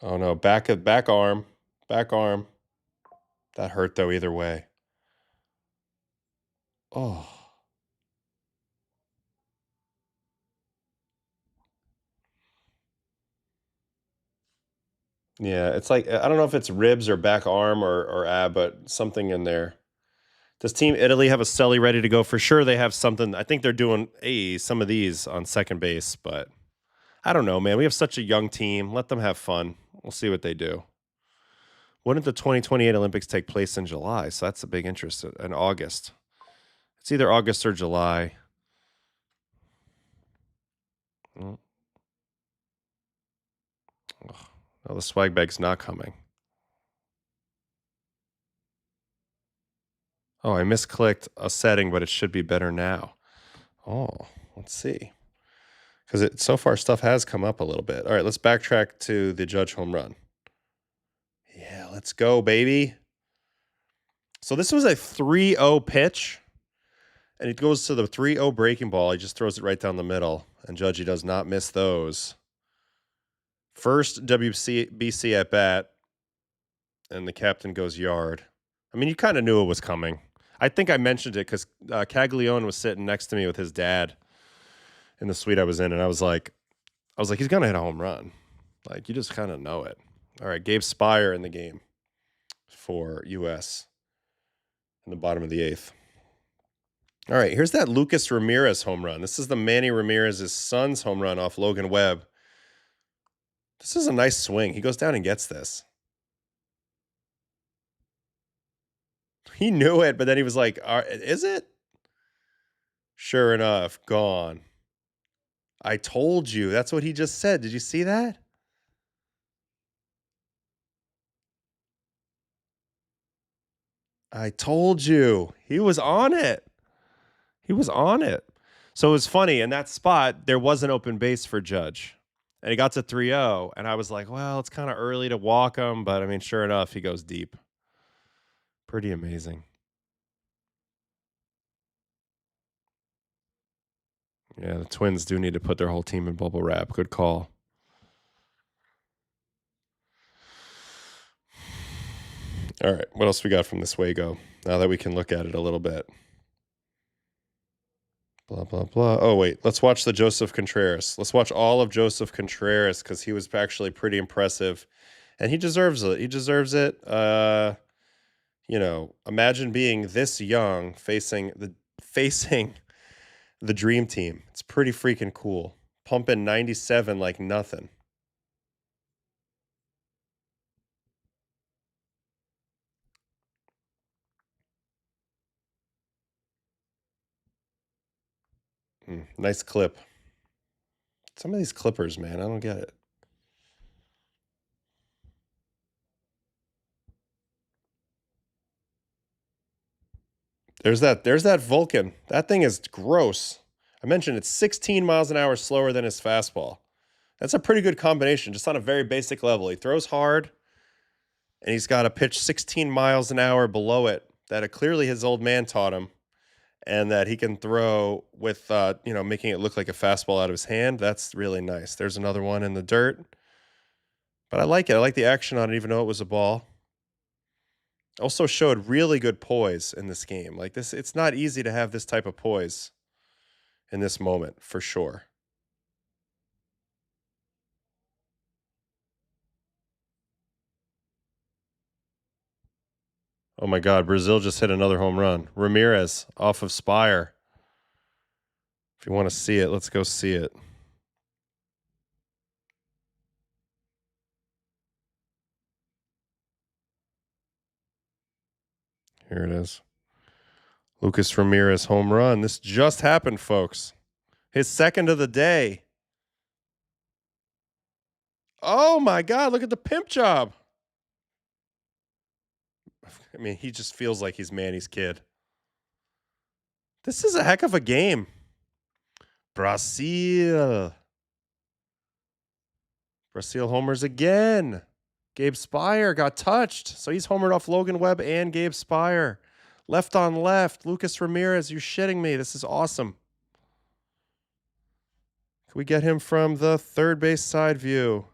[SPEAKER 1] Oh no, back arm. That hurt though either way. Oh. Yeah, it's like I don't know if it's ribs or back arm or ab, but something in there. Does Team Italy have a Selly ready to go? For sure they have something. I think they're doing some of these on second base, but I don't know, man. We have such a young team. Let them have fun. We'll see what they do. Wouldn't the 2028 Olympics take place in July? So that's a big interest in August. It's either August or July. Oh, the swag bag's not coming. Oh, I misclicked a setting, but it should be better now. Oh, let's see. Because so far stuff has come up a little bit. All right, let's backtrack to the Judge home run. Yeah, let's go, baby. So this was a 3-0 pitch, and it goes to the 3-0 breaking ball. He just throws it right down the middle, and Judge does not miss those. First WBC at bat, and the captain goes yard. I mean, you kind of knew it was coming. I think I mentioned it because Caglione was sitting next to me with his dad in the suite I was in, and I was like, he's gonna hit a home run. Like, you just kind of know it. All right, Gabe Spire in the game for U.S. in the bottom of the 8th. All right, here's that Lucas Ramirez home run. This is the Manny Ramirez's son's home run off Logan Webb. This is a nice swing. He goes down and gets this. He knew it, but then he was like, is it? Sure enough, gone. I told you. That's what he just said. Did you see that? I told you. He was on it. So it was funny. In that spot, there was an open base for Judge. And he got to 3-0. And I was like, well, it's kind of early to walk him. But, I mean, sure enough, he goes deep. Pretty amazing. Yeah, the Twins do need to put their whole team in bubble wrap. Good call. All right, what else we got from this Wago? Now that we can look at it a little bit. Blah, blah, blah. Oh, wait, let's watch the Joseph Contreras. Let's watch all of Joseph Contreras because he was actually pretty impressive. And he deserves it. He deserves it. Imagine being this young facing the dream team. It's pretty freaking cool. Pumping 97 like nothing. Nice clip. Some of these clippers, man, I don't get it. There's that Vulcan. That thing is gross. I mentioned it's 16 miles an hour slower than his fastball. That's a pretty good combination, just on a very basic level. He throws hard, and he's got a pitch 16 miles an hour below it that clearly his old man taught him, and that he can throw with, making it look like a fastball out of his hand. That's really nice. There's another one in the dirt. But I like it. I like the action on it, even though it was a ball. Also showed really good poise in this game. Like this, it's not easy to have this type of poise in this moment, for sure. Oh my God, Brazil just hit another home run. Ramirez off of Spire. If you want to see it, let's go see it. Here it is. Lucas Ramirez home run. This just happened, folks. His second of the day. Oh my God, look at the pimp job. I mean, he just feels like he's Manny's kid. This is a heck of a game. Brazil homers again. Gabe Spire got touched. So he's homered off Logan Webb and Gabe Spire. Left on left. Lucas Ramirez, you're shitting me. This is awesome. Can we get him from the third base side view?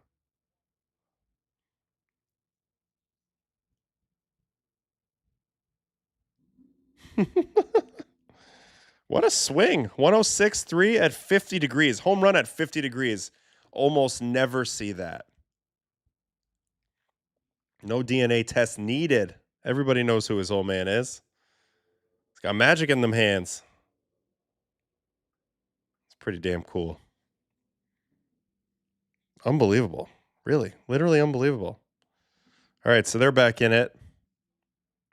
[SPEAKER 1] What a swing. 106.3 at 50 degrees. Home run at 50 degrees. Almost never see that. No DNA test needed. Everybody knows who his old man is. He's got magic in them hands. It's pretty damn cool. Unbelievable. Really. Literally unbelievable. All right, so they're back in it.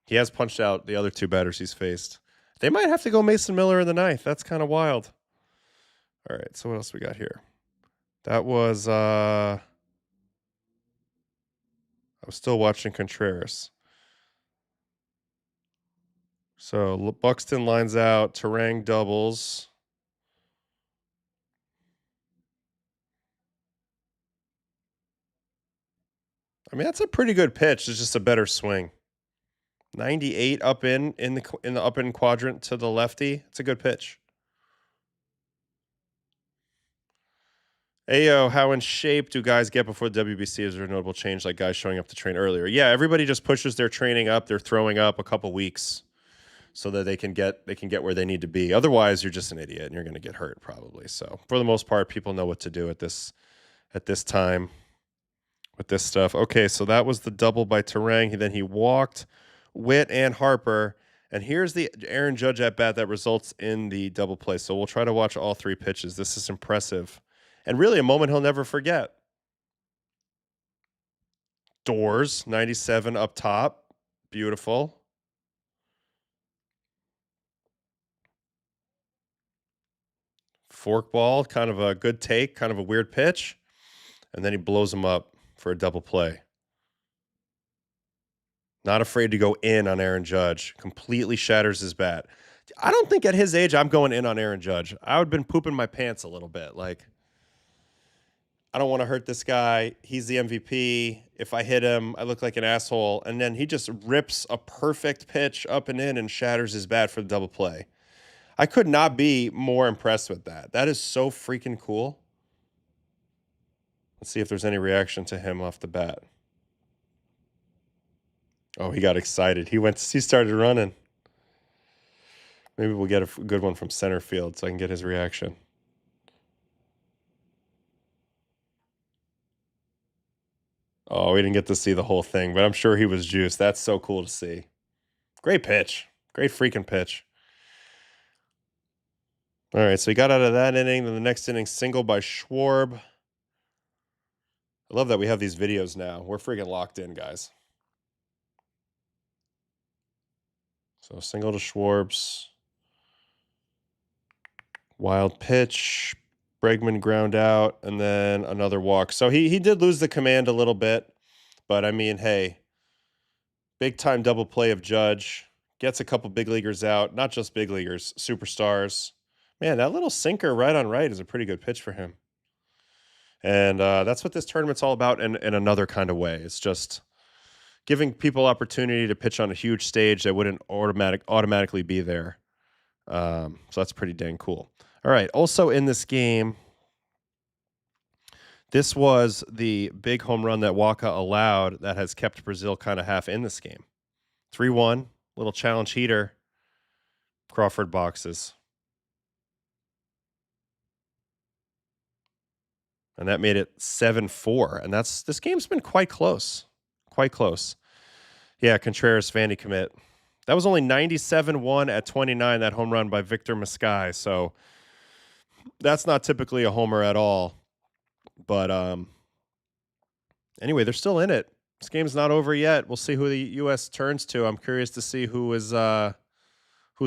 [SPEAKER 1] He has punched out the other two batters he's faced. They might have to go Mason Miller in the ninth. That's kind of wild. All right, so what else we got here? That was I was still watching Contreras. So Buxton lines out, Terang doubles. I mean, that's a pretty good pitch. It's just a better swing. 98 up in the up in quadrant to the lefty. It's a good pitch. Ayo, how in shape do guys get before the WBC? Is there a notable change like guys showing up to train earlier? Yeah, everybody just pushes their training up. They're throwing up a couple weeks so that they can get where they need to be. Otherwise, you're just an idiot and you're going to get hurt probably. So for the most part, people know what to do at this time with this stuff. Okay, so that was the double by Terang. Then he walked Witt and Harper. And here's the Aaron Judge at bat that results in the double play. So we'll try to watch all three pitches. This is impressive. And really a moment he'll never forget. Doors, 97 up top. Beautiful. Forkball, kind of a good take, kind of a weird pitch. And then he blows him up for a double play. Not afraid to go in on Aaron Judge. Completely shatters his bat. I don't think at his age I'm going in on Aaron Judge. I would have been pooping my pants a little bit. Like, I don't want to hurt this guy. He's the MVP. If I hit him, I look like an asshole. And then he just rips a perfect pitch up and in and shatters his bat for the double play. I could not be more impressed with that. That is so freaking cool. Let's see if there's any reaction to him off the bat. Oh, he got excited. He started running. Maybe we'll get a good one from center field so I can get his reaction. Oh, we didn't get to see the whole thing, but I'm sure he was juiced. That's so cool to see. Great pitch. Great freaking pitch. All right, so he got out of that inning. Then the next inning, single by Schwarb. I love that we have these videos now. We're freaking locked in, guys. So single to Schwarb's. Wild pitch. Bregman ground out, and then another walk. So he did lose the command a little bit, but I mean, hey, big time double play of Judge. Gets a couple big leaguers out, not just big leaguers, superstars. Man, that little sinker right on right is a pretty good pitch for him. And that's what this tournament's all about in another kind of way. It's just giving people opportunity to pitch on a huge stage that wouldn't automatically be there. So that's pretty dang cool. All right. Also in this game, this was the big home run that Waka allowed that has kept Brazil kind of half in this game. 3-1, little challenge heater. Crawford boxes. And that made it 7-4. And this game's been quite close. Quite close. Yeah, Contreras Vandy commit. That was only 97-1 at 29, that home run by Victor Mascai. So that's not typically a homer at all. But anyway, they're still in it. This game's not over yet. We'll see who the U.S. turns to. I'm curious to see who's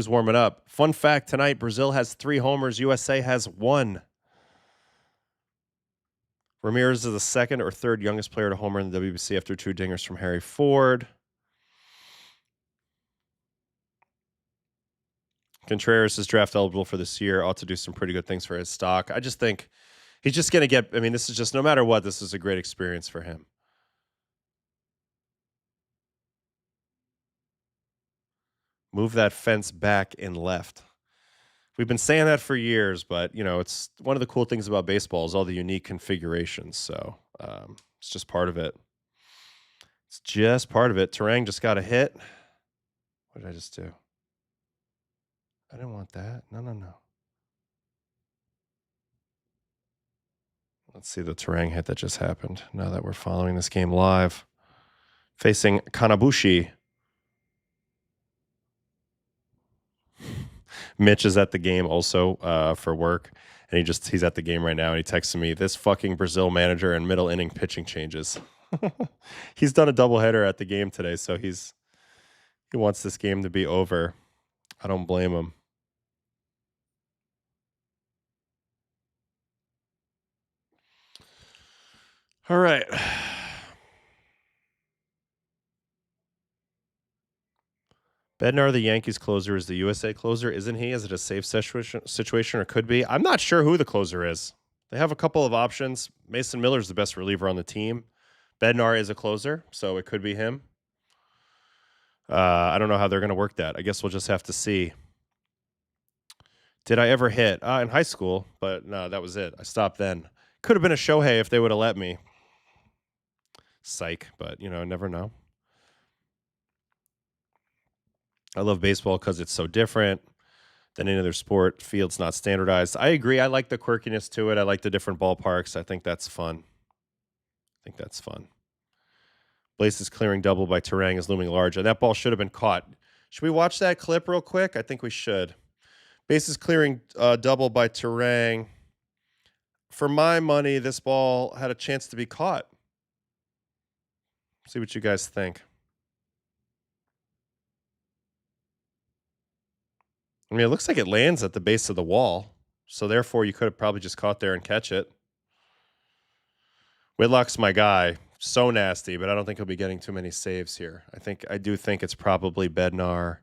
[SPEAKER 1] warming up. Fun fact tonight, Brazil has 3 homers. USA has 1. Ramirez is the second or third youngest player to homer in the WBC after 2 dingers from Harry Ford. Contreras is draft eligible for this year. Ought to do some pretty good things for his stock. I just think he's just going to get, I mean, this is just, no matter what, this is a great experience for him. Move that fence back and left. We've been saying that for years, but, you know, it's one of the cool things about baseball is all the unique configurations. So it's just part of it. It's just part of it. Terang just got a hit. What did I just do? I didn't want that. No. Let's see the Terang hit that just happened. Now that we're following this game live. Facing Kanabushi. Mitch is at the game also for work. And he's at the game right now, and he texted me, this fucking Brazil manager and middle inning pitching changes. He's done a doubleheader at the game today, so he wants this game to be over. I don't blame him. All right. Bednar, the Yankees closer, is the USA closer, isn't he? Is it a safe situation or could be? I'm not sure who the closer is. They have a couple of options. Mason Miller's the best reliever on the team. Bednar is a closer, so it could be him. I don't know how they're going to work that. I guess we'll just have to see. Did I ever hit? In high school, but no, that was it. I stopped then. Could have been a Shohei if they would have let me. Psych, but, you know, never know. I love baseball because it's so different than any other sport. Field's not standardized. I agree. I like the quirkiness to it. I like the different ballparks. I think that's fun. Blaze is clearing double by Terang is looming large. And that ball should have been caught. Should we watch that clip real quick? I think we should. Bases clearing double by Terang. For my money, this ball had a chance to be caught. See what you guys think. I mean, it looks like it lands at the base of the wall. So therefore, you could have probably just caught there and catch it. Whitlock's my guy. So nasty, but I don't think he'll be getting too many saves here. I do think it's probably Bednar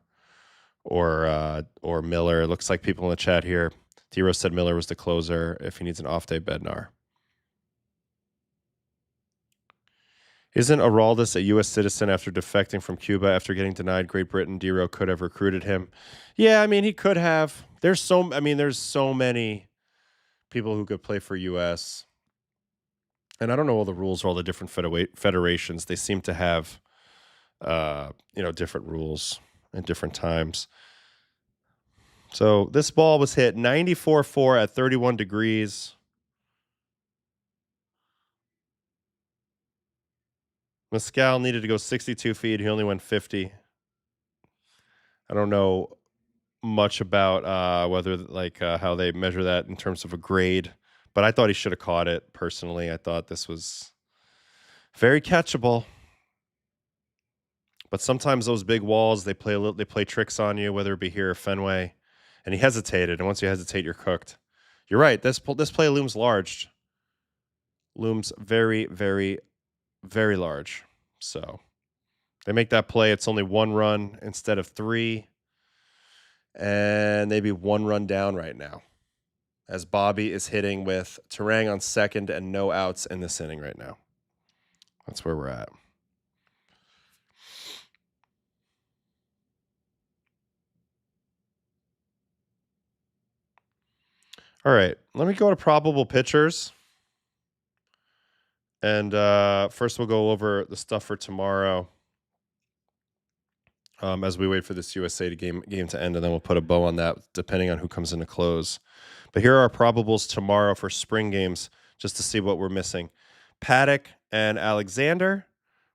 [SPEAKER 1] or Miller. It looks like people in the chat here. D.R.vs said Miller was the closer. If he needs an off day, Bednar. Isn't Araldis a U.S. citizen after defecting from Cuba after getting denied Great Britain? D-Ro could have recruited him. Yeah, I mean, he could have. There's so many people who could play for U.S. And I don't know all the rules or all the different federations. They seem to have, different rules at different times. So this ball was hit 94-4 at 31 degrees. Mescal needed to go 62 feet. He only went 50. I don't know much about whether how they measure that in terms of a grade, but I thought he should have caught it personally. I thought this was very catchable. But sometimes those big walls, they play tricks on you, whether it be here or Fenway. And he hesitated, and once you hesitate, you're cooked. You're right. This play looms large. Looms very, very, very large. So they make that play. It's only 1 run instead of 3. And maybe 1 run down right now. as Bobby is hitting with Terang on second and no outs in this inning right now. That's where we're at. All right, let me go to probable pitchers. And first we'll go over the stuff for tomorrow as we wait for this USA game to end, and then we'll put a bow on that depending on who comes into close. But here are our probables tomorrow for spring games, just to see what we're missing. Paddock and Alexander,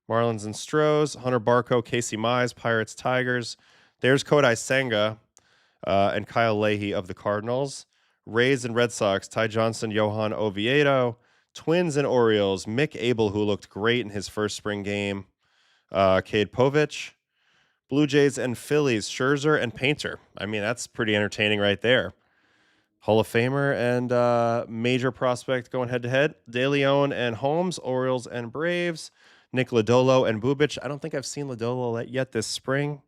[SPEAKER 1] Marlins and Strohs, Hunter Barco, Casey Mize, Pirates, Tigers. There's Kodai Senga and Kyle Leahy of the Cardinals. Rays and Red Sox, Ty Johnson, Johan Oviedo. Twins and Orioles, Mick Abel, who looked great in his first spring game. Cade Povich. Blue Jays and Phillies, Scherzer and Painter. I mean, that's pretty entertaining right there. Hall of Famer and major prospect going head-to-head. De Leon and Holmes, Orioles and Braves. Nick Lodolo and Bubic. I don't think I've seen Lodolo yet this spring.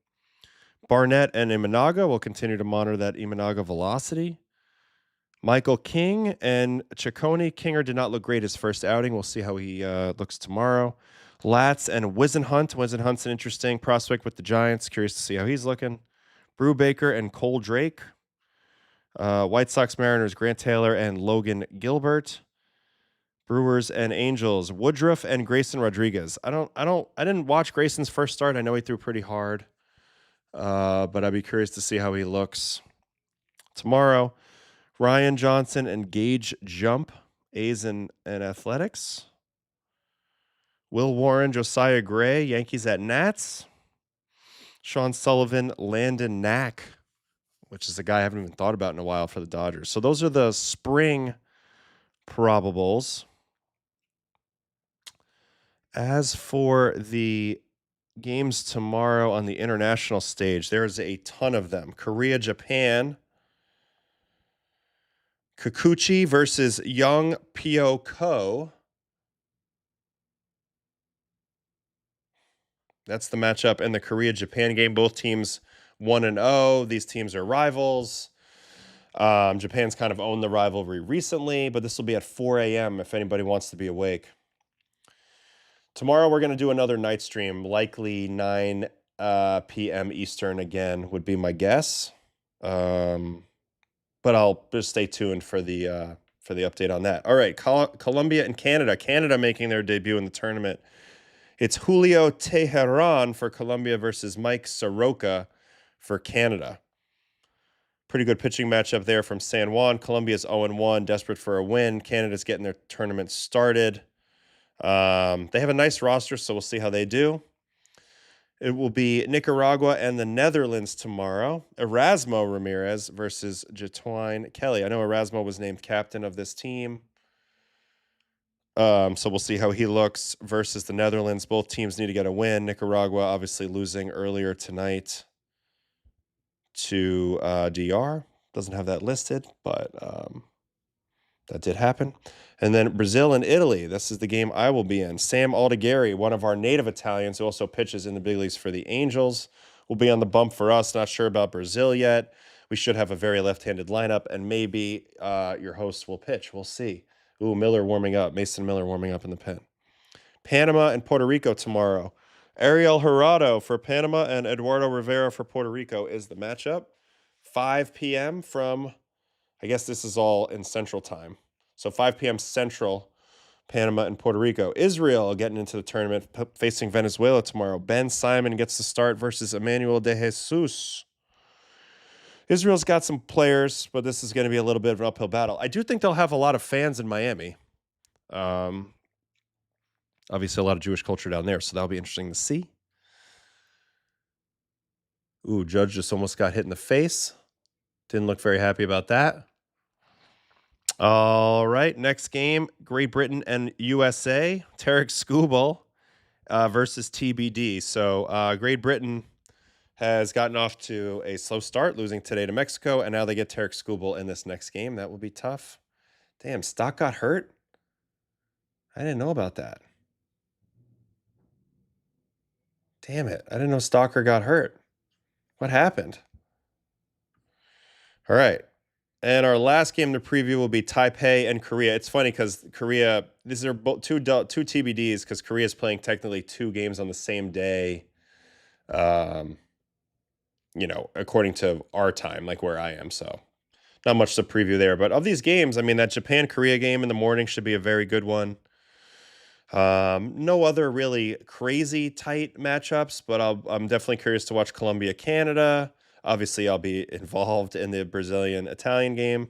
[SPEAKER 1] Barnett and Imanaga. We'll continue to monitor that Imanaga velocity. Michael King and Ciccone. Kinger did not look great his first outing. We'll see how he looks tomorrow. Latz and Wisenhunt. Wisenhunt's an interesting prospect with the Giants. Curious to see how he's looking. Brubaker and Cole Drake. White Sox Mariners, Grant Taylor and Logan Gilbert. Brewers and Angels, Woodruff and Grayson Rodriguez. I didn't watch Grayson's first start. I know he threw pretty hard. But I'd be curious to see how he looks tomorrow. Ryan Johnson and Gage Jump, A's and Athletics. Will Warren, Josiah Gray, Yankees at Nats. Sean Sullivan, Landon Knack, which is a guy I haven't even thought about in a while for the Dodgers. So those are the spring probables. As for the games tomorrow on the international stage, there's a ton of them. Korea, Japan. Kikuchi versus Young Pyo Ko. That's the matchup in the Korea-Japan game. Both teams 1-0. These teams are rivals. Japan's kind of owned the rivalry recently, but this will be at 4 a.m. if anybody wants to be awake. Tomorrow we're going to do another night stream, likely 9 p.m. Eastern again would be my guess. But I'll just stay tuned for the update on that. All right, Colombia and Canada. Canada making their debut in the tournament. It's Julio Teheran for Colombia versus Mike Soroka for Canada. Pretty good pitching matchup there from San Juan. Colombia's 0-1, desperate for a win. Canada's getting their tournament started. They have a nice roster, so we'll see how they do. It will be Nicaragua and the Netherlands tomorrow. Erasmo Ramirez versus Jatwine Kelly. I know Erasmo was named captain of this team. So we'll see how he looks versus the Netherlands. Both teams need to get a win. Nicaragua obviously losing earlier tonight to DR. Doesn't have that listed, but that did happen. And then Brazil and Italy. This is the game I will be in. Sam Aldegheri, one of our native Italians who also pitches in the big leagues for the Angels, will be on the bump for us. Not sure about Brazil yet. We should have a very left-handed lineup, and maybe your host will pitch. We'll see. Ooh, Miller warming up. Mason Miller warming up in the pen. Panama and Puerto Rico tomorrow. Ariel Jurado for Panama and Eduardo Rivera for Puerto Rico is the matchup. 5 p.m. from, I guess this is all in Central Time. So 5 p.m. Central, Panama and Puerto Rico. Israel getting into the tournament, facing Venezuela tomorrow. Ben Simon gets the start versus Emmanuel De Jesus. Israel's got some players, but this is going to be a little bit of an uphill battle. I do think they'll have a lot of fans in Miami. Obviously, a lot of Jewish culture down there, so that'll be interesting to see. Ooh, Judge just almost got hit in the face. Didn't look very happy about that. All right, next game, Great Britain and USA. Tarek Skubal versus TBD. So Great Britain has gotten off to a slow start, losing today to Mexico, and now they get Tarek Skubal in this next game. That will be tough. Damn, Stock got hurt? I didn't know about that. Damn it. I didn't know Stalker got hurt. What happened? All right. And our last game to preview will be Taipei and Korea. It's funny because Korea, these are both two TBDs because Korea is playing technically 2 games on the same day, according to our time, like where I am. So not much to preview there. But of these games, I mean, that Japan-Korea game in the morning should be a very good one. No other really crazy tight matchups, but I'm definitely curious to watch Colombia-Canada. Obviously, I'll be involved in the Brazilian-Italian game.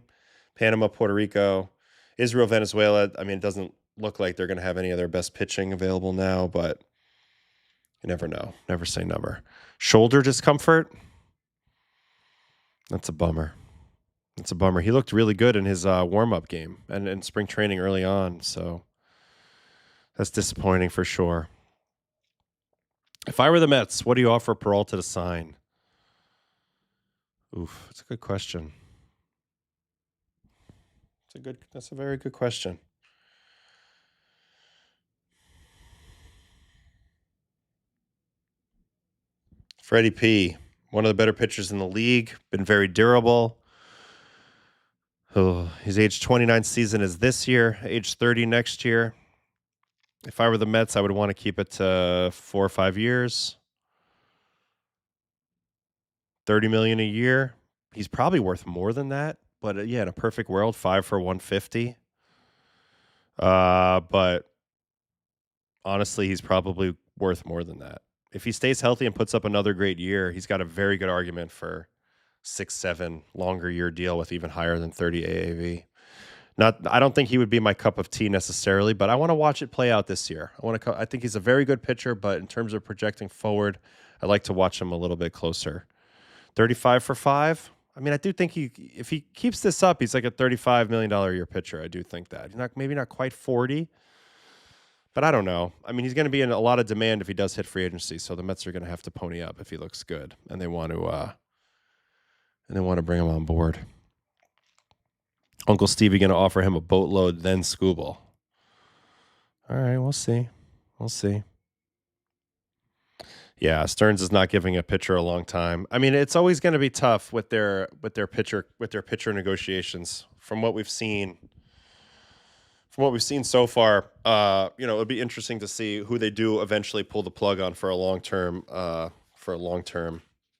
[SPEAKER 1] Panama, Puerto Rico, Israel, Venezuela. I mean, it doesn't look like they're going to have any of their best pitching available now, but you never know. Never say never. Shoulder discomfort. That's a bummer. It's a bummer. He looked really good in his warm-up game and in spring training early on, so that's disappointing for sure. If I were the Mets, what do you offer Peralta to sign? Oof, that's a good question. That's a very good question. Freddie P, one of the better pitchers in the league, been very durable. Oh, his age 29 season is this year, age 30 next year. If I were the Mets, I would want to keep it to 4 or 5 years. $30 million a year. He's probably worth more than that, but yeah, in a perfect world, 5 for 150. But honestly, he's probably worth more than that. If he stays healthy and puts up another great year, he's got a very good argument for 6-7 longer year deal with even higher than 30 AAV. I don't think he would be my cup of tea necessarily, but I want to watch it play out this year. I think he's a very good pitcher, but in terms of projecting forward, I'd like to watch him a little bit closer. 35 for 5. I mean, I do think if he keeps this up, he's like a $35 million a year pitcher. I do think that. Maybe not quite 40. But I don't know. I mean, he's going to be in a lot of demand if he does hit free agency. So the Mets are going to have to pony up if he looks good, and they want to bring him on board. Uncle Stevie going to offer him a boatload, then Scooble. All right, we'll see. Yeah, Stearns is not giving a pitcher a long time. I mean, it's always going to be tough with their pitcher negotiations. From what we've seen so far, it'd be interesting to see who they do eventually pull the plug on for a long-term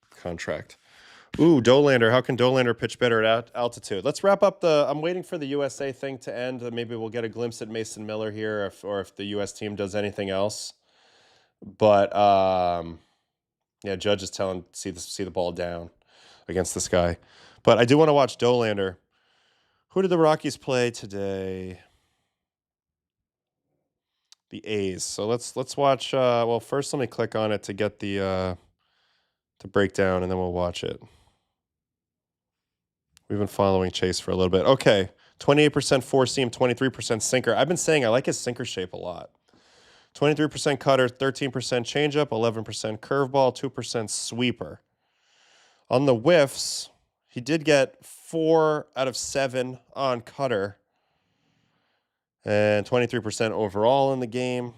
[SPEAKER 1] contract. Ooh, Dolander. How can Dolander pitch better at altitude? Let's wrap up I'm waiting for the USA thing to end. Maybe we'll get a glimpse at Mason Miller here, or if the US team does anything else. But yeah, Judge is telling see the ball down against this guy. But I do want to watch Dolander. Who did the Rockies play today? The A's. So let's watch. Well, first let me click on it to get the breakdown, and then we'll watch it. We've been following Chase for a little bit. Okay, 28% four seam, 23% sinker. I've been saying I like his sinker shape a lot. 23% cutter, 13% changeup, 11% curveball, 2% sweeper. On the whiffs, he did get 4 out of 7 on cutter and 23% overall in the game.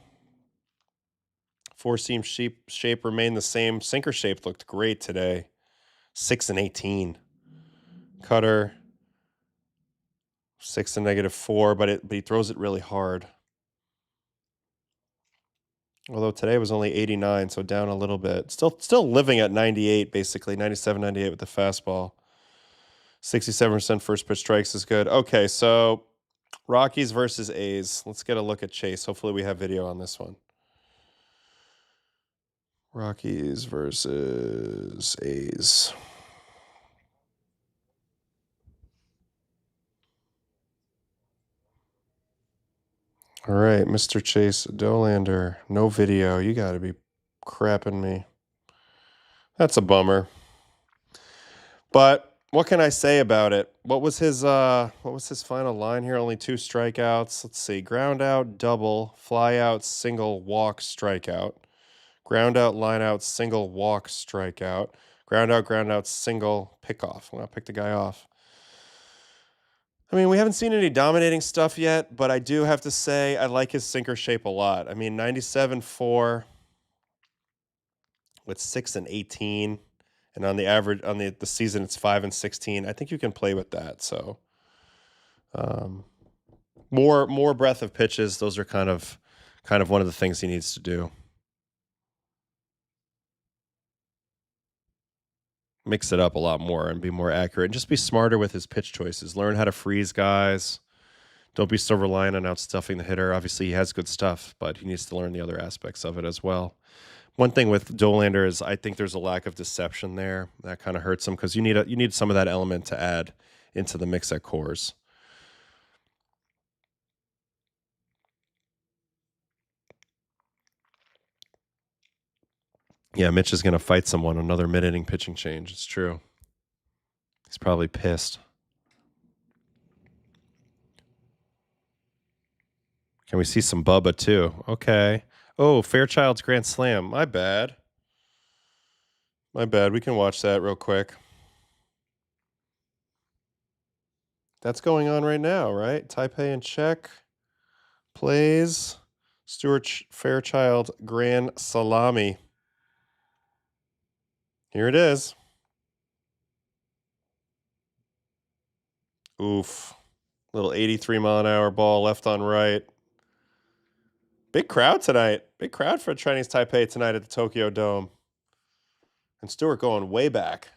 [SPEAKER 1] Four seam shape remained the same. Sinker shape looked great today. 6 and 18. Cutter 6 and -4, but he throws it really hard. Although today was only 89, so down a little bit. Still living at 98, basically 97, 98 with the fastball. 67% first pitch strikes is good. Okay, so Rockies versus A's. Let's get a look at Chase. Hopefully we have video on this one. Rockies versus A's. All right, Mr. Chase Dolander. No video. You got to be crapping me. That's a bummer. But what can I say about it? What was his final line here? Only 2 strikeouts. Let's see. Ground out, double, fly out, single, walk, strikeout. Ground out, line out, single, walk, strikeout. Ground out, single, pick off. Well, I'll pick the guy off. I mean, we haven't seen any dominating stuff yet, but I do have to say I like his sinker shape a lot. I mean, 97.4 with 6 and 18 And on the average, on the season, it's 5 and 16. I think you can play with that. So more breadth of pitches. Those are kind of one of the things he needs to do. Mix it up a lot more and be more accurate and just be smarter with his pitch choices. Learn how to freeze guys. Don't be so reliant on outstuffing the hitter. Obviously, he has good stuff, but he needs to learn the other aspects of it as well. One thing with Dollander is I think there's a lack of deception there. That kind of hurts him because you need some of that element to add into the mix at Coors. Yeah, Mitch is going to fight someone. Another mid-inning pitching change. It's true. He's probably pissed. Can we see some Bubba too? Okay. Oh, Fairchild's Grand Slam. My bad. My bad. We can watch that real quick. That's going on right now, right? Taipei in check. Plays. Stuart Fairchild Grand Salami. Here it is. Oof. Little 83-mile-an-hour ball left on right. Big crowd tonight. Big crowd for Chinese Taipei tonight at the Tokyo Dome. And Stewart going way back.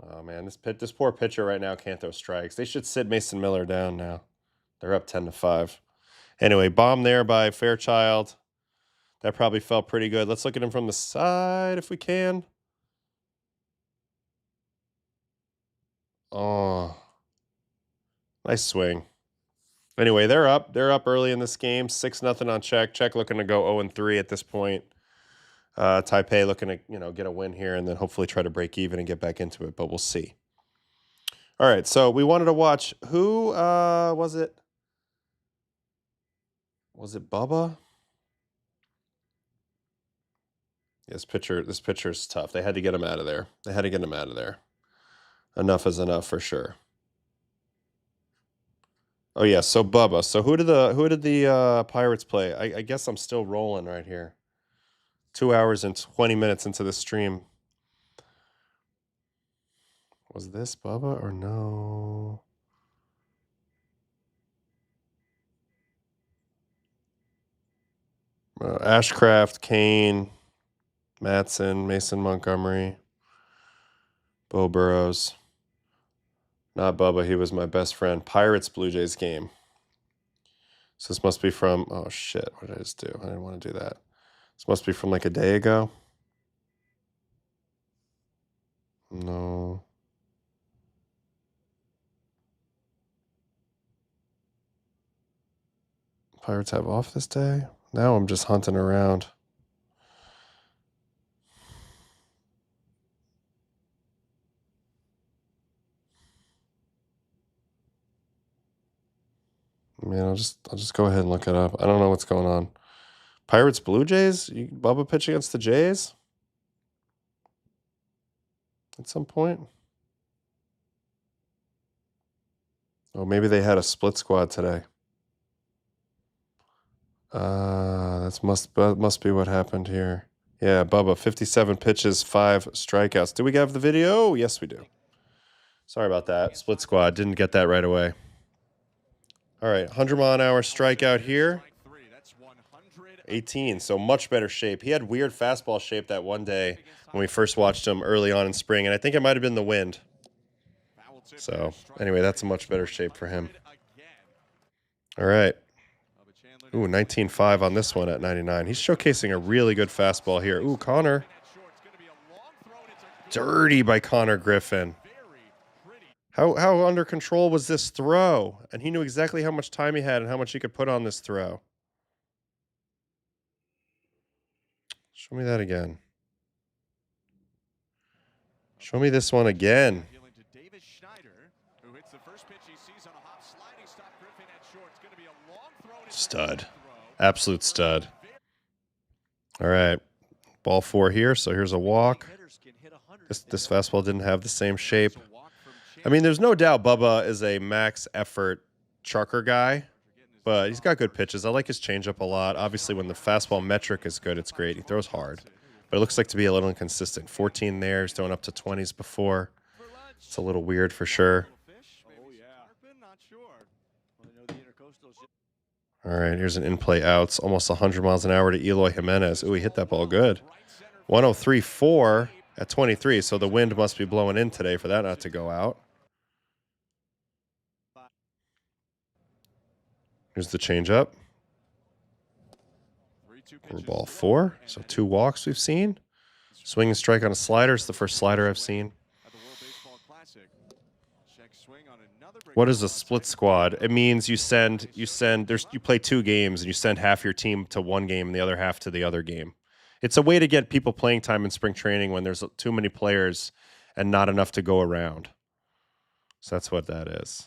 [SPEAKER 1] Oh, man, this poor pitcher right now can't throw strikes. They should sit Mason Miller down now. They're up 10-5. Anyway, bomb there by Fairchild. That probably felt pretty good. Let's look at him from the side if we can. Oh, nice swing. Anyway, they're up. They're up early in this game. 6-0 on Czech. Czech looking to go 0-3 at this point. Taipei looking to get a win here and then hopefully try to break even and get back into it, but we'll see. All right, so we wanted to watch who was it? Was it Bubba? This pitcher's tough. They had to get him out of there. Enough is enough for sure. Oh yeah, so Bubba. So who did the Pirates play? I guess I'm still rolling right here. 2 hours and 20 minutes into the stream. Was this Bubba or no? Ashcraft, Kane, Matson, Mason Montgomery, Bo Burrows. Not Bubba, he was my best friend. Pirates Blue Jays game. So this must be from, oh shit, what did I just do? I didn't want to do that. This must be from like a day ago. No. Pirates have off this day? Now I'm just hunting around. Man, I'll just go ahead and look it up. I don't know what's going on. Pirates Blue Jays? Bubba pitch against the Jays? At some point? Oh, maybe they had a split squad today. That must be what happened here. Yeah, Bubba, 57 pitches, 5 strikeouts. Do we have the video? Yes, we do. Sorry about that. Split squad. Didn't get that right away. All right, 100-mile-an-hour strikeout here. 18, so much better shape. He had weird fastball shape that one day when we first watched him early on in spring, and I think it might have been the wind. So, anyway, that's a much better shape for him. All right. Ooh, 19.5 on this one at 99. He's showcasing a really good fastball here. Ooh, Connor. Dirty by Connor Griffin. How under control was this throw? And he knew exactly how much time he had and how much he could put on this throw. Show me that again. Show me this one again. Stud. Absolute stud. All right. Ball 4 here, so here's a walk. This fastball didn't have the same shape. I mean, there's no doubt Bubba is a max effort chucker guy, but he's got good pitches. I like his changeup a lot. Obviously, when the fastball metric is good, it's great. He throws hard. But it looks like to be a little inconsistent. 14 there. He's throwing up to 20s before. It's a little weird for sure. All right, here's an in-play outs. Almost 100 miles an hour to Eloy Jimenez. Ooh, he hit that ball good. 103.4 at 23, so the wind must be blowing in today for that not to go out. Here's the changeup. For ball 4, so 2 walks we've seen. Swing and strike on a slider. It's the first slider I've seen. What is a split squad? It means you play 2 games and you send half your team to one game and the other half to the other game. It's a way to get people playing time in spring training when there's too many players and not enough to go around. So that's what that is.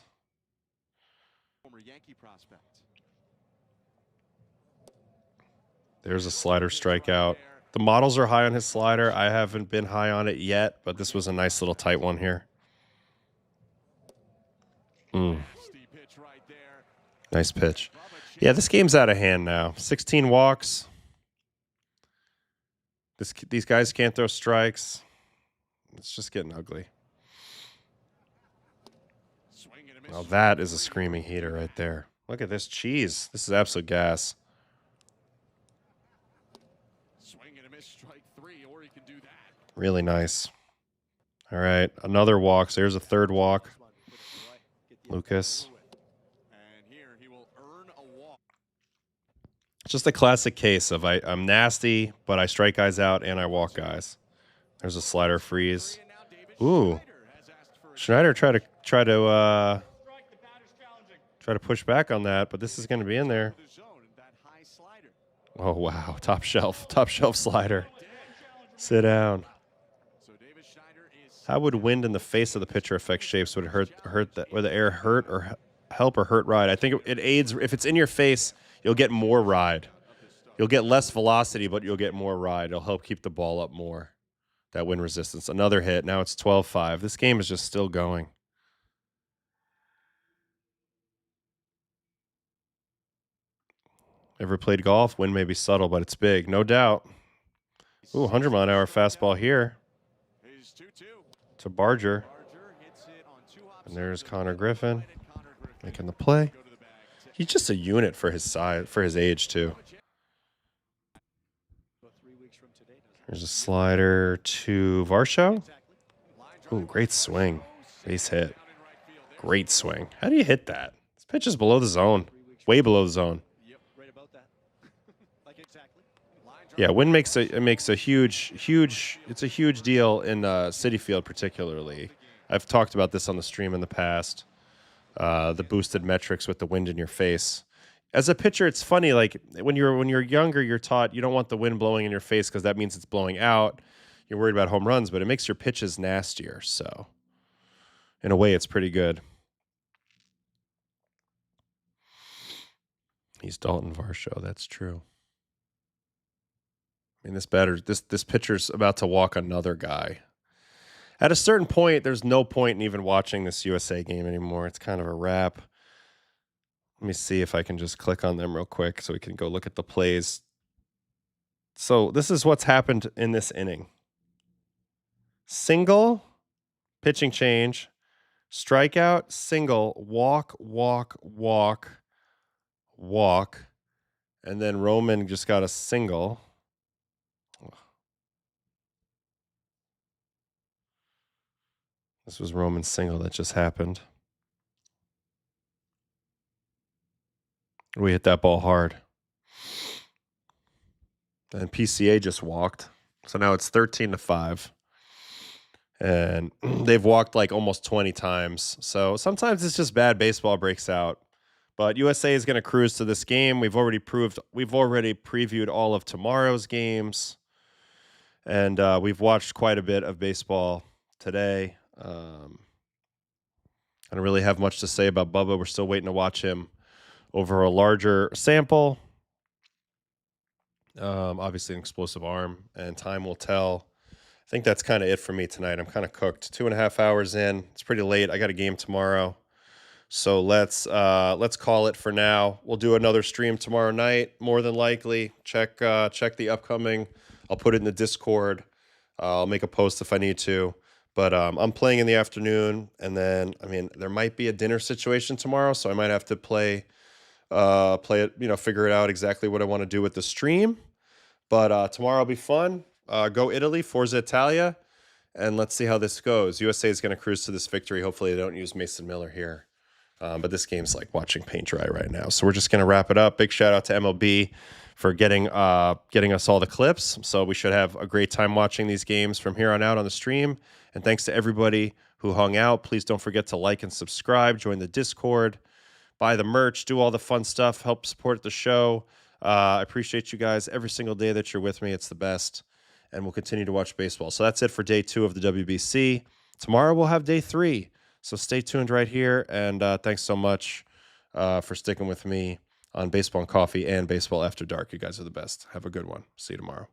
[SPEAKER 1] There's a slider strikeout. The models are high on his slider. I haven't been high on it yet, but this was a nice little tight one here. Nice pitch. Yeah, this game's out of hand now. 16 walks. These guys can't throw strikes. It's just getting ugly. Well, that is a screaming heater right there. Look at this cheese. This is absolute gas. Really nice. All right, another walk. So here's a third walk. Lucas. It's just a classic case of I'm nasty, but I strike guys out and I walk guys. There's a slider freeze. Ooh. Schneider tried to push back on that, but this is going to be in there. Oh wow, top shelf slider. Sit down. How would wind in the face of the pitcher affect shapes? Would it hurt that? Would the air hurt or help or hurt ride? I think it aids. If it's in your face, you'll get more ride. You'll get less velocity, but you'll get more ride. It'll help keep the ball up more. That wind resistance. Another hit. Now it's 12-5. This game is just still going. Ever played golf? Wind may be subtle, but it's big. No doubt. Ooh, 100-mile-an-hour fastball here. To Barger. And there's Connor Griffin making the play. He's just a unit for his size, for his age, too. There's a slider to Varsho. Ooh, great swing. Base hit. Great swing. How do you hit that? This pitch is below the zone. Way below the zone. Yeah, wind makes a huge deal in Citi Field particularly. I've talked about this on the stream in the past. The boosted metrics with the wind in your face. As a pitcher, it's funny. Like when you're younger, you're taught you don't want the wind blowing in your face because that means it's blowing out. You're worried about home runs, but it makes your pitches nastier. So, in a way, it's pretty good. He's Dalton Varsho. That's true. I mean, this pitcher's about to walk another guy. At a certain point, there's no point in even watching this USA game anymore. It's kind of a wrap. Let me see if I can just click on them real quick so we can go look at the plays. So this is what's happened in this inning. Single, pitching change, strikeout, single, walk, and then Roman just got a single. This was Roman's single that just happened. We hit that ball hard. And PCA just walked. So now it's 13-5. And they've walked like almost 20 times. So sometimes it's just bad baseball breaks out. But USA is going to cruise to this game. We've already previewed all of tomorrow's games. And we've watched quite a bit of baseball today. I don't really have much to say about Bubba. We're still waiting to watch him over a larger sample. Obviously an explosive arm, and time will tell. I think that's kind of it for me tonight. I'm kind of cooked. 2.5 hours in. It's pretty late. I got a game tomorrow. So let's call it for now. We'll do another stream tomorrow night, more than likely. Check the upcoming I'll put it in the Discord. I'll make a post if I need to. But I'm playing in the afternoon, and then I mean there might be a dinner situation tomorrow, so I might have to play it, figure it out exactly what I want to do with the stream. But tomorrow will be fun. Go Italy, Forza Italia, and let's see how this goes. USA is going to cruise to this victory. Hopefully they don't use Mason Miller here. But this game's like watching paint dry right now. So we're just going to wrap it up. Big shout out to MLB for getting us all the clips. So we should have a great time watching these games from here on out on the stream. And thanks to everybody who hung out. Please don't forget to like and subscribe, join the Discord, buy the merch, do all the fun stuff, help support the show. I appreciate you guys every single day that you're with me. It's the best. And we'll continue to watch baseball. So that's it for day 2 of the WBC. Tomorrow we'll have day 3. So stay tuned right here. And thanks so much for sticking with me on Baseball and Coffee and Baseball After Dark. You guys are the best. Have a good one. See you tomorrow.